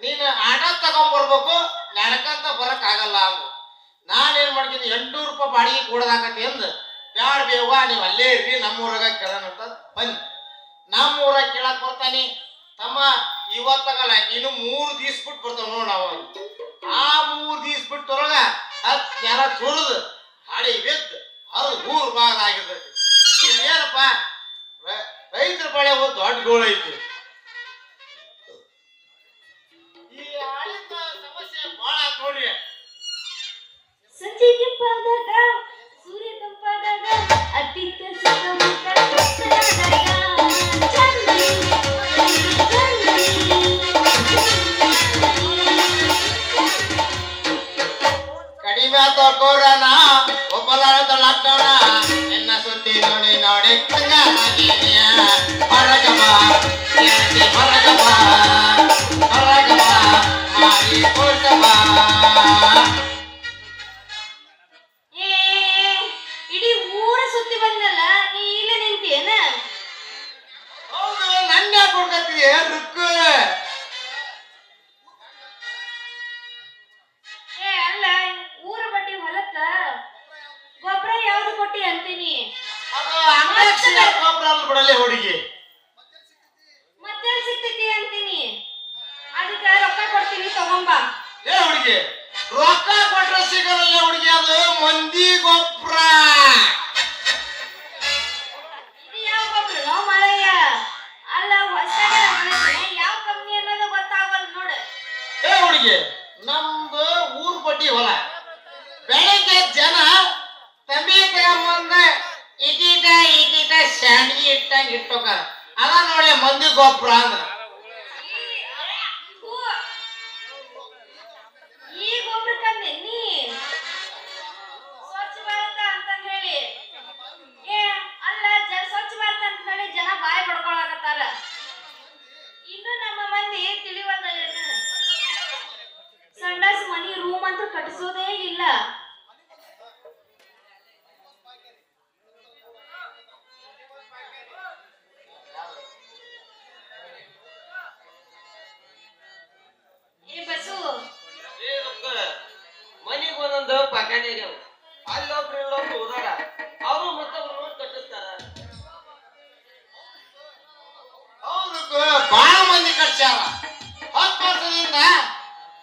ನೀನು ಆಟೋ ತಗೊಂಡ್ಬರ್ಬೇಕು ನಡ್ಕಂತ ಬರಕ್ ಆಗಲ್ಲ ಅಂದು ನಾನೇನ್ ಮಾಡ್ತೀನಿ 800 ರೂಪಾಯಿ ಬಾಡಿಗೆ ಕೊಡದಾಕತಿ ಅಂದ್ ಬ್ಯಾಡ ಬೇವ ನೀವು ಅಲ್ಲೇ ಇರ್ರಿ ನಮ್ಮೂರಾಗ ಕೇಳೋಣಂತ ಬಂದ್ ನಮ್ಮೂರಾಗ ಕೇಳಕ್ ಬರ್ತಾನಿ ತಮ್ಮ ಇವತ್ತಾಗಲ್ಲ ಇನ್ನು 3 ದಿವ್ಸ ಬಿಟ್ಟು ಬರ್ತಾವ ನೋಡ್ ನಾವು ಆ 3 ದಿವ್ಸ ಬಿಟ್ಟೊಳಗ 10 ಜನ ಸುರಿದು ಹಾಡಿ ಬಿದ್ದು ಅದು ಊರ್ ಭಾಗ ಆಗಿರ್ತೈತಿ ಇನ್ನೇನಪ್ಪ ರೈತರ ಬಳೆ ಒಂದು ದೊಡ್ಡ ಗೋಳು ಐತಿ ಈ ಆಳಿಂದ ಸಮಸ್ಯೆ ಬಹಳ ನೋಡ್ರಿ
ಸಂಜೆ ಕೆಂಪಾದಾಗ ಸೂರ್ಯ ತಂಪಾದಾಗ ಅತ್ತಿತ್ತ ಸುತ್ತಮುತ್ತ ಸುತ್ತಲಾದಾಗ ಚಂದ್ರಿ, ಚಂದ್ರಿ.
ಕಡಿಮೆ ಆತ ಕೊರೋನಾ ಒಬ್ಬಲಾರದ ಲಾಕ್ಡೌನ ನಿನ್ನ ಸುದ್ದಿ ನೋಡಿ ನೋಡಿ ಕಂಗಾಲಾಗಿದೆಯ ಹೊರಗಬ ಹೊರಗಬ ಹೊರಗಬ ಮಾಡಿ ಕೊಡ್ತಬ
ಏ ಇಡೀ ಊರ ಸುತ್ತಿ ಬಂದಲ್ಲ ನೀ ಇಲ್ಲ ನಿಂತೇನ
ಹೌದು ನನ್ನ ಕೊಡ್ಕತ್ತೀಯ ರುಕ್ಕು
ಏ ಅಲ್ಲ ಊರ ಬಟ್ಟಿ ಹೊಲಕ್ಕ ಗೊಬ್ಬರ ಯಾವ್ದು ಕೊಟ್ಟಿ ಅಂತೀನಿ
ಅದು ಅಂಗಡಿ ಗೊಬ್ಬರ ಅಲ್ಲ ಬಿಡಲೆ ಹುಡುಗಿ
ಮತ್ತೆ ಸಿಗ್ತೈತಿ ಅಂತೀನಿ ಅದಕ್ಕೆ ರೊಕ್ಕ ಕೊಡ್ತೀನಿ ತಗೊಂಬ
ಏ ಹುಡುಗಿ ರೊಕ್ಕ ಕೊಟ್ರೆ ಸಿಗಲ್ಲ ಹುಡುಗಿ ಅದು ಮಂದಿ ಗೊಬ್ಬರ
ಇದು ಯಾವ ಗೊಬ್ಬರ ಮಳೆಯ ಅಲ್ಲ ಹೊಸದಾಗ ಯಾವ ಕಂಪ್ನಿ ಅನ್ನೋದು ಗೊತ್ತಾಗಲ್ಲ ನೋಡು
ಏ ಹುಡುಗಿ ನಮ್ದು ಊರ್ ಬಡ್ಡಿ ಹೊಲ ಬೆಳಗ್ಗೆ ಜನ ತಂಬಿ ತಗೊಂಬಂದ ಇಟೀಟ ಶಾಂಡ್ಗಿ ಇಟ್ಟಂಗ ಇಟ್ಟೋಕ ಅದ ನೋಡಿ ಮಂದಿ ಗೊಬ್ಬರ ಅಂದ್ರ
ಈ ಗೊಬ್ಬರ ಕಂದೆ ನೀ ಸ್ವಚ್ಛ ಭಾರತ ಅಂತ ಹೇಳಿ ಏ ಅಲ್ಲ ಸ್ವಚ್ಛ ಭಾರತ ಅಂತ ಹೇಳಿ ಜನ ಬಾಯಿ ಬಡ್ಕೊಳಕತ್ತಾರ ಇನ್ನು ನಮ್ಮ ಮಂದಿ ತಿಳಿವಲ್ದ ಸಂಡಾಸ್ ಮನಿ ರೂಮ್ ಅಂತ ಕಟ್ಟಿಸೋದೇ ಇಲ್ಲ ಏ ಬಸು
ಮನಿಗೆ ಒಂದೊಂದು ಪಕಾನೆ ಅಲ್ಲೊಬ್ರು ಇಲ್ಲೊಬ್ರು ಹೋದಾರ ಅವರು ಮತ್ತೊಬ್ರು ನೋಡಿ ಕಟ್ಟಿಸ್ತಾರ ಹೌದು ಬಹಳ ಮಂದಿ ಕಟ್ಸ್ಯಾರ 10 ವರ್ಷದಿಂದ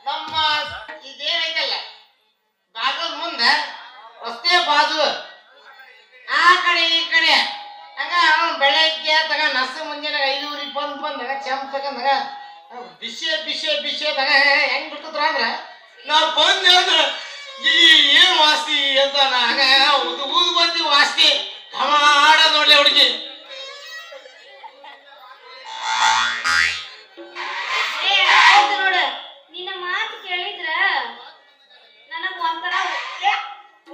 ನಮ್ಮ ಇದೇನೈತಲ್ಲ
ಬೆಳಗ್ಗೆ ತಗ ನಸ ಮುಂಜಾನೆ 5:20 ಬಂದಾಗ ಚೆಂಪ್ ತಗಂದಾಗ ಬಿಸಿ ತಗ ಹೆಂಗ್ ಬಿಡ್ತದ್ರ ಅಂದ್ರ ನಾವ್ ಬಂದೆ ಅಂದ್ರ ಈ ಏನ್ ವಾಸ್ತಿ ಅಂತ ನಾಗ ಊದು ಬಂದಿ ವಾಸ್ತಿ ಕಮಾಡ ನೋಡ್ಲಿ ಹುಡುಗಿ.
ಹೌದು ನೋಡು, ನಿನ್ನ ಮಾತು ಕೇಳಿದ್ರ ನನಗ್ ಒಂಥರ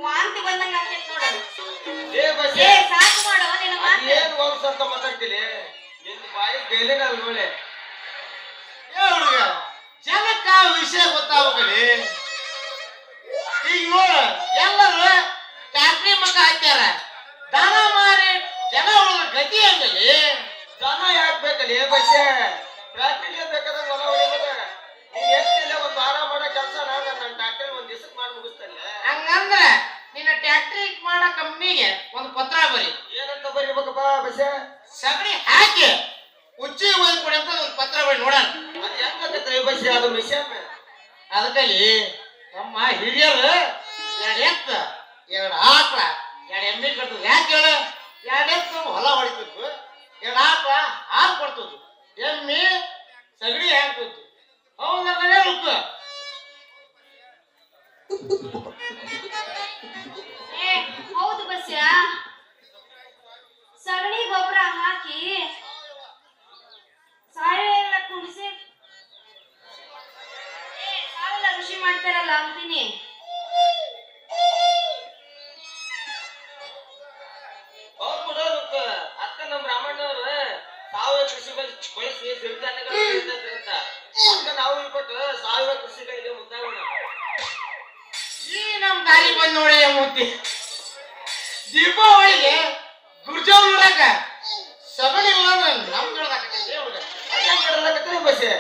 ವಾಂತಿ ಬಂದಂಗ ಆಗ್ತೈತಿ ನೋಡು.
ಏ ಬಸ್ಸೆ
ಸಾಕು ಮಾಡು ನಿನ್ನ ಮಾತು.
ಏನ್ ವಾಪಸ್ ಅಂತ ಮಾತಾಡ್ತೀನಿ ನಿನ್ ಬಾಯಿ ಬೇಲೆನ ಅಲ್ವಳೆ.
ಏ ಹುಡುಗ ಜನಕ್ಕ ವಿಷಯ ಗೊತ್ತಾಗಲಿ. ಈಗ ನೋಡ ಎಲ್ಲರೂ ಟ್ಯಾಕ್ಟ್ರಿ ಮಕ್ಕ ಹಾಕ್ಯಾರ, ದನ ಮಾರಿ ಜನ ಉಳಿದ ಗತಿ ಹಂಗಲಿ.
ದನ ಯಾಕೆ ಬೇಕಲ್ಲ ಏ ಬಸ್ಸೆ? ಟ್ರಾಕ್ಟರ್ಗೆ ಬೇಕಾದ್ರೆ ಹೊಲ ಹೊಡಿಬೋದ. ನೀನ್ ಎಷ್ಟಿಲ್ಲ ಒಂದ್ ವಾರ ಮಾಡೋ ಕೆಲಸ ನನ್ನ ಟ್ರಾಕ್ಟರ್ ಒಂದ್ ದಿವಸಕ್ಕೆ ಮಾಡಿ ಮುಗಿಸ್ತಲ್ಲ.
ಹಂಗಂದ್ರ ನಿನ್ನ ಟ್ಯಾಕ್ಟ್ರಿ ಮಾಡೋ ಕಂಪ್ನಿಗೆ ಒಂದು ಪತ್ರ ಬರಿ.
ಏನಂತ ಬರೀಬೇಕಪ್ಪ ಬಸ್ಸೆ?
ಸಗಣಿ ಹಾಕಿ ಉಚ್ಚಿ ಒಯ್ದು ಕೊಡಿ ಅಂತ ಒಂದು ಪತ್ರ ಬರಿ ನೋಡೋಣ.
ಅದು ಹೆಂಗಾಗತ್ತೆ ಈ ಬಸ್ಸೆ? ಅದು ಮಿಷನ್
ಅದಕ್ಕಲ್ಲಿ ನಮ್ಮ ಹಿರಿಯರು 2 ಎತ್ತು 2 ಆಕಳ 2 ಎಮ್ಮೆ ಕಟ್ಟುದು. ಯಾಕೆ ಹೇಳು? 2 ಎತ್ತು ಹೊಲ ಹೊಡಿತಿದ್ವು, 2 ಆಕಳ ಹಾಲು ಕೊಡ್ತದ್ದು, ಎಮ್ಮೆ ಸಗಣಿ ಹಾಕ್ತಿದ್ವು. ಹೌದಲ್ಲೇ ರುಕ್ಕ?
ಹೌದು ಬಸ್ಯ, ಸಗಣಿ ಗೊಬ್ಬರ ಹಾಕಿ ಸಾವಯವ ಕುಡಿಸಿ ಸಾವೆಲ್ಲ ಋಷಿ ಮಾಡ್ತಾರಲ್ಲ ಅಂತೀನಿ.
ಅವ್ರು ಕೂಡ ಅಕ್ಕ ನಮ್ಮ ರಾಮಣ್ಣವ್ರು ಸಾವಯವ ಕೃಷಿ ಬಳಸಿ ಸಿರಿಧಾನ್ಯಗಳು ಬೆಳೀತಂತ ಅಕ್ಕ ನಾವು ಇಟ್ಬಿಟ್ಟು ಸಾವಯವ ಕೃಷಿಗಳಿಗೆ ಮುಂದಾಗೋಣ.
ಈ ನಮ್ ದಾರಿ ಬಂದ್ ನೋಡಿ ಮೂತಿ. ದೀಪಾವಳಿಗೆ ಗುರ್ಜಾವ್ ನೋಡಕ ಸಗಣಿ ಇಲ್ಲ ಅಂದ್ರೆ ನಮ್ ಕಳ್ದಾಕತ್ತೈತಿ ಹುಡುಗ.
ಅದೇನ್ ಕಡಲಕತ್ತೀರಿ ಬಸ್ಸೆ?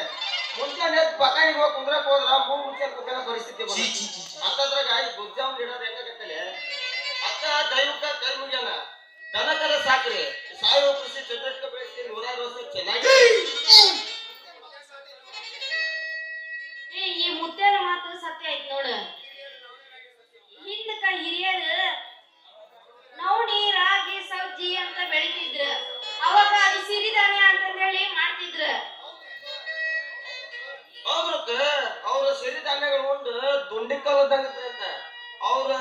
ಮುಂಜಾನೆ ಪಕಾಣಿಗೆ ಹೋಗಿ ಕುಂದ್ರಕ್ ಹೋದ್ರ 3 ಮುಂಚೆ ಕುಕ್ಕನ ಪರಿಸ್ಥಿತಿ ಅಂತದ್ರಾಗ ಈ ಗುಜ್ಜಾವ್ ಇಡೋದು ಹೆಂಗಾಗತ್ತಲೆ? ಅಕ್ಕ ದೈವಕ್ಕ ಕೈ ಮುಗ್ಯಾನ, ದನ ಕರ ಸಾಕ್ರಿ, ಸಾವಯವ ಕೃಷಿ ಚಟುವಟಿಕೆ ಬೆಳೆಸಿ 100 ವರ್ಷ ಚೆನ್ನಾಗಿ.
ಈ ಮುತ್ಯಾನ ಮಾತು ಸತ್ಯ ಐತ್ ನೋಡು. ಹಿಂದಕ್ಕ ಹಿರಿಯರು ನವಣಿ ರಾಗಿ ಸಜ್ಜಿ ಅಂತ ಬೆಳಿತಿದ್ರ, ಅವಾಗ ಅದು ಸಿರಿಧಾನ್ಯ ಅಂತಂದೇಳಿ ಮಾಡ್ತಿದ್ರ.
ಹೌದ್ರಕ್ಕ ಅವ್ರ ಸಿರಿಧಾನ್ಯಗಳು ಉಂಡು ದುಂಡಿ ಕಲ್ಲದಂಗತ್ತೆ ಅಂತ. ಅವ್ರ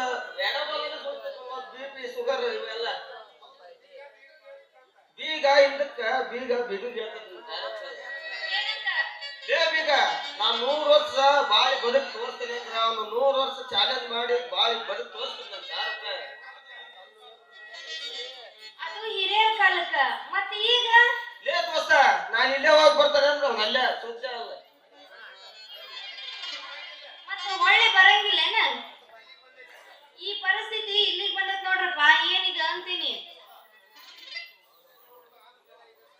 ಎಡಬಲದ BP ಶುಗರ್ ಇವೆಲ್ಲ ಬೀಗ ಹಿಂದಕ್ಕ ಬೀಗ ಏ ಬೀಗ ನಾನ್ 100 ವರ್ಷ ಬಾಳಿ ಬದುಕ್ ತೋರಿಸ್ತೇನೆ ಅಂದ್ರೆ ಅವ್ನು 100 ವರ್ಷ ಚಾಲೆಂಜ್ ಮಾಡಿ ಬಾಳಿ ಬದುಕ್ ತೋರಿಸ್ತೀನಿ ನಾನು.
ಅದು ಹಿರಿಯರ ಕಾಲಕ್ಕ. ಮತ್ತೆ ಈಗ
ಲೇ ದೋಸ್ತ ನಾನು ಇಲ್ಲೇ ಹೋಗಿ ಬರ್ತಾರೆ ಅಂದ್ರೆ ಅವ್ನು ಅಲ್ಲೇ ಸುದ್ದ ಅಲ್ಲ.
ಮತ್ತೆ ಒಳ್ಳೆ ಬರಂಗಿಲ್ಲೇನ? ಈ ಪರಿಸ್ಥಿತಿ ಇಲ್ಲಿಗೆ ಬಂದತ್ ನೋಡ್ರಪ್ಪ. ಏನಿದೆ ಅಂತೀನಿ.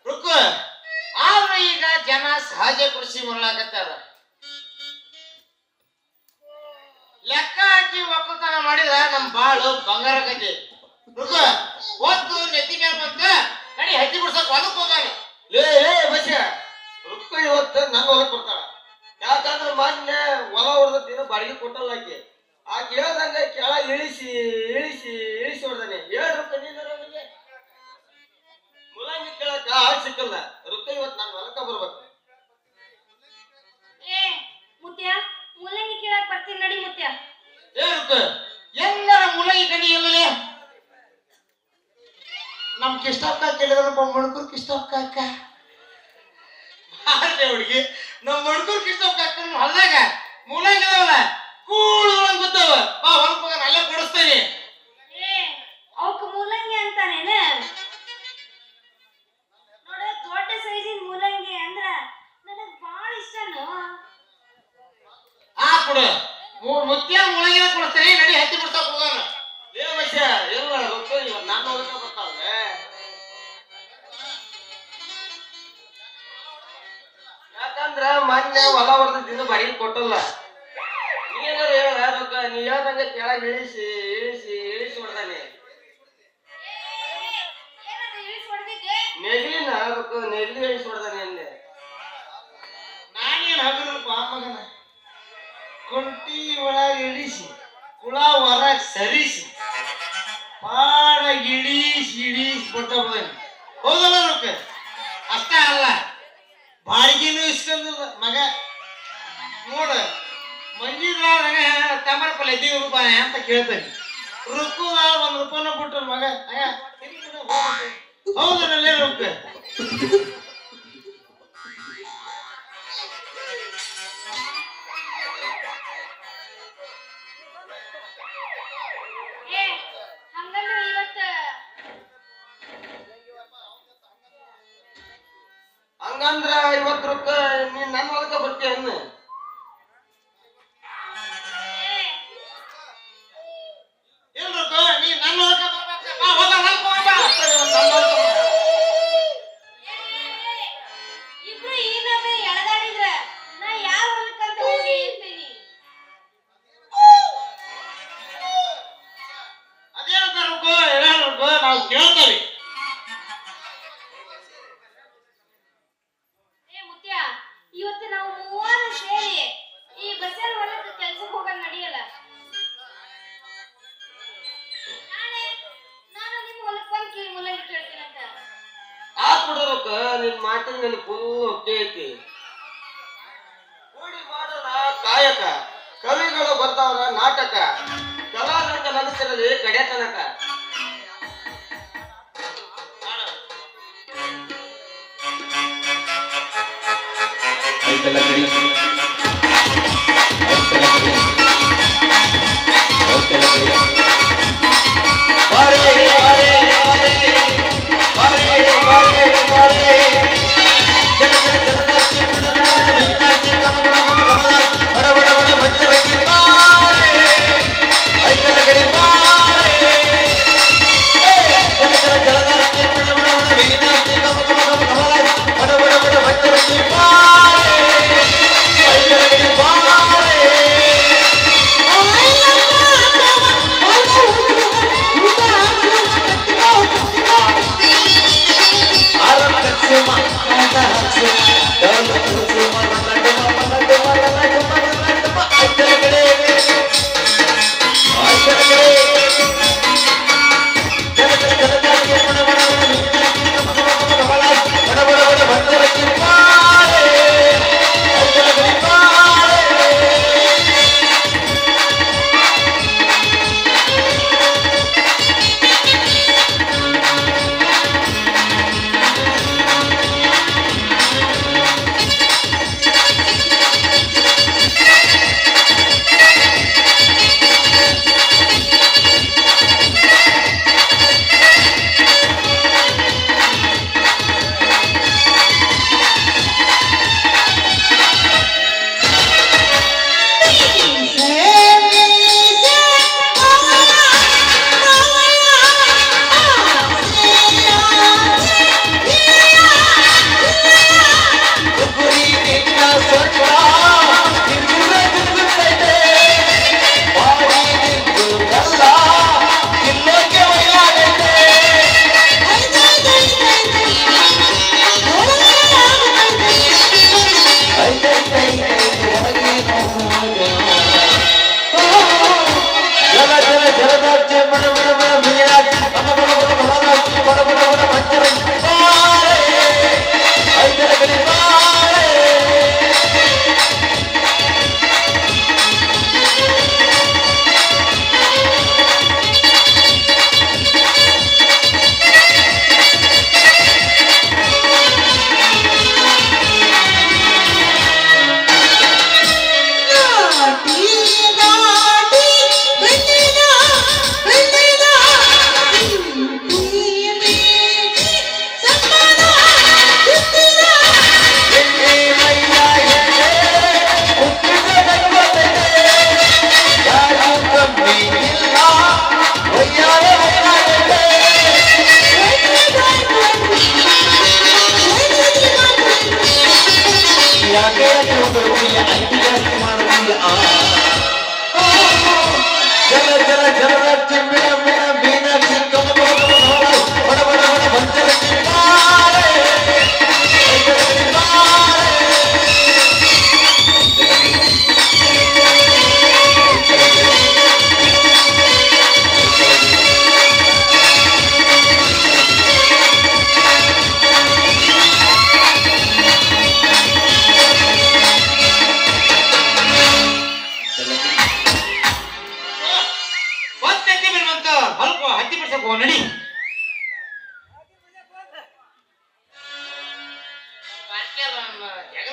ರುಕ್ಕು ಆದ್ರೆ ಈಗ ಜನ ಸಹಜ ಕೃಷಿ ಮಾಡಲಾಕತ್ತಾರ. ಲೆಕ್ಕ ಹಾಕಿ ಒಕ್ಕಲ್ತನ ಮಾಡಿದ ನಮ್ ಬಾಳು ಬಂಗಾರ ಕತೆ. ರುಕ್ಕು ಒತ್ತು ನೆತ್ತಿ ಮೇಲೆ ಬಂತ ನಡಿ ಹತ್ತಿ ಬಿಡ್ಸಕ್ ಹೊಲಕ್ ಹೋಗಾನ.
ಲೇ ಬಸ್ಸ ರೊಕ್ಕ ಇವತ್ತು ನನ್ನ ಹೊಲಕ್ ಕೊಡ್ತಾಳ. ಯಾಕಂದ್ರೆ ಮೊನ್ನೆ ಹೊಲ ಹೊಡೆದ ದಿನ ಬಾಡಿಗೆ ಕೊಟ್ಟಲ್ಲ ಆಕೆ ಹೇಳ್ದಂಗ ಕೆಳ ಇಳಿಸಿ ಹೊಡೆದಾನೆ. ರೊಕ್ಕ ನೀನು ಮುಲಂಗಿ ಕೇಳಕ್ಕ ಆಳ್ ಸಿಕ್ಕಲ್ಲ. ರೊಕ್ಕ ಇವತ್ತು ನನ್ನ ಹೊಲಕ್ಕ ಬರ್ಬೇಕು.
ಏ ಮುತ್ಯ, ಮುಲ್ಲಂಗಿ ಕೀಳಕ್ ಬರ್ತೀನಿ ನಡಿ ಮುತ್ಯ.
ಏ ರುಕ್ಕು ಎಲ್ಲರ ಮುಲಗಿ ಕಡಿ ಎಲ್ಲಲೇ? ನಮ್ ಕಿಷ್ಟಕ್ಕ ಕೇಳಿದ್ರಪ್ಪ ಮಣ್ಕೂರ್ ಕಿಷ್ಟಕ್ಕ ಅಕ್ಕ ಹುಡುಗಿ. ನಮ್ ಮಣ್ಕೂರ್ ಕಿಷ್ಟಕ್ಕ ಅಕ್ಕ ಹೊಲ್ದಾಗ ಮುಲಂಗಿ ಅದಾವಲ್ಲ ಕೂಳು ಗೊತ್ತಾವ. ಬಾ ಹೊಲಕ್ ಹೋಗ ಅಲ್ಲೇ ಕೊಡಿಸ್ತೇನೆ.
ಏ ಅವಕ್ ಮೂಲಂಗಿ ಅಂತಾನೇನ? ನೋಡ ದೊಡ್ಡ ಸೈಜಿನ ಮೂಲಂಗಿ ಅಂದ್ರ ನನಗ್ ಬಾಳ ಇಷ್ಟನು.
ಆ ಕೊಡು ಮುತ್ಯ ಮುಲಂಗಿನ ಕೊಡಿಸ್ತೇನೆ. ನಡಿ ಹತ್ತಿ ಬಿಡ್ಸಕ್ ಹೋಗೋಣ.
ಏ ಬಸ್ಸ ಎಲ್ಲ ರೊಕ್ಕ ಇವತ್ತು ನನ್ನ ಹೊಲಕ್ಕ ಬರ್ತಾವೆ. ಯಾಕಂದ್ರ ಮೊನ್ನೆ ಹೊಲ ಹೊಡೆದ ದಿನ ಬಾಡಿಗೆ ಕೊಟ್ಟಲ್ಲ. ನೀನಾರು ಹೇಳ ರೊಕ್ಕ ನೀ ಹೇಳ್ದಂಗ ಕೆಳಗೆ ಇಳಿಸಿ ಹೊಡ್ದಾನೆ.
ಏನದು ಇಳಿಸಿ ಹೊಡೆದಿದ್ದೆ?
ನೆಗಲಿನ ರೊಕ್ಕ ನೆಗಲಿ ಇಳಿಸಿ ಹೊಡ್ದಾನೆ ಅಂದೆ.
ನಾನೇನ್ ಹಗರಪ್ಪ ಮಗನ ಕುಂಟಿ ಒಳಗೆ ಇಳಿಸಿ ಕುಳ ಹೊರಗ್ ಸರಿಸಿ ಪಾಡ ಇಳಿಸಿ ಕೊಡ್ತಾ ಹೋದೇನೆ. ಹೌದಲ್ಲ ರೊಕ್ಕ ಅಷ್ಟೇ ಅಲ್ಲ ಬಾಡಿಗೆನೂ ಇಸ್ಕೊಂಡಿಲ್ಲ ಮಗ ನೋಡ ಮಂಜಿದ್ರಾಗ ತಮರಪಲ್ಲ 15 ರೂಪಾಯಿ ಅಂತ ಕೇಳ್ತಾನೆ ರೊಕ್ಕದ 1 ರೂಪಾಯಿನ ಬಿಟ್ರ ಮಗ ಹೌದಲ್ಲ ರೊಕ್ಕ
ಏ ಹಂಗಂದ್ರೆ ಇವತ್ತ
ಹಂಗಂದ್ರ ಇವತ್ತು ರೊಕ್ಕ ನೀನ್ ನನ್ನ ಹೊಲಕ್ಕ ಬರ್ತೀಯ ಅನ್ನ
ಏನ್ ರೊಕ್ಕ ನೀ ನನ್ನ ಹೊಲಕ್ಕ ಬರ್ಬೇಕ ಬಾ ಹೋಗ ಹೊಲಕ್ಕ ಹೋಗ ಬಾ
ಇಬ್ರು ಈ ನಮೂನಿ ಎಳೆದಾಡಿದ್ರ ನಾ ಯಾವ ಹೊಲಕ್ಕಂತ ಹೋಗಿ ಇರ್ತೀನಿ
ಅದೇನಂತ ರೊಕ್ಕ ಹೇಳ ರೊಕ್ಕ ನಾವು ಕೇಳ್ತೇವೆ
ಏ ಮುತ್ಯ ಇವತ್ತು ನಾವು ಮೂವರು ಸೇರಿ ಈ ಬಸ್ಸಲ್ಲಿ ಹೊಲಕ್ಕೆ ಕೆಲ್ಸಕ್ಕೆ ಹೋಗಕ್ ನಡಿಯಲ್ಲ ನಾಳೆ ನಾನು ನಿಮ್ಮ ಹೊಲಕ್ಕೆ ಬಂದು ಮೂಲಂಗಿ ಕೇಳ್ತೀನಂತ
ಆತ್ ಬಿಡು ರೊಕ್ಕ ನಿನ್ ಮಾತಿನ ನನ್ ಫುಲ್ ಒಪ್ಪಿಗೆ ಐತಿ ಕೂಡಿ ಮಾಡೋಣ ಕಾಯಕ ಕವಿಗಳು ಬರ್ತಾವ್ರ ನಾಟಕ ಕಲಾರಂಗ ನಗಸಿರಲಿ ಕಡೆತನಕ
ಐತಲ್ಲ ಕಡಿ
ಓ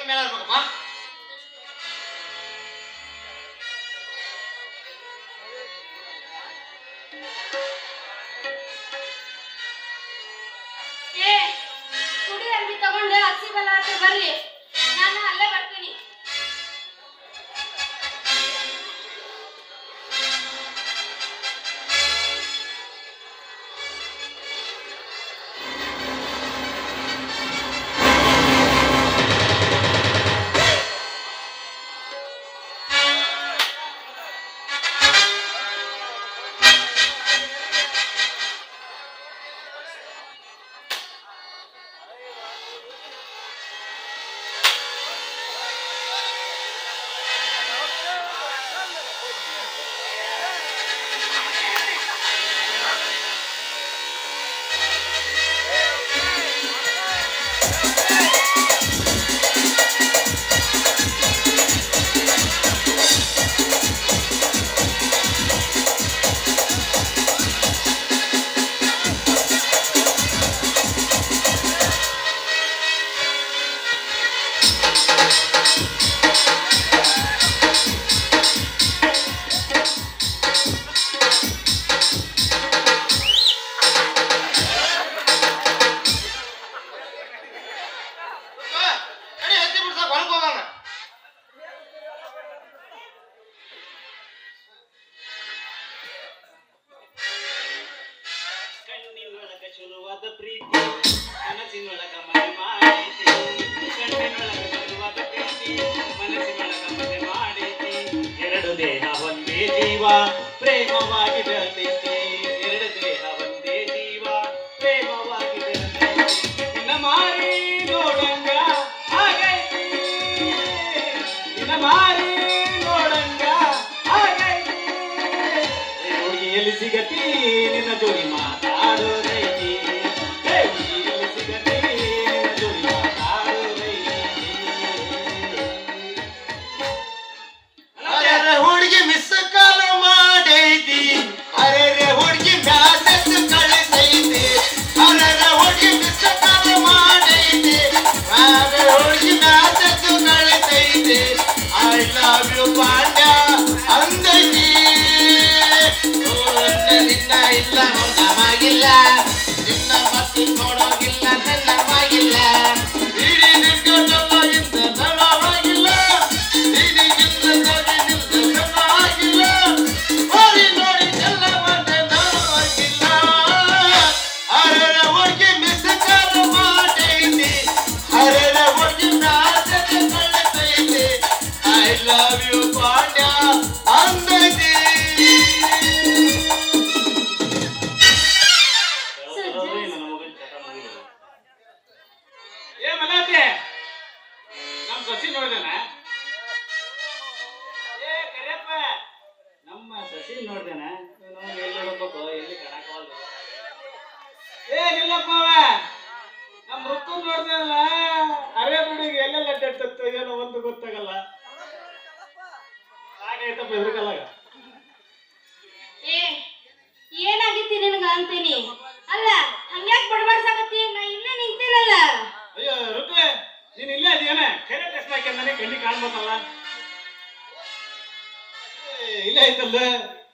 ಮೇಲೆ ಇರ್ಬೇಕಪ್ಪ.
ಏ ಕುಡಿ ಅಂಬಿ ತಗೊಂಡು ಹಸಿ ಬೆಲ್ಲ ಹತ್ರ ಬರ್ರಿ, ನಾನು ಅಲ್ಲೇ ಬರ್ತೀನಿ.
ನಡಿ ಹತ್ತಿ ಬಿಡ್ಸಕ್ ಹೊಲಕ್ ಹೋಗೋಣ.
ಕಣ್ಣಿನೊಳಗ ಶುರುವಾದ ಪ್ರೀತಿ ಮನಸ್ಸಿನೊಳಗ ಮನೆ ಮಾಡೈತಿ. ಕಣ್ಣಿನೊಳಗ ಶುರುವಾದ ಪ್ರೀತಿ ಮನಸ್ಸಿನೊಳಗ ಮನೆ ಮಾಡೈತಿ. ಎರಡು ದೇಹ ಒಂದೇ ಜೀವ ಪ್ರೇಮವಾಗಿ ಬೆಳೆದೈತಿ. ಎರಡು ದೇಹ ಒಂದೇ ಜೀವ ಪ್ರೇಮವಾಗಿ ಬೆಳೆದೈತಿ. ನಿನ್ನ ಮಾರಿ ನೋಡಂಗ ಆಗೈತಿ. ನಿನ್ನ ಮಾರಿ ನೋಡಂಗ ಆಗೈತಿ. ಹುಡುಗಿಯಲ್ಲಿ ಸಿಗತಿ ನಿನ್ನ ಜೋಡಿ ಮಾತಾಡೋದೈತಿ. ಹುಡುಗಿಯಲ್ಲಿ ಸಿಗತಿ ನಿನ್ನ ಜೋಡಿ ಮಾತಾಡೋದೈತಿ.
ಅರೆ ಹುಡುಗಿ ಮಿಸ್ ಕಾಲ ಮಾಡೈತಿ. ಅರೆ ಹುಡುಗಿ ಮ್ಯಾಸೇಜ್ ಕಳಿಸೈತಿ. ಅರೆ ಹುಡುಗಿ ಮಿಸ್ ಕಾಲ ಮಾಡೈತಿ. ಅರೆ ಹುಡುಗಿ ಮ್ಯಾಸೇಜ್ ಕಳಿಸೈತಿ. ಐ ಲವ್ ಯು ಪಾಂಡ್ಯ ಅಂದೈತಿ. ನಿನ್ನ ಇಲ್ಲ ನಮಗಿಲ್ಲ, ನಿನ್ನ ಮತ್ತೆ ನೋಡೋಗಿಲ್ಲ ನನ್ನ magiಲ್ಲ. ಇಡೀ ನಿಂತ್ಕೊಂಡಲ್ಲ ಇಂದ ನಮಗಿಲ್ಲ. ಇಡೀಗಿಂತ ನೋಡಿ ನಿಂತ ನಮಗಿಲ್ಲ. ನೋಡಿ ನೋಡಿ ಎಲ್ಲ ಒಂದೇ ನಮಗಿಲ್ಲ. ಅರೆ ಹುಡುಗಿ ಮಿಸ್ ಕಾಲ್ ಮಾಡೈತಿ. ಅರೆ ಹುಡುಗಿ ಮ್ಯಾಸೇಜ್ ಕಳಿಸೈತಿ. ಐ ಲವ್ ಯು ಪಾಂಡ್ಯ ಅಂದೈತಿ.
ನನ್ನ ಮಗನ್ ಚಟ ಮುಗಿದ್ರು. ಏ ಮಲಾತೆ ನಮ್ ಸಸಿ ನೋಡ್ದೇನ? ಏ ಕರಿಯಪ್ಪ ನಮ್ಮ ಸಸಿ ನೋಡ್ದೇನ? ಎಲ್ಲಿ ಹೋಗ್ಬೇಕು ಎಲ್ಲಿ ಕಣಕವಲ್ಲ. ಏ ನಿಲ್ಲಪ್ಪ ಅವ ನಮ್ ರುಕ್ಕು ನೋಡ್ದೇನಲ್ಲ, ಅರೆ ಬಿಡಿಗೆ ಎಲ್ಲೆಲ್ಲ ಅಡ್ಡಾಡ್ತೋ ಏನೋ ಒಂದು ಗೊತ್ತಾಗಲ್ಲ. ಹಾಗೈತಪ್ಪ ಎದುರುಕಲ್ಲಾಗ.
ಏ ಏನಾಗಿತ್ತಿ ನಿನಗ ಅಂತೀನಿ. ಅಲ್ಲ ಹಂಗ್ಯಾಕ್ ಬಡಬಡ್ಸಾಕತ್ತಿ? ನಾ ಇಲ್ಲೇ ನಿಂತೀನಲ್ಲ.
ಅಯ್ಯೋ ರುಕ್ಕು ನೀನ್ ಇಲ್ಲೇ ಅದೇನ ಕರೆ ಟೆಸ್ಟ್ ಹಾಕಿ ನನಗೆ ಕಣ್ಣಿ ಕಾಣ್ಬೇಕಲ್ಲ. ಇಲ್ಲೇ ಐತಲ್ಲ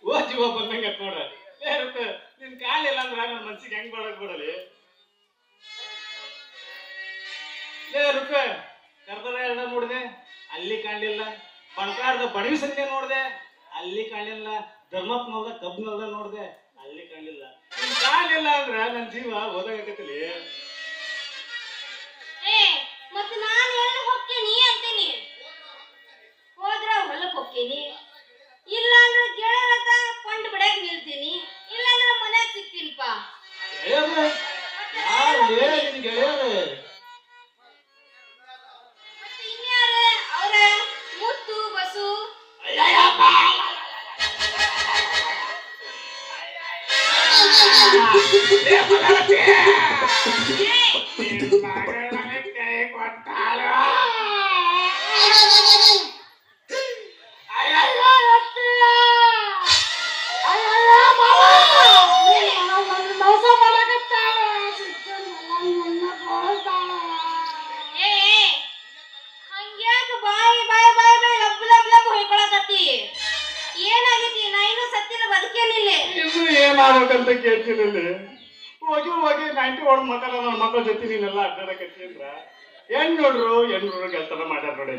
ಓ ಜೀವ ಬಂದಂಗ ನೋಡ್ರ. ಏ ರುಕ್ಕು ನಿನ್ ಕಾಲಿಲ್ಲ ಅಂದ್ರ ನನ್ನ ಮನ್ಸಿಗೆ ಹೆಂಗ್ ಮಾಡಕ್ ಬಿಡಲಿ. ಏ ರುಕ್ಕು ಕರ್ದರ ಎಲ್ಲ ನೋಡಿದೆ ಅಲ್ಲಿ ಕಾಣಲಿಲ್ಲ. ಬಣಕಾರದ ಬಡವಿ ಸಂಖ್ಯೆ ನೋಡಿದೆ ಅಲ್ಲಿ ಕಾಣಲಿಲ್ಲ. ಧರ್ಮತ್ನಲ್ದ ಕಬ್ನಲ್ದ ನೋಡಿದೆ ಅಲ್ಲಿ ಕಾಣಲಿಲ್ಲ. ನಿನ್ ಕಾಲಿಲ್ಲ ಅಂದ್ರ ನನ್ನ ಜೀವ ಓದಾಗತ್ತಿಲಿ.
ಏ ಮತ್ತೆ ನಾನು ಎಲ್ಲಿ ಹೋಗ್ತೀನಿ ಅಂತೀನಿ? ಹೋದ್ರ ಹೊಲಕ್ ಹೋಗ್ತೀನಿ, ಇಲ್ಲ ಅಂದ್ರೆ ಗೆಳೆಯರ ಕೊಂಡು ಬಿಡಕ್ ನಿಲ್ತೀನಿ, ಇಲ್ಲ ಅಂದ್ರೆ ಮನ್ಯಾಗ ಸಿಗ್ತೀನಿಪ್ಪ.
ಗೆಳೆಯರು ಯಾರು ನಿನ್ ಗೆಳೆಯರು?
ಮತ್ತೆ ಇನ್ಯಾರು? ಅವ್ರ ಮುತ್ತು ಬಸು.
ಆಗ್ಬೇಕಂತ ಕೇಳ್ತೀನಿ ಅಲ್ಲಿ. ಹೋಗಿ 90 ಹೊಡೆದ್ ಮಕ್ಕಳ ನನ್ನ ಮಕ್ಕಳ ಜೊತೆ ನೀನೆಲ್ಲ ಅಡ್ಡಾಡಕತ್ತಿ ಅಂದ್ರ ಹೆಣ್ಣು ಕೆಲಸ ಮಾಡ್ಯಾರ ನೋಡಿ.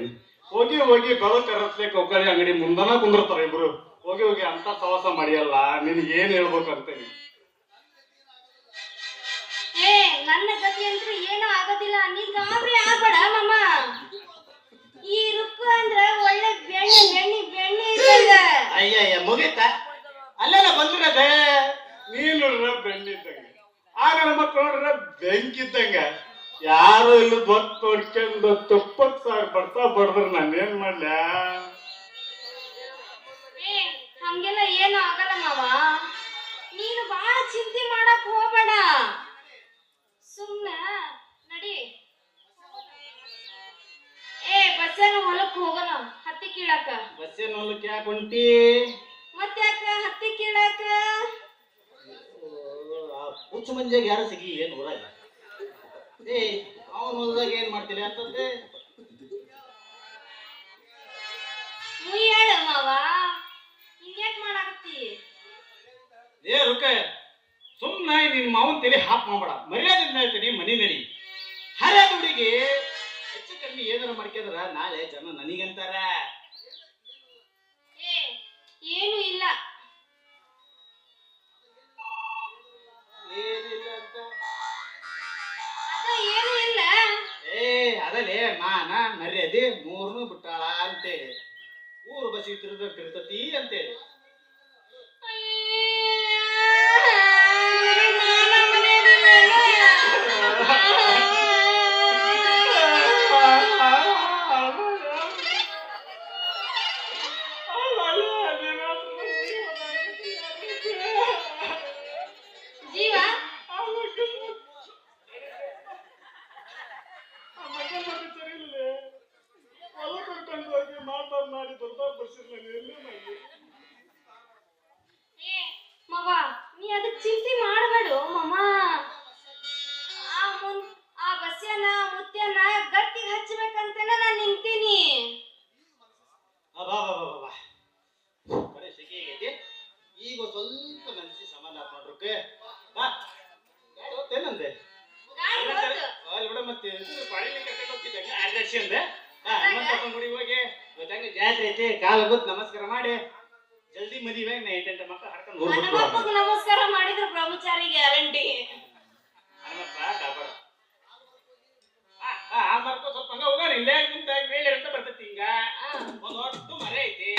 ಹೋಗಿ ಬೆಳಕ್ ಕರಸ್ಲೆ ಕೌಕಳಿ ಅಂಗಡಿ ಮುಂದನ ಕುಂದಿರ್ತಾರ ಇಬ್ರು. ಹೋಗಿ ಅಂತ ಸವಾಸ ಮಾಡಿಯಲ್ಲ, ನಿನಗೆ ಏನ್ ಹೇಳ್ಬೇಕಂತೇನಿ.
ಏ ನನ್ನ ಗತಿ ಅಂತೂ ಏನೂ ಆಗೋದಿಲ್ಲ, ನೀ ಗಾಬರಿ ಆಗ್ಬೇಡ ಮಾಮ. ಈ ರುಕ್ಕು ಅಂದ್ರ ಒಳ್ಳೆ ಬೆಣ್ಣೆ ಇದ್ದಂಗ.
ಅಯ್ಯಯ್ಯ ಮುಗೀತ ಅಲ್ಲೆಲ್ಲ ಬಂದಿರದೆ. ನೀನ್ ನೋಡ್ರ ಬೆಣ್ಣಿದ್ದಂಗ, ಆಗ ನಮ್ಮ ಮಕ್ಕಳು ನೋಡ್ರ ಬೆಂಕಿದ್ದಂಗ. ಯಾರು ಇಲ್ಲ ಗೊತ್ತು ನೋಡ್ಕೊಂಡು 70,000 ಬರ್ತಾ ಬಡದ್ರ ನಾನೇನ್ ಮಾಡ್ಲ?
ಏ ಹಂಗೆಲ್ಲ ಏನು ಆಗಲ್ಲ ಮಾವ, ನೀನು ಬಾಳ ಚಿಂತೆ ಮಾಡಕ್ ಹೋಗ್ಬೇಡ. ಸುಮ್ನ ನಡಿ. ಏ ಬಸ್ಸೇನ ಹೊಲಕ್ ಹೋಗೋಣ ಹತ್ತಿ ಕೀಳಾಕ.
ಬಸ್ಸೇನ ಹೊಲಕ್ಕೆ ಯಾಕೆ ಹೊಂಟಿ?
ಮತ್ತ್ಯಾಕ ಹತ್ತಿ ಕೀಳಾಕ?
ಹುಚ್ಚ ಮಂದಿಯಾಗ ಯಾರು ಸಿಗಿ ಏನ್ ಊರಾಗ? ಏ ಅವನ ಹೊಲದಾಗ ಏನ್ ಮಾಡ್ತಿಲ್ಲ ಅಂತಂದ್ರೆ
ಮುಯ್ಯಾಳ ಮಾವ, ಹಿಂಗ್ಯಾಕ್ ಮಾಡಾಕತ್ತಿ?
ಏ ರುಕ, ಸುಮ್ಮನೆ ನಿನ್ ಮಾವನ್ ತಲೆ ಹಾಪ್ ಮಾಡ್ಬೇಡ. ಮರ್ಯಾದಿಂದ ಹೇಳ್ತೀನಿ, ಮನಿ ನಡಿ. ಹರ್ಯಾದ ಹುಡುಗಿ ಹೆಚ್ಚು ಕಮ್ಮಿ ಏನಾರ ಮಾಡ್ಕಿದ್ರ ನಾಳೆ ಜನ ನನಗಂತಾರ.
ಏ ಏನು ಇಲ್ಲ.
ಏನಿಲ್ಲ ಅಂತ
ಅದ ಏನು ಇಲ್ಲ.
ಏ ಅದಲ್ಲೇ ಮಾನ ಮರ್ಯಾದೆ ಮೂರ್ನು ಬಿಟ್ಟಾಳ ಅಂತೇಳಿ ಊರು ಬಸಿ ತಿರ್ತತಿ ಅಂತೇಳಿ.
ಜೀವ ಏ ಮವ, ನೀ ಅದಕ್ ಚಿಂತೆ ಮಾಡಬೇಡು ಮಾಮ. ಆ ಬಸ್ಯನ ಮುತ್ಯನ ಗಟ್ಟಿಗೆ ಹಚ್ಚಬೇಕಂತೇನ ನಾನ್ ನಿಂತೀನಿ.
ಬರೀ ಸೆಕೆ ಆಗೈತಿ. ಈಗ ಸ್ವಲ್ಪ ಮನಸ್ಸಿ ಸಮಾಧಾನ ಮಾಡ್ರಕ್ಕೆ. ಬಾ ಗಾಡಿ ಹೋಗ್ತೇನಂದೆ
ಗಾಡಿ ಹೋತು.
ಅಲ್ಲಿ ಬಿಡ. ಮತ್ತೆ ಪಾಳಿನ ಕರ್ಕೊಂಡು ಹೋಗ್ತಿದ್ದಾಗ ಆದರ್ಶಿ ಅಂದೆ. ಹನುಮಂತಪ್ಪನ ಗುಡಿಗೆ ಹೋಗಿ ಗೊತ್ತಂಗ ಜಾತ್ರೆ ಐತಿ, ಕಾಲು ಗೊತ್ತು ನಮಸ್ಕಾರ ಮಾಡಿ ಜಲ್ದಿ ಮದುವೆ. ನಾ 8 ಮಕ್ಕಳು ಹಾಡ್ಕೊಂಡು ಹೋಗ್ಬಿಟ್ಟು
ಹನುಮಪ್ಪಗ್ ನಮಸ್ಕಾರ ಮಾಡಿದ್ರೆ ಬ್ರಹ್ಮಚಾರಿ ಗ್ಯಾರಂಟಿ.
ಹನುಮಪ್ಪ ಕಾಪಾಡ. ಆ ಮರ್ಕೋ ಸ್ವಲ್ಪ ಹಂಗ ಹೋಗೋಣ. ಇಲ್ಲೇ ನಿಂತಾಗ ಮೇಲೆ ಅಂತ ಬರ್ತೈತಿ. ಹಿಂಗ ಒಂದು ಒಟ್ಟು ಮರೆ ಐತಿ.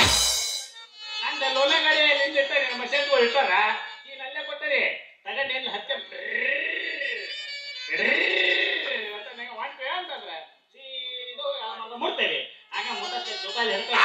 ನಂದ ಲೋನ ಗಾಡಿ ನಿಂದ ಇಟ್ಟಾರೆ, ನಮ್ಮ ಮಷೇನ್ಗಳು ಇಟ್ಟಾರ. ಈಗ ಅಲ್ಲೇ ಕೊಟ್ಟರಿ ತಗೊಂಡು ಏನು ಹತ್ತೆ ಅಂತಂದ್ರೆ ಸೀದಾ ಮುಡ್ತೇವೆ. ಆಗ ಮುಟ್ಟ ಜೋಕಾಲಿ ಹಿಡ್ಕೊಂಡು